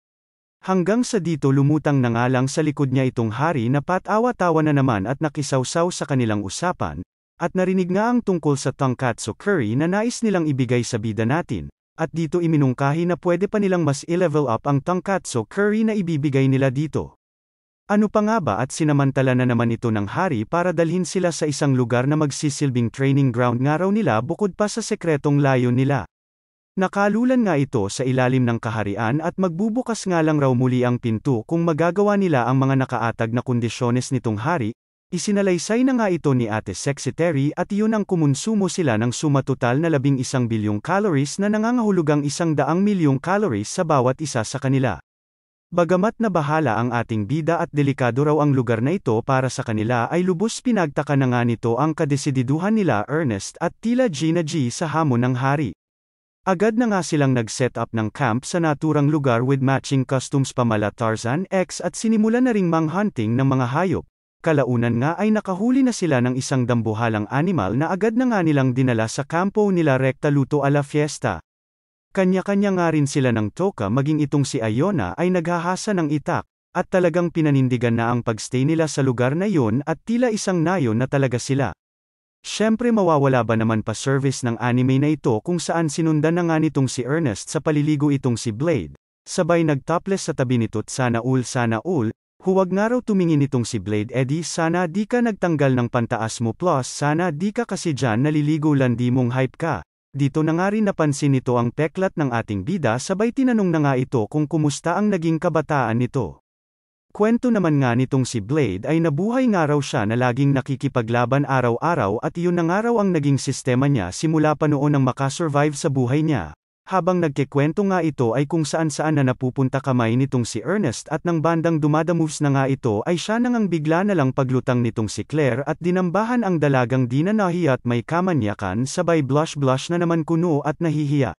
Hanggang sa dito lumutang na nga lang sa likod niya itong hari na patawa-tawa na naman at nakisawsaw sa kanilang usapan, at narinig nga ang tungkol sa tonkatsu curry na nais nilang ibigay sa bida natin. At dito iminungkahi na pwede pa nilang mas i-level up ang tonkatsu curry na ibibigay nila dito. Ano pa nga ba at sinamantala na naman ito ng hari para dalhin sila sa isang lugar na magsisilbing training ground nga raw nila bukod pa sa sekretong layon nila. Nakalulan nga ito sa ilalim ng kaharian at magbubukas nga lang raw muli ang pinto kung magagawa nila ang mga nakaatag na kondisyones nitong hari. Isinalaysay na nga ito ni Ate Secretary at iyon ang kumonsumo sila ng sumatotal na 11 bilyong calories na nangangahulugang 100 milyong calories sa bawat isa sa kanila. Bagamat na bahala ang ating bida at delikado raw ang lugar na ito para sa kanila ay lubos pinagtaka na nga nito ang kadesididuhan nila Ernest at tila G na G sa hamon ng hari. Agad na nga silang nag-set up ng camp sa naturang lugar with matching costumes pamala Tarzan X at sinimulan na ring manghunting ng mga hayop. Kalaunan nga ay nakahuli na sila ng isang dambuhalang animal na agad na nga nilang dinala sa kampo nila rekta luto a la fiesta. Kanya-kanya nga rin sila ng toka maging itong si Ayona ay naghahasa ng itak, at talagang pinanindigan na ang pagstay nila sa lugar na yon at tila isang nayon na talaga sila. Syempre mawawala ba naman pa service ng anime na ito kung saan sinundan na nga nitong si Ernest sa paliligo itong si Blade, sabay nag-topless sa tabi nito't sana all. Huwag nga raw tumingin itong si Blade Eddie sana di ka nagtanggal ng pantaas mo plus sana di ka kasi dyan naliligo landi mong hype ka. Dito na nga rin napansin nito ang peklat ng ating bida sabay tinanong na nga ito kung kumusta ang naging kabataan nito. Kwento naman nga nitong si Blade ay nabuhay nga raw siya na laging nakikipaglaban araw-araw at iyon na nga raw ang naging sistema niya simula pa noon nang makasurvive sa buhay niya. Habang nagkikwento nga ito ay kung saan-saan na napupunta kamay nitong si Ernest at nang bandang dumadamoves na nga ito ay siya nang bigla na lang paglutang nitong si Claire at dinambahan ang dalagang di na nahiya at may kamanyakan sabay blush-blush na naman kuno at nahihiya.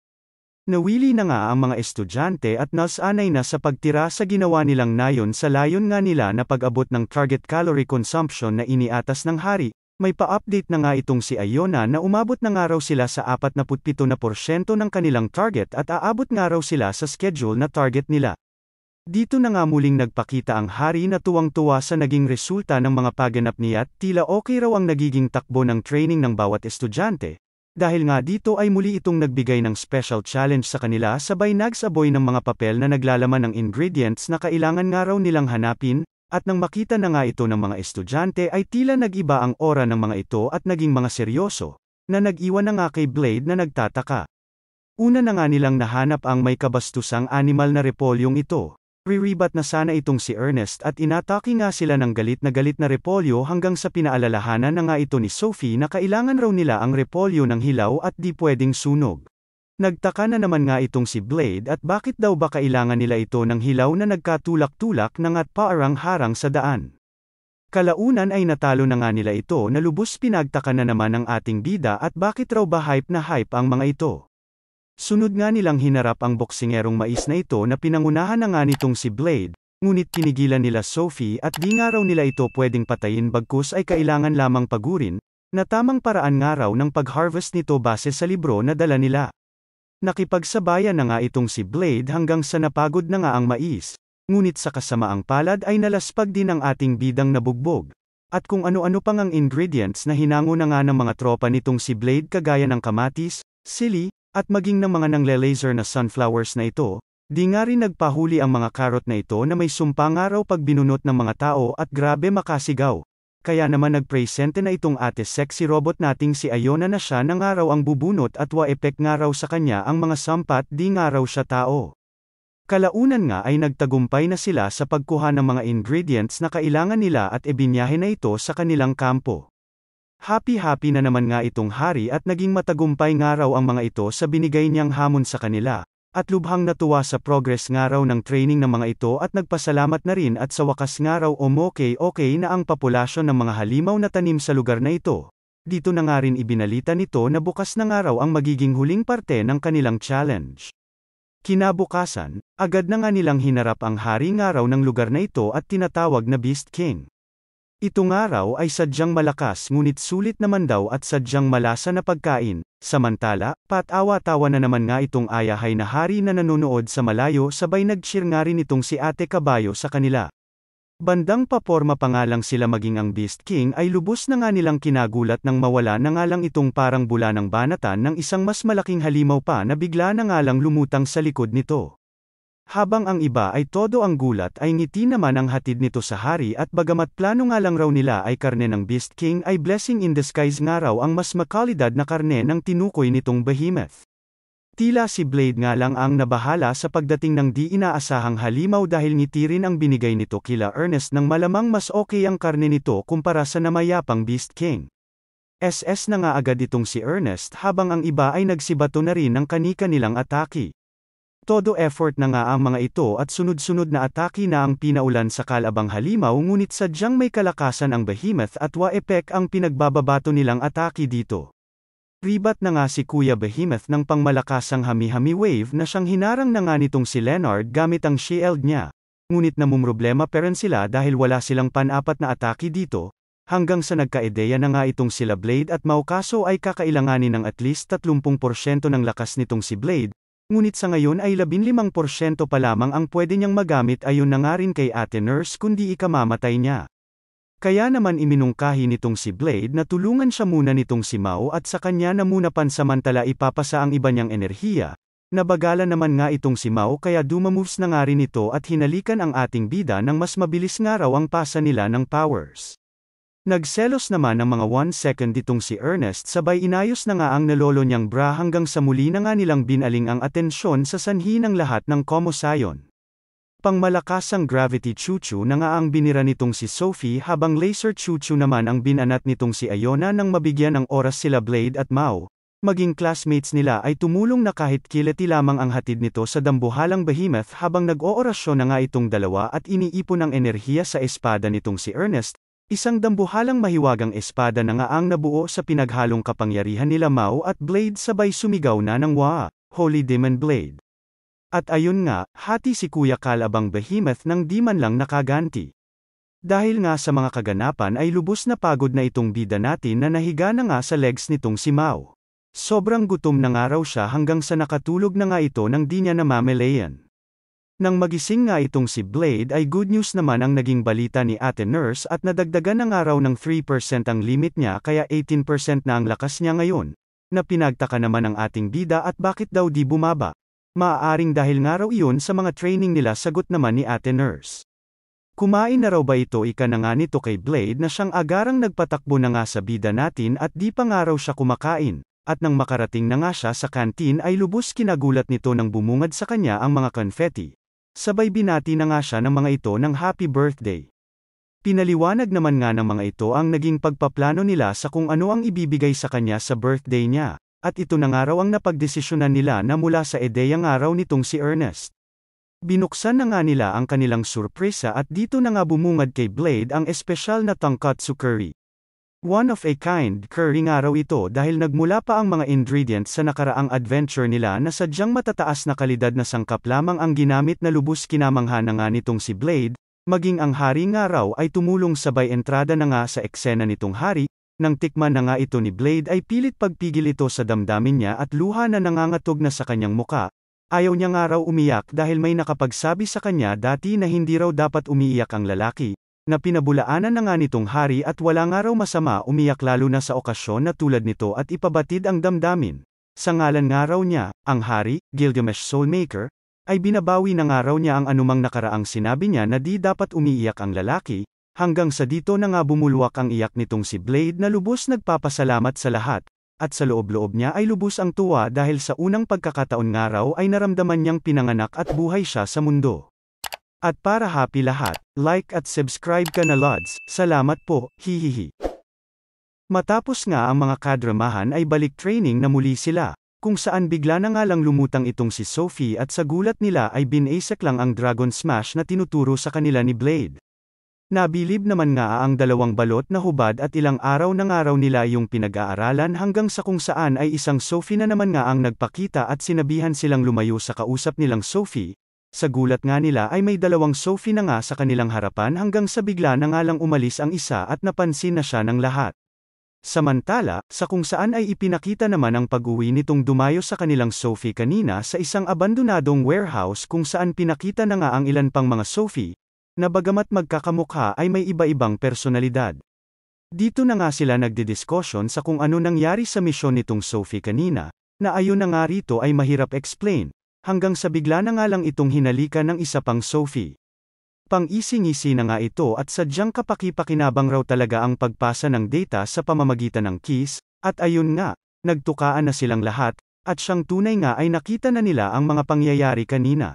Nawili na nga ang mga estudyante at nasanay na sa pagtira sa ginawa nilang nayon sa layon nga nila na pag-abot ng target calorie consumption na iniatas ng hari. May pa-update na nga itong si Ayona na umabot na nga raw sila sa 47% ng kanilang target at aabot nga raw sila sa schedule na target nila. Dito na nga muling nagpakita ang hari na tuwang-tuwa sa naging resulta ng mga pagganap niya at tila okay raw ang nagiging takbo ng training ng bawat estudyante. Dahil nga dito ay muli itong nagbigay ng special challenge sa kanila sabay nagsaboy ng mga papel na naglalaman ng ingredients na kailangan nga raw nilang hanapin, at nang makita na nga ito ng mga estudyante ay tila nag-iba ang aura ng mga ito at naging mga seryoso, na nag-iwan na nga kay Blade na nagtataka. Una na nga nilang nahanap ang may kabastusang animal na repolyong ito. Riribat na sana itong si Ernest at inatake nga sila ng galit na repolyo hanggang sa pinaalalahanan na nga ito ni Sophie na kailangan raw nila ang repolyo ng hilaw at di pwedeng sunog. Nagtaka na naman nga itong si Blade at bakit daw ba kailangan nila ito ng hilaw na nagkatulak-tulak na nga't paarang-harang sa daan. Kalaunan ay natalo na nga nila ito na lubos pinagtaka na naman ng ating bida at bakit raw ba hype na hype ang mga ito. Sunod nga nilang hinarap ang boksingerong mais na ito na pinangunahan na nga nitong si Blade, ngunit pinigilan nila Sophie at di nga raw nila ito pwedeng patayin bagkus ay kailangan lamang pagurin, na tamang paraan nga raw ng pag-harvest nito base sa libro na dala nila. Nakipagsabayan na nga itong si Blade hanggang sa napagod na nga ang mais, ngunit sa kasamaang palad ay nalaspag din ang ating bidang nabugbog. At kung ano-ano pang ang ingredients na hinango na nga ng mga tropa nitong si Blade kagaya ng kamatis, sili, at maging ng mga nangle-laser na sunflowers na ito, di nga rin nagpahuli ang mga karot na ito na may sumpa nga raw pag binunot ng mga tao at grabe makasigaw. Kaya naman nagpresente na itong ate sexy robot nating si Iona na siya na nga raw ang bubunot at wa-epek nga raw sa kanya ang mga sampat di nga raw siya tao. Kalaunan nga ay nagtagumpay na sila sa pagkuha ng mga ingredients na kailangan nila at ibinyahe na ito sa kanilang kampo. Happy na naman nga itong hari at naging matagumpay nga raw ang mga ito sa binigay niyang hamon sa kanila, at lubhang natuwa sa progress nga raw ng training ng mga ito at nagpasalamat na rin at sa wakas nga raw okay na ang populasyon ng mga halimaw na tanim sa lugar na ito. Dito na nga rin ibinalita nito na bukas na nga raw ang magiging huling parte ng kanilang challenge. Kinabukasan, agad na nga nilang hinarap ang hari nga raw ng lugar na ito at tinatawag na Beast King. Ito nga raw ay sadyang malakas ngunit sulit naman daw at sadyang malasa na pagkain, samantala, patawa-tawa na naman nga itong ayahay na hari na nanonood sa malayo sabay nag-cheer nga rin itong si Ate Kabayo sa kanila. Bandang paporma pa nga lang sila maging ang Beast King ay lubos na nga nilang kinagulat nang mawala na nga lang itong parang bula ng banatan ng isang mas malaking halimaw pa na bigla na nga lang lumutang sa likod nito. Habang ang iba ay todo ang gulat ay ngiti naman ang hatid nito sa hari at bagamat plano nga lang raw nila ay karne ng Beast King ay blessing in disguise nga raw ang mas makalidad na karne ng tinukoy nitong behemoth. Tila si Blade nga lang ang nabahala sa pagdating ng di inaasahang halimaw dahil ngiti rin ang binigay nito kila Ernest nang malamang mas okay ang karne nito kumpara sa namayapang Beast King. SS na nga agad itong si Ernest habang ang iba ay nagsibato na rin ng kani-kanilang atake. Todo effort na nga ang mga ito at sunod-sunod na atake na ang pinaulan sa kalabang halimaw ngunit sadyang may kalakasan ang behemoth at wa-epek ang pinagbababato nilang atake dito. Ribat na nga si Kuya Behemoth ng pangmalakasang hami-hami wave na siyang hinarang na nga nitong si Leonard gamit ang shield niya. Ngunit namumroblema pa rin sila dahil wala silang pan-apat na atake dito, hanggang sa nagka-ideya na nga itong sila Blade at Mau kaso ay kakailanganin ng at least 30% ng lakas nitong si Blade. Ngunit sa ngayon ay 15% pa lamang ang pwede niyang magamit ayon na nga rin kay Ate Nurse kundi ikamamatay niya. Kaya naman iminungkahi nitong si Blade na tulungan siya muna nitong si Mau at sa kanya na muna pansamantala ipapasa ang iba niyang enerhiya. Nabagalan naman nga itong si Mau kaya dumamoves na nga rin ito at hinalikan ang ating bida nang mas mabilis nga raw ang pasa nila ng powers. Nagselos naman ng mga 1 second itong si Ernest sabay inayos na nga ang nalolo niyang bra hanggang sa muli na nga nilang binaling ang atensyon sa sanhi ng lahat ng Komosayon. Pangmalakasang gravity chuchu na nga ang binira nitong si Sophie habang laser chuchu naman ang binanat nitong si Iona nang mabigyan ng oras sila Blade at Mau. Maging classmates nila ay tumulong na kahit kilati lamang ang hatid nito sa dambuhalang behemoth habang nag-oorasyon na nga itong dalawa at iniipon ang enerhiya sa espada nitong si Ernest. Isang dambuhalang mahiwagang espada na nga ang nabuo sa pinaghalong kapangyarihan nila Mau at Blade sabay sumigaw na ng "Waa! Holy Demon Blade!" At ayun nga, hati si Kuya Kalabang Behemoth nang di man lang nakaganti. Dahil nga sa mga kaganapan ay lubos na pagod na itong bida natin na nahiga na nga sa legs nitong si Mau. Sobrang gutom na nga raw siya hanggang sa nakatulog na nga ito nang di niya namamalayan. Nang magising nga itong si Blade ay good news naman ang naging balita ni Ate Nurse at nadagdagan ng araw ng 3% ang limit niya kaya 18% na ang lakas niya ngayon. Na pinagtaka naman ng ating bida at bakit daw di bumaba. Maaaring dahil nga raw iyon sa mga training nila, sagot naman ni Ate Nurse. Kumain na raw ba ito? Ika na nga nito kay Blade na siyang agarang nagpatakbo na nga sa bida natin at di pa nga raw siya kumakain. At nang makarating na nga siya sa kantin ay lubos kinagulat nito nang bumungad sa kanya ang mga confetti. Sabay binati na nga siya ng mga ito ng happy birthday. Pinaliwanag naman nga ng mga ito ang naging pagpaplano nila sa kung ano ang ibibigay sa kanya sa birthday niya. At ito na nga raw ang napagdesisyonan nila na mula sa ideya nga raw nitong si Ernest. Binuksan na nga nila ang kanilang surpresa at dito na nga bumungad kay Blade ang espesyal na tonkatsu curry. One of a kind curry nga raw ito dahil nagmula pa ang mga ingredients sa nakaraang adventure nila na sadyang matataas na kalidad na sangkap lamang ang ginamit na lubos kinamangha na nga nitong si Blade, maging ang hari nga raw ay tumulong sabay entrada na nga sa eksena nitong hari, nang tikman na nga ito ni Blade ay pilit pagpigil ito sa damdamin niya at luha na nangangatog na sa kanyang muka. Ayaw niya nga raw umiyak dahil may nakapagsabi sa kanya dati na hindi raw dapat umiiyak ang lalaki. Na pinabulaanan na nga nitong hari at wala nga raw masama umiyak lalo na sa okasyon na tulad nito at ipabatid ang damdamin. Sa ngalan nga raw niya, ang hari, Gilgamesh Soulmaker, ay binabawi na nga raw niya ang anumang nakaraang sinabi niya na di dapat umiiyak ang lalaki, hanggang sa dito na nga bumulwak ang iyak nitong si Blade na lubos nagpapasalamat sa lahat, at sa loob-loob niya ay lubos ang tuwa dahil sa unang pagkakataon nga raw ay naramdaman niyang pinanganak at buhay siya sa mundo. At para happy lahat, like at subscribe ka na Lods, salamat po, hihihi. Matapos nga ang mga kadramahan ay balik training na muli sila, kung saan bigla na nga lang lumutang itong si Sophie at sa gulat nila ay binasek lang ang Dragon Smash na tinuturo sa kanila ni Blade. Nabilib naman nga ang dalawang balot na hubad at ilang araw ng araw nila yung pinag-aaralan hanggang sa kung saan ay isang Sophie na naman nga ang nagpakita at sinabihan silang lumayo sa kausap nilang Sophie. Sa gulat nga nila ay may dalawang Sophie na nga sa kanilang harapan hanggang sa bigla na nga lang umalis ang isa at napansin na siya ng lahat. Samantala, sa kung saan ay ipinakita naman ang pag-uwi nitong dumayo sa kanilang Sophie kanina sa isang abandonadong warehouse kung saan pinakita na nga ang ilan pang mga Sophie, na bagamat magkakamukha ay may iba-ibang personalidad. Dito na nga sila nagdidiskusyon sa kung ano nangyari sa misyon nitong Sophie kanina, na ayon na nga rito ay mahirap explain. Hanggang sa bigla na nga lang itong hinalikan ng isa pang Sophie. Pang-ising-isi na nga ito at sadyang kapaki-pakinabang raw talaga ang pagpasa ng data sa pamamagitan ng keys, at ayun nga, nagtukaan na silang lahat, at siyang tunay nga ay nakita na nila ang mga pangyayari kanina.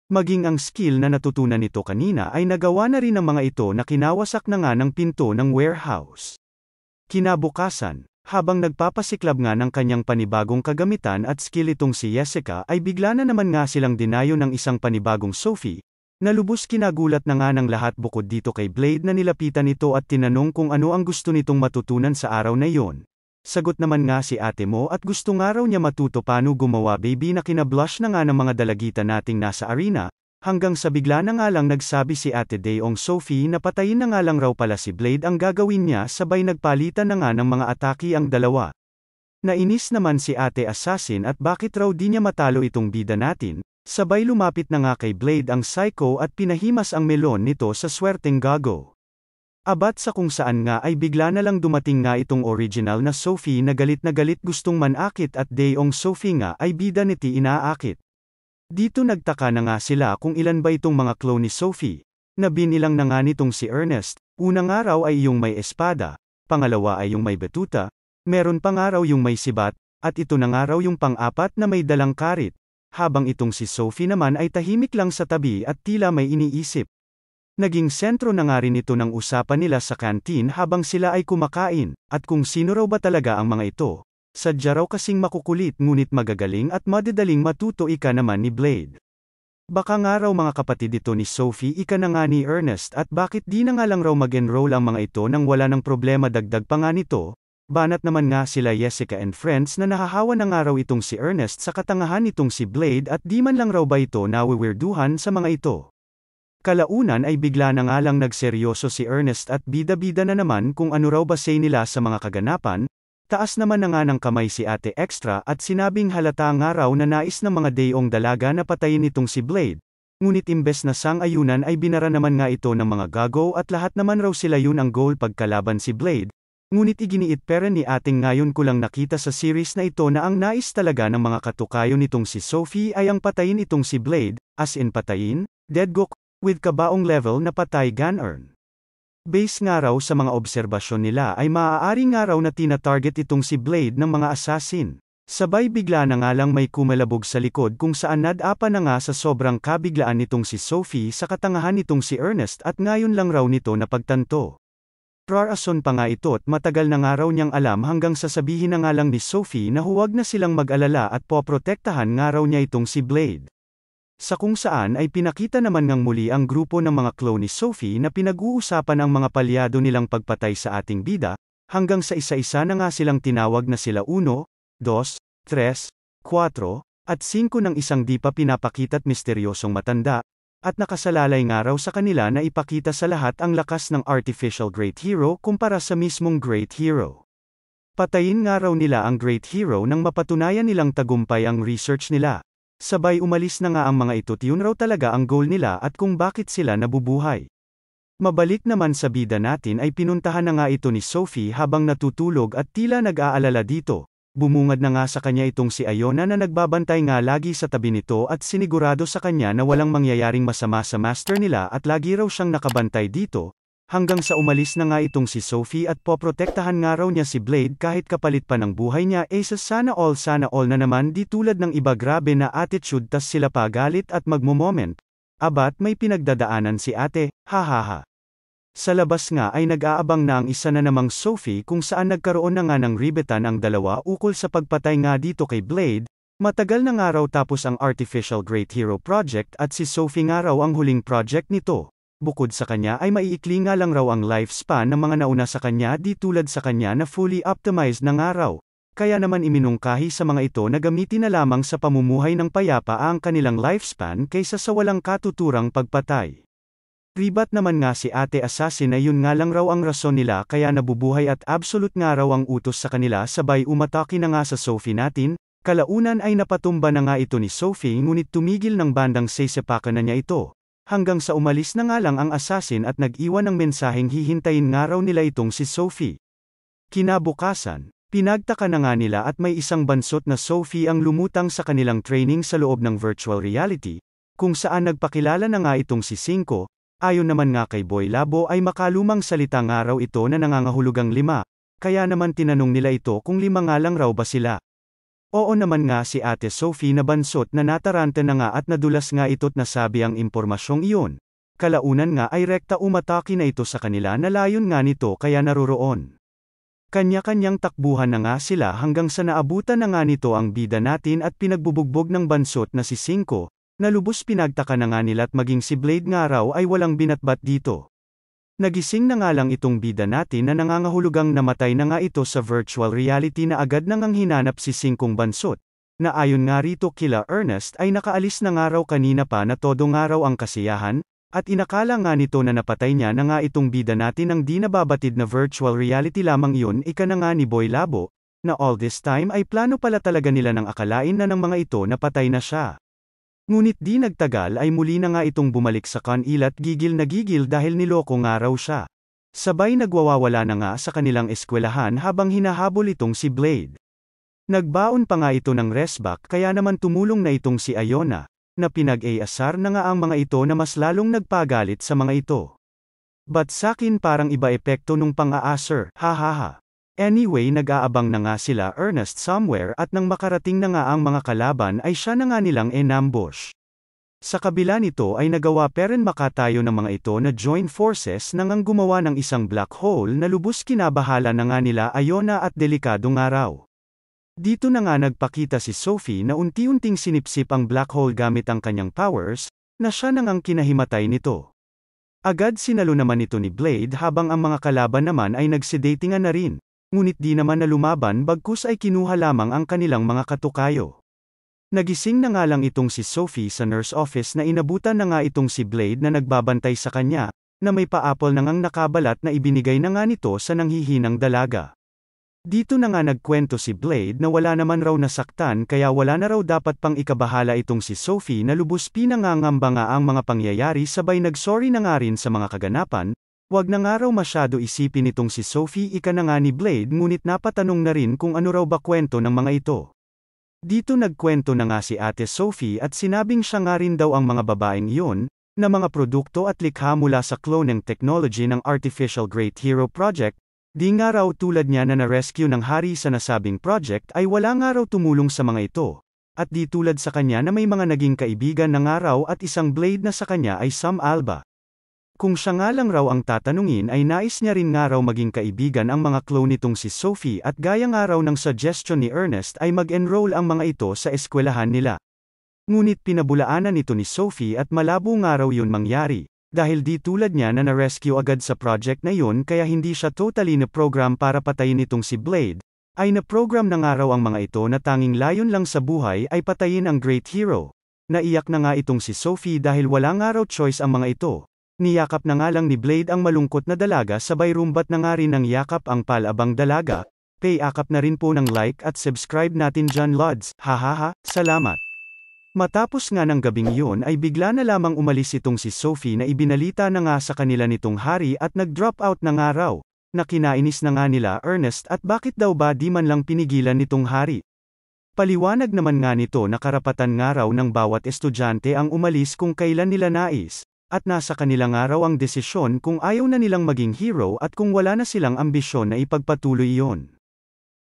Maging ang skill na natutunan nito kanina ay nagawa na rin ng mga ito na kinawasak na nga ng pinto ng warehouse. Kinabukasan, habang nagpapasiklab nga ng kanyang panibagong kagamitan at skill itong si Jessica ay bigla na naman nga silang dinayo ng isang panibagong Sophie, na lubos kinagulat na nga ng lahat bukod dito kay Blade na nilapitan ito at tinanong kung ano ang gusto nitong matutunan sa araw na iyon. Sagot naman nga si ate mo at gusto nga raw niya matuto paano gumawa baby na kinablush na nga ng mga dalagita nating nasa arena, hanggang sa bigla na nga lang nagsabi si ate Daeong Sophie na patayin na nga lang raw pala si Blade ang gagawin niya sabay nagpalitan na nga ng mga atake ang dalawa. Nainis naman si ate Assassin at bakit raw di niya matalo itong bida natin, sabay lumapit na nga kay Blade ang Psycho at pinahimas ang melon nito sa swerteng gago. Abat sa kung saan nga ay bigla na lang dumating nga itong original na Sophie na galit gustong manakit at Daeong Sophie nga ay bida niti inaakit. Dito nagtaka na nga sila kung ilan ba itong mga clone ni Sophie, na binilang na nga nitong si Ernest, unang araw ay yung may espada, pangalawa ay yung may batuta, meron pang araw yung may sibat, at ito na nga raw yung pang-apat na may dalang karit, habang itong si Sophie naman ay tahimik lang sa tabi at tila may iniisip. Naging sentro na nga rin ito ng usapan nila sa kantin habang sila ay kumakain, at kung sino raw ba talaga ang mga ito. Sadya raw kasing makukulit ngunit magagaling at madadaling matuto ika naman ni Blade. Baka nga raw mga kapatid ito ni Sophie ika na nga ni Ernest at bakit di na nga lang raw mag-enroll ang mga ito nang wala ng problema dagdag pa nga nito, banat naman nga sila Jessica and friends na nahahawa na nga raw itong si Ernest sa katangahan nitong si Blade at di man lang raw ba ito nawiwirduhan sa mga ito. Kalaunan ay bigla na nga lang nagseryoso si Ernest at bida-bida na naman kung ano raw ba say nila sa mga kaganapan. Taas naman na nga ng kamay si Ate Extra at sinabing halata nga raw na nais ng mga Daeong dalaga na patayin itong si Blade, Ngunit imbes na sang-ayunan ay binara naman nga ito ng mga gago at lahat naman raw sila yun ang goal pagkalaban si Blade. Ngunit iginiit pera ni ating ngayon ko lang nakita sa series na ito na ang nais talaga ng mga katukayo nitong si Sophie ay ang patayin itong si Blade, as in patayin, deadgook, with kabaong level na patay gun-earn. Base nga raw sa mga obserbasyon nila ay maaari nga raw na tina-target itong si Blade ng mga assassin. Sabay bigla na nga lang may kumalabog sa likod kung saan nadapa na nga sa sobrang kabiglaan nitong si Sophie sa katangahan nitong si Ernest at ngayon lang raw nito napagtanto. Rarason pa nga ito at matagal na nga raw niyang alam hanggang sasabihin na nga lang ni Sophie na huwag na silang mag-alala at poprotektahan nga raw niya itong si Blade. Sa kung saan ay pinakita naman ngang muli ang grupo ng mga clone ni Sophie na pinag-uusapan ang mga palyado nilang pagpatay sa ating bida, hanggang sa isa-isa na nga silang tinawag na sila 1, 2, 3, 4, at 5 ng isang di pa pinapakita't misteryosong matanda, at nakasalalay nga raw sa kanila na ipakita sa lahat ang lakas ng artificial great hero kumpara sa mismong great hero. Patayin nga raw nila ang great hero nang mapatunayan nilang tagumpay ang research nila. Sabay umalis na nga ang mga ito, yun raw talaga ang goal nila at kung bakit sila nabubuhay. Mabalik naman sa bida natin ay pinuntahan na nga ito ni Sophie habang natutulog at tila nag-aalala dito. Bumungad na nga sa kanya itong si Iona na nagbabantay nga lagi sa tabi nito at sinigurado sa kanya na walang mangyayaring masama sa master nila at lagi raw siyang nakabantay dito, hanggang sa umalis na nga itong si Sophie at poprotektahan nga raw niya si Blade kahit kapalit pa ng buhay niya sana all na naman di tulad ng iba grabe na attitude tas sila pa galit at magmo-moment. Abat may pinagdadaanan si ate, hahaha. Sa labas nga ay nag-aabang na ang isa na namang Sophie kung saan nagkaroon na nga ng ribetan ang dalawa ukol sa pagpatay nga dito kay Blade. Matagal na nga raw tapos ang Artificial Great Hero Project at si Sophie nga raw ang huling project nito. Bukod sa kanya ay maiikli nga lang raw ang lifespan ng mga nauna sa kanya di tulad sa kanya na fully optimized na nga raw. Kaya naman iminungkahi sa mga ito na gamitin na lamang sa pamumuhay ng payapa ang kanilang lifespan kaysa sa walang katuturang pagpatay. Ribat naman nga si ate assassin ay yun nga lang raw ang rason nila kaya nabubuhay at absolute nga raw ang utos sa kanila sabay umatake na nga sa Sophie natin, kalaunan ay napatumba na nga ito ni Sophie ngunit tumigil ng bandang sesepakan na niya ito, hanggang sa umalis na nga lang ang assassin at nag-iwan ng mensaheng hihintayin nga raw nila itong si Sophie. Kinabukasan, pinagtaka na nga nila at may isang bansot na Sophie ang lumutang sa kanilang training sa loob ng virtual reality, kung saan nagpakilala na nga itong si Cinco. Ayon naman nga kay Boy Labo ay makalumang salita nga raw ito na nangangahulugang 5, kaya naman tinanong nila ito kung 5 nga lang raw ba sila. Oo naman nga si ate Sophie na bansot na nataranta na nga at nadulas nga ito't nasabi ang impormasyong iyon. Kalaunan nga ay rekta umatake na ito sa kanila na layon nga nito kaya naroroon. Kanya-kanyang takbuhan na nga sila hanggang sa naabutan na nga nito ang bida natin at pinagbubugbog ng bansot na si Cinco. Nalubos pinagtaka na nga nila at maging si Blade nga raw ay walang binatbat dito. Nagising na nga lang itong bida natin na nangangahulugang namatay na nga ito sa virtual reality na agad na ngang hinanap si Singkong bansot, na ayon nga rito kila Ernest ay nakaalis na nga raw kanina pa na todo nga raw ang kasiyahan, at inakala nga nito na napatay niya na nga itong bida natin ang di nababatid na virtual reality lamang iyon ika na nga ni Boy Labo, na all this time ay plano pala talaga nila ng akalain na ng mga ito napatay na siya. Ngunit di nagtagal ay muli na nga itong bumalik sa kanila at gigil na gigil dahil niloko nga raw siya. Sabay nagwawawala na nga sa kanilang eskwelahan habang hinahabol itong si Blade. Nagbaon pa nga ito ng resback kaya naman tumulong na itong si Iona, na pinag-aasar na nga ang mga ito na mas lalong nagpagalit sa mga ito. But sakin parang iba epekto nung pang-aasar, hahaha. Anyway nag-aabang na nga sila Ernest somewhere at nang makarating na nga ang mga kalaban ay siya na nga nilang enambush. Sa kabila nito ay nagawa peren makatayo ng mga ito na join forces nang ang gumawa ng isang black hole na lubos kinabahala na nga nila Iona at delikado nga raw. Dito na nga nagpakita si Sophie na unti-unting sinipsip ang black hole gamit ang kanyang powers, na siya nang ang kinahimatay nito. Agad sinalo naman ito ni Blade habang ang mga kalaban naman ay nagsidatingan na rin. Ngunit di naman na lumaban bagkus ay kinuha lamang ang kanilang mga katukayo. Nagising na nga lang itong si Sophie sa nurse office na inabutan na nga itong si Blade na nagbabantay sa kanya, na may paapol na ngang nakabalat na ibinigay na nga nito sa nanghihinang dalaga. Dito na nga nagkwento si Blade na wala naman raw nasaktan kaya wala na raw dapat pang ikabahala itong si Sophie na lubos pinangangamba nga ang mga pangyayari sabay nagsorry na nga rin sa mga kaganapan. Wag na nga raw masyado isipin itong si Sophie ika na nga ni Blade ngunit napatanong na rin kung ano raw ba kwento ng mga ito. Dito nagkwento na nga si Ate Sophie at sinabing siya nga rin daw ang mga babaeng iyon, na mga produkto at likha mula sa cloning technology ng Artificial Great Hero Project. Di nga raw tulad niya na na-rescue ng hari sa nasabing project ay wala nga raw tumulong sa mga ito. At di tulad sa kanya na may mga naging kaibigan na nga raw at isang Blade na sa kanya ay Sam Alba. Kung siya nga lang raw ang tatanungin ay nais niya rin nga raw maging kaibigan ang mga clone nitong si Sophie at gaya nga raw ng suggestion ni Ernest ay mag-enroll ang mga ito sa eskwelahan nila. Ngunit pinabulaanan ito ni Sophie at malabo nga raw yun mangyari. Dahil di tulad niya na na-rescue agad sa project na yun kaya hindi siya totally na-program para patayin itong si Blade, ay na-program na nga raw ang mga ito na tanging layon lang sa buhay ay patayin ang Great Hero. Naiyak na nga itong si Sophie dahil wala nga raw choice ang mga ito. Niyakap na nga lang ni Blade ang malungkot na dalaga sabay rumbat na nga rin ng yakap ang palabang dalaga. Pay-akap na rin po ng like at subscribe natin dyan Lods, hahaha, salamat. Matapos nga ng gabing iyon ay bigla na lamang umalis itong si Sophie na ibinalita na nga sa kanila nitong hari at nag-drop out na nga raw, na kinainis na nga nila Ernest at bakit daw ba di man lang pinigilan nitong hari. Paliwanag naman nga nito na karapatan nga raw ng bawat estudyante ang umalis kung kailan nila nais, at nasa kanila nga raw ang desisyon kung ayaw na nilang maging hero at kung wala na silang ambisyon na ipagpatuloy iyon.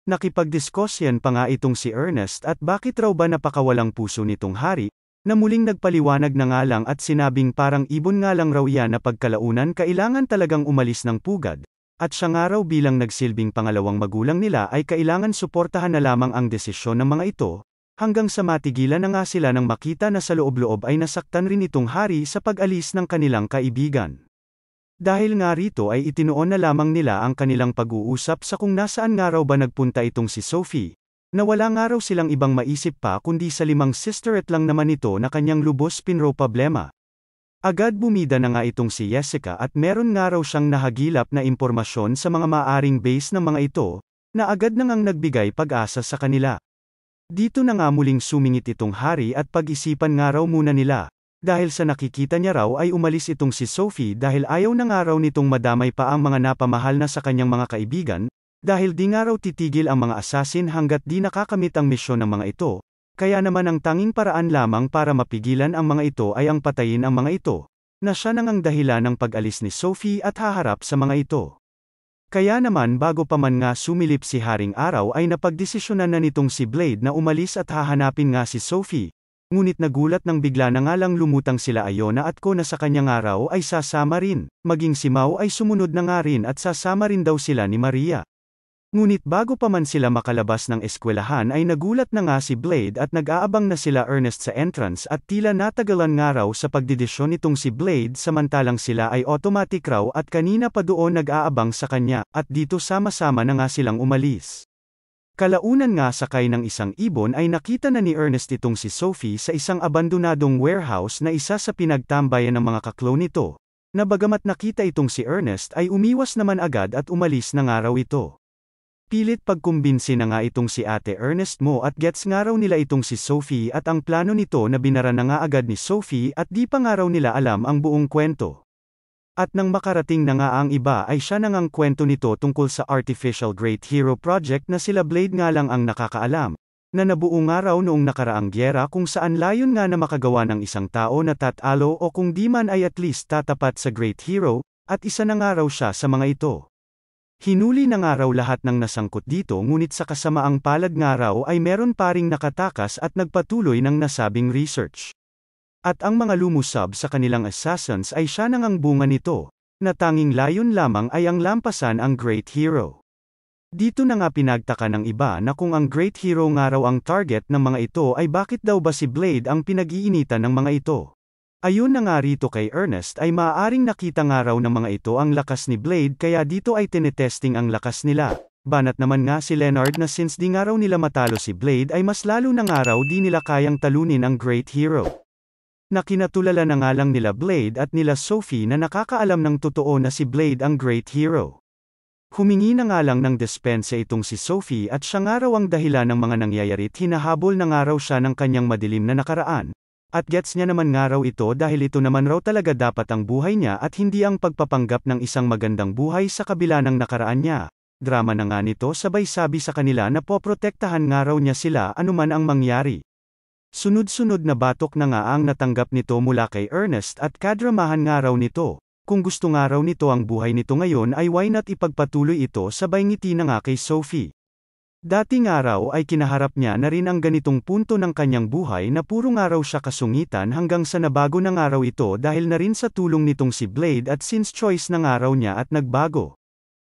Nakipagdiskosyan pa nga itong si Ernest at bakit raw ba napakawalang puso nitong hari, na muling nagpaliwanag na nga lang at sinabing parang ibon nga lang raw yan na pagkalaunan kailangan talagang umalis ng pugad, at siya nga raw bilang nagsilbing pangalawang magulang nila ay kailangan suportahan na lamang ang desisyon ng mga ito, hanggang sa matigilan na nga sila nang makita na sa loob-loob ay nasaktan rin itong hari sa pag-alis ng kanilang kaibigan. Dahil nga rito ay itinuon na lamang nila ang kanilang pag-uusap sa kung nasaan nga raw ba nagpunta itong si Sophie, na wala nga raw silang ibang maisip pa kundi sa 5 sisterette lang naman ito na kanyang lubos pinro problema. Agad bumida na nga itong si Jessica at meron nga raw siyang nahagilap na impormasyon sa mga maaring base ng mga ito, na agad na ngang nagbigay pag-asa sa kanila. Dito na nga muling sumingit itong hari at pag-isipan nga raw muna nila. Dahil sa nakikita niya raw ay umalis itong si Sophie dahil ayaw na nga raw nitong madamay pa ang mga napamahal na sa kanyang mga kaibigan, dahil di nga raw titigil ang mga assassin hanggat di nakakamit ang misyon ng mga ito, kaya naman ang tanging paraan lamang para mapigilan ang mga ito ay ang patayin ang mga ito, na siya nang ang dahilan ng pag-alis ni Sophie at haharap sa mga ito. Kaya naman bago pa man nga sumilip si Haring Araw ay napagdesisyonan na nitong si Blade na umalis at hahanapin nga si Sophie. Ngunit nagulat nang bigla na nga lang lumutang sila Iona at Ko na sa kanyang araw ay sasama rin, maging si Mau ay sumunod na nga rin at sasama rin daw sila ni Maria. Ngunit bago pa man sila makalabas ng eskwelahan ay nagulat na nga si Blade at nag-aabang na sila Ernest sa entrance at tila natagalan nga raw sa pagdidesisyon nitong si Blade samantalang sila ay automatic raw at kanina pa doon nag-aabang sa kanya, at dito sama-sama na nga silang umalis. Kalaunan nga sakay ng isang ibon ay nakita na ni Ernest itong si Sophie sa isang abandonadong warehouse na isa sa pinagtambayan ng mga kaklone nito, na bagamat nakita itong si Ernest ay umiwas naman agad at umalis na nga raw ito. Pilit pagkumbinsi na nga itong si Ate Ernest mo at gets nga raw nila itong si Sophie at ang plano nito na binara na nga agad ni Sophie at di pa nga raw nila alam ang buong kwento. At nang makarating na nga ang iba ay siya na ngang kwento nito tungkol sa Artificial Great Hero Project na sila Blade nga lang ang nakakaalam, na nabuo nga raw noong nakaraang gyera kung saan layon nga na makagawa ng isang tao na tatalo o kung di man ay at least tatapat sa Great Hero, at isa na nga raw siya sa mga ito. Hinuli na nga raw lahat ng nasangkot dito ngunit sa kasamaang palad nga raw ay meron pa ring nakatakas at nagpatuloy ng nasabing research. At ang mga lumusab sa kanilang assassins ay siya nang ang bunga nito, na tanging layon lamang ay ang lampasan ang Great Hero. Dito na nga pinagtaka ng iba na kung ang Great Hero nga raw ang target ng mga ito ay bakit daw ba si Blade ang pinag-iinitan ng mga ito. Ayun na nga rito kay Ernest ay maaaring nakita nga raw ng mga ito ang lakas ni Blade kaya dito ay tinetesting ang lakas nila. Banat naman nga si Leonard na since di nga raw nila matalo si Blade ay mas lalo na nga raw di nila kayang talunin ang Great Hero. Nakinatulala na nga lang nila Blade at nila Sophie na nakakaalam ng totoo na si Blade ang Great Hero. Humingi na nga lang ng dispensa itong si Sophie at siya nga raw ang dahilan ng mga nangyayari at hinahabol na nga raw siya ng kanyang madilim na nakaraan. At gets niya naman nga raw ito dahil ito naman raw talaga dapat ang buhay niya at hindi ang pagpapanggap ng isang magandang buhay sa kabila ng nakaraan niya. Drama na nga nito sabay sabi sa kanila na poprotektahan nga raw niya sila anuman ang mangyari. Sunod-sunod na batok na nga ang natanggap nito mula kay Ernest at kadramahan nga raw nito. Kung gusto nga raw nito ang buhay nito ngayon ay why not ipagpatuloy ito sabay ngiti na nga kay Sophie. Dati nga raw ay kinaharap niya na rin ang ganitong punto ng kanyang buhay na puro nga raw siya kasungitan hanggang sa nabago na nga raw ito dahil na rin sa tulong nitong si Blade at since choice na nga raw niya at nagbago.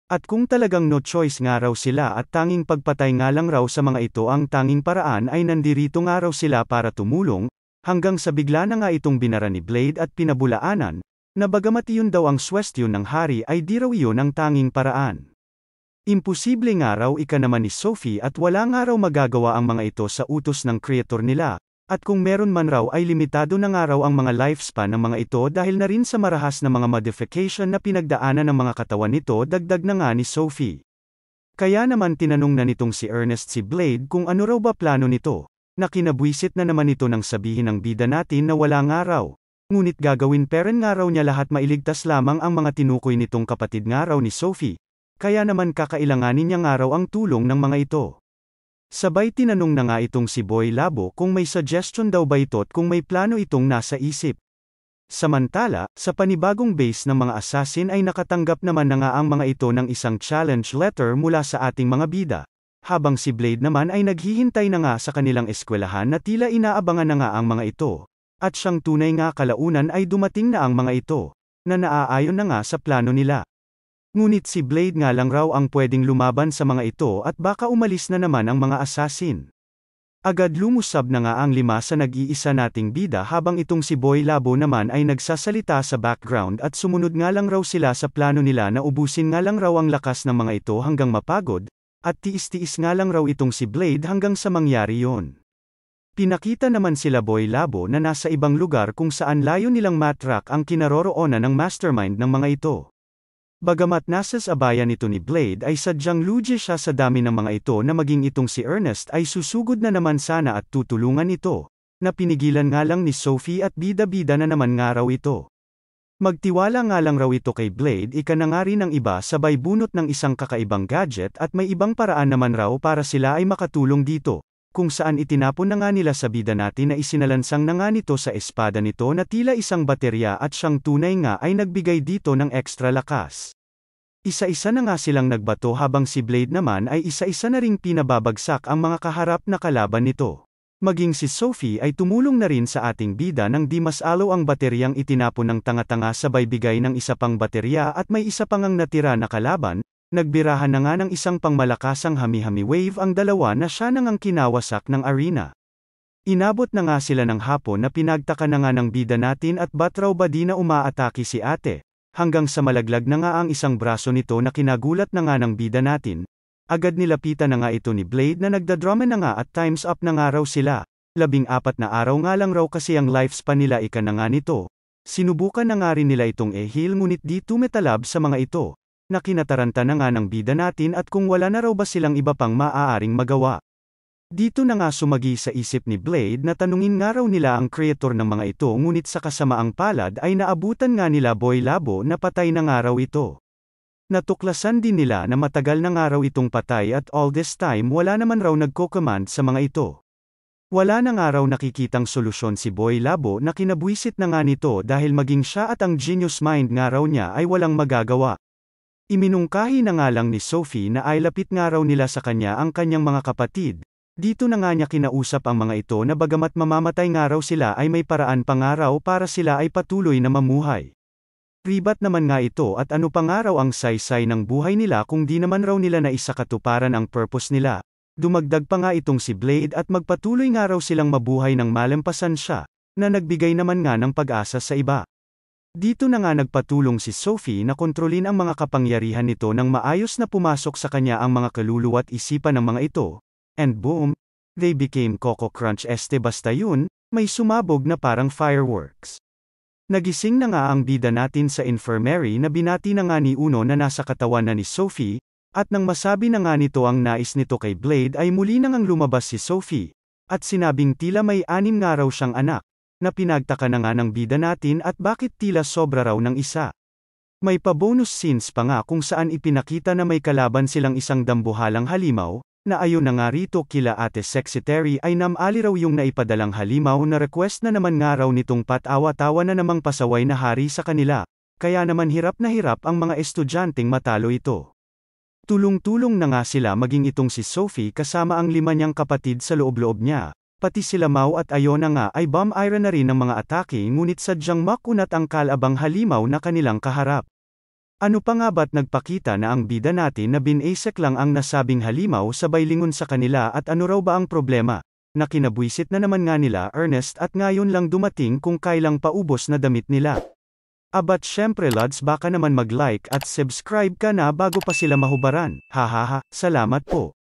At kung talagang no choice nga raw sila at tanging pagpatay nga lang raw sa mga ito ang tanging paraan ay nandirito nga raw sila para tumulong, hanggang sa bigla na nga itong binara ni Blade at pinabulaanan, na bagamat iyon daw ang swestyon ng hari ay di raw iyon ang tanging paraan. Imposible nga raw ika naman ni Sophie at wala nga raw magagawa ang mga ito sa utos ng creator nila. At kung meron man raw ay limitado na nga raw ang mga lifespan ng mga ito dahil na rin sa marahas na mga modification na pinagdaanan ng mga katawan nito dagdag na nga ni Sophie. Kaya naman tinanong na nitong si Ernest si Blade kung ano raw ba plano nito, na kinabwisit na naman ito nang sabihin ng bida natin na wala nga raw. Ngunit gagawin peren nga raw niya lahat mailigtas lamang ang mga tinukoy nitong kapatid nga raw ni Sophie, kaya naman kakailanganin niya nga raw ang tulong ng mga ito. Sabay tinanong na nga itong si Boy Labo kung may suggestion daw ba ito at kung may plano itong nasa isip. Samantala, sa panibagong base ng mga assassin ay nakatanggap naman na nga ang mga ito ng isang challenge letter mula sa ating mga bida. Habang si Blade naman ay naghihintay na nga sa kanilang eskwelahan na tila inaabangan na nga ang mga ito. At siyang tunay nga kalaunan ay dumating na ang mga ito, na naaayon na nga sa plano nila. Ngunit si Blade nga lang raw ang pwedeng lumaban sa mga ito at baka umalis na naman ang mga assassin. Agad lumusab na nga ang 5 sa nag-iisa nating bida habang itong si Boy Labo naman ay nagsasalita sa background at sumunod nga lang raw sila sa plano nila na ubusin nga lang raw ang lakas ng mga ito hanggang mapagod, at tiis-tiis nga lang raw itong si Blade hanggang sa mangyari yon. Pinakita naman sila Boy Labo na nasa ibang lugar kung saan layo nilang matrak ang kinaroroonan ng mastermind ng mga ito. Bagamat nasa sabayan nito ni Blade ay sadyang lugi siya sa dami ng mga ito na maging itong si Ernest ay susugod na naman sana at tutulungan ito, na pinigilan nga lang ni Sophie at bida-bida na naman nga raw ito. Magtiwala nga lang raw ito kay Blade ika na nga rin ng iba sabay bunot ng isang kakaibang gadget at may ibang paraan naman raw para sila ay makatulong dito, kung saan itinapon na nga nila sa bida natin na isinalansang na nga nito sa espada nito na tila isang baterya at siyang tunay nga ay nagbigay dito ng ekstra lakas. Isa-isa na nga silang nagbato habang si Blade naman ay isa-isa na ring pinababagsak ang mga kaharap na kalaban nito. Maging si Sophie ay tumulong na rin sa ating bida nang di mas alo ang bateryang itinapon ng tanga-tanga sabay bigay ng isa pang baterya at may isa pang ang natira na kalaban. Nagbirahan na nga ng isang pangmalakasang hami-hami wave ang dalawa na siya nang ang kinawasak ng arena. Inabot na nga sila ng hapon na pinagtaka na nga ng bida natin at ba't raw ba di na umaatake si ate, hanggang sa malaglag na nga ang isang braso nito na kinagulat na nga ng bida natin. Agad nilapitan na nga ito ni Blade na nagdadrama na nga at times up na nga raw sila. 14 na araw nga lang raw kasi ang lifespan nila ika na nga nito. Sinubukan na nga rin nila itong e-heal ngunit di tumetalab sa mga ito, na kinataranta na nga ng bida natin at kung wala na raw ba silang iba pang maaaring magawa. Dito na nga sumagi sa isip ni Blade na tanungin nga raw nila ang creator ng mga ito ngunit sa kasamaang palad ay naabutan nga nila Boy Labo na patay na nga raw ito. Natuklasan din nila na matagal na nga raw itong patay at all this time wala naman raw nagko-command sa mga ito. Wala na nga raw nakikitang solusyon si Boy Labo na kinabwisit na nga nito dahil maging siya at ang genius mind nga raw niya ay walang magagawa. Iminungkahi na nga lang ni Sophie na ay lapit nga raw nila sa kanya ang kanyang mga kapatid. Dito na nga niya kinausap ang mga ito na bagamat mamamatay nga raw sila ay may paraan pa nga raw para sila ay patuloy na mamuhay. Ribat naman nga ito at ano pa nga raw ang saysay ng buhay nila kung di naman raw nila na isakatuparan ang purpose nila. Dumagdag pa nga itong si Blade at magpatuloy nga raw silang mabuhay ng malampasan siya, na nagbigay naman nga ng pag-asa sa iba. Dito na nga nagpatulong si Sophie na kontrolin ang mga kapangyarihan nito nang maayos na pumasok sa kanya ang mga kaluluwa at isipan ng mga ito. And boom, they became Coco Crunch basta yun, may sumabog na parang fireworks. Nagising na nga ang bida natin sa infirmary na binati na nga ni Uno na nasa katawan na ni Sophie, At nang masabi na nga nito ang nais nito kay Blade ay muli na ngang lumabas si Sophie, at sinabing tila may 6 nga raw siyang anak, na pinagtaka na nga ng bida natin at bakit tila sobra raw ng isa. May pa-bonus scenes pa nga kung saan ipinakita na may kalaban silang isang dambuhalang halimaw, na ayon na nga rito kila Ate Sexy Terry ay namali raw yung naipadalang halimaw na request na naman nga raw nitong patawa-tawa na namang pasaway na hari sa kanila, kaya naman hirap na hirap ang mga estudyanteng matalo ito. Tulong-tulong na nga sila maging itong si Sophie kasama ang 5 niyang kapatid sa loob-loob niya, pati sila Mau at Ayona nga ay bomb-ira na rin ng mga atake ngunit sadyang makunat ang kalabang halimaw na kanilang kaharap. Ano pa nga ba't nagpakita na ang bida natin na binasek lang ang nasabing halimaw sabay lingon sa kanila at ano raw ba ang problema? Na kinabwisit na naman nga nila Ernest at ngayon lang dumating kung kailang paubos na damit nila. Abat syempre lads baka naman mag-like at subscribe ka na bago pa sila mahubaran, hahaha, salamat po.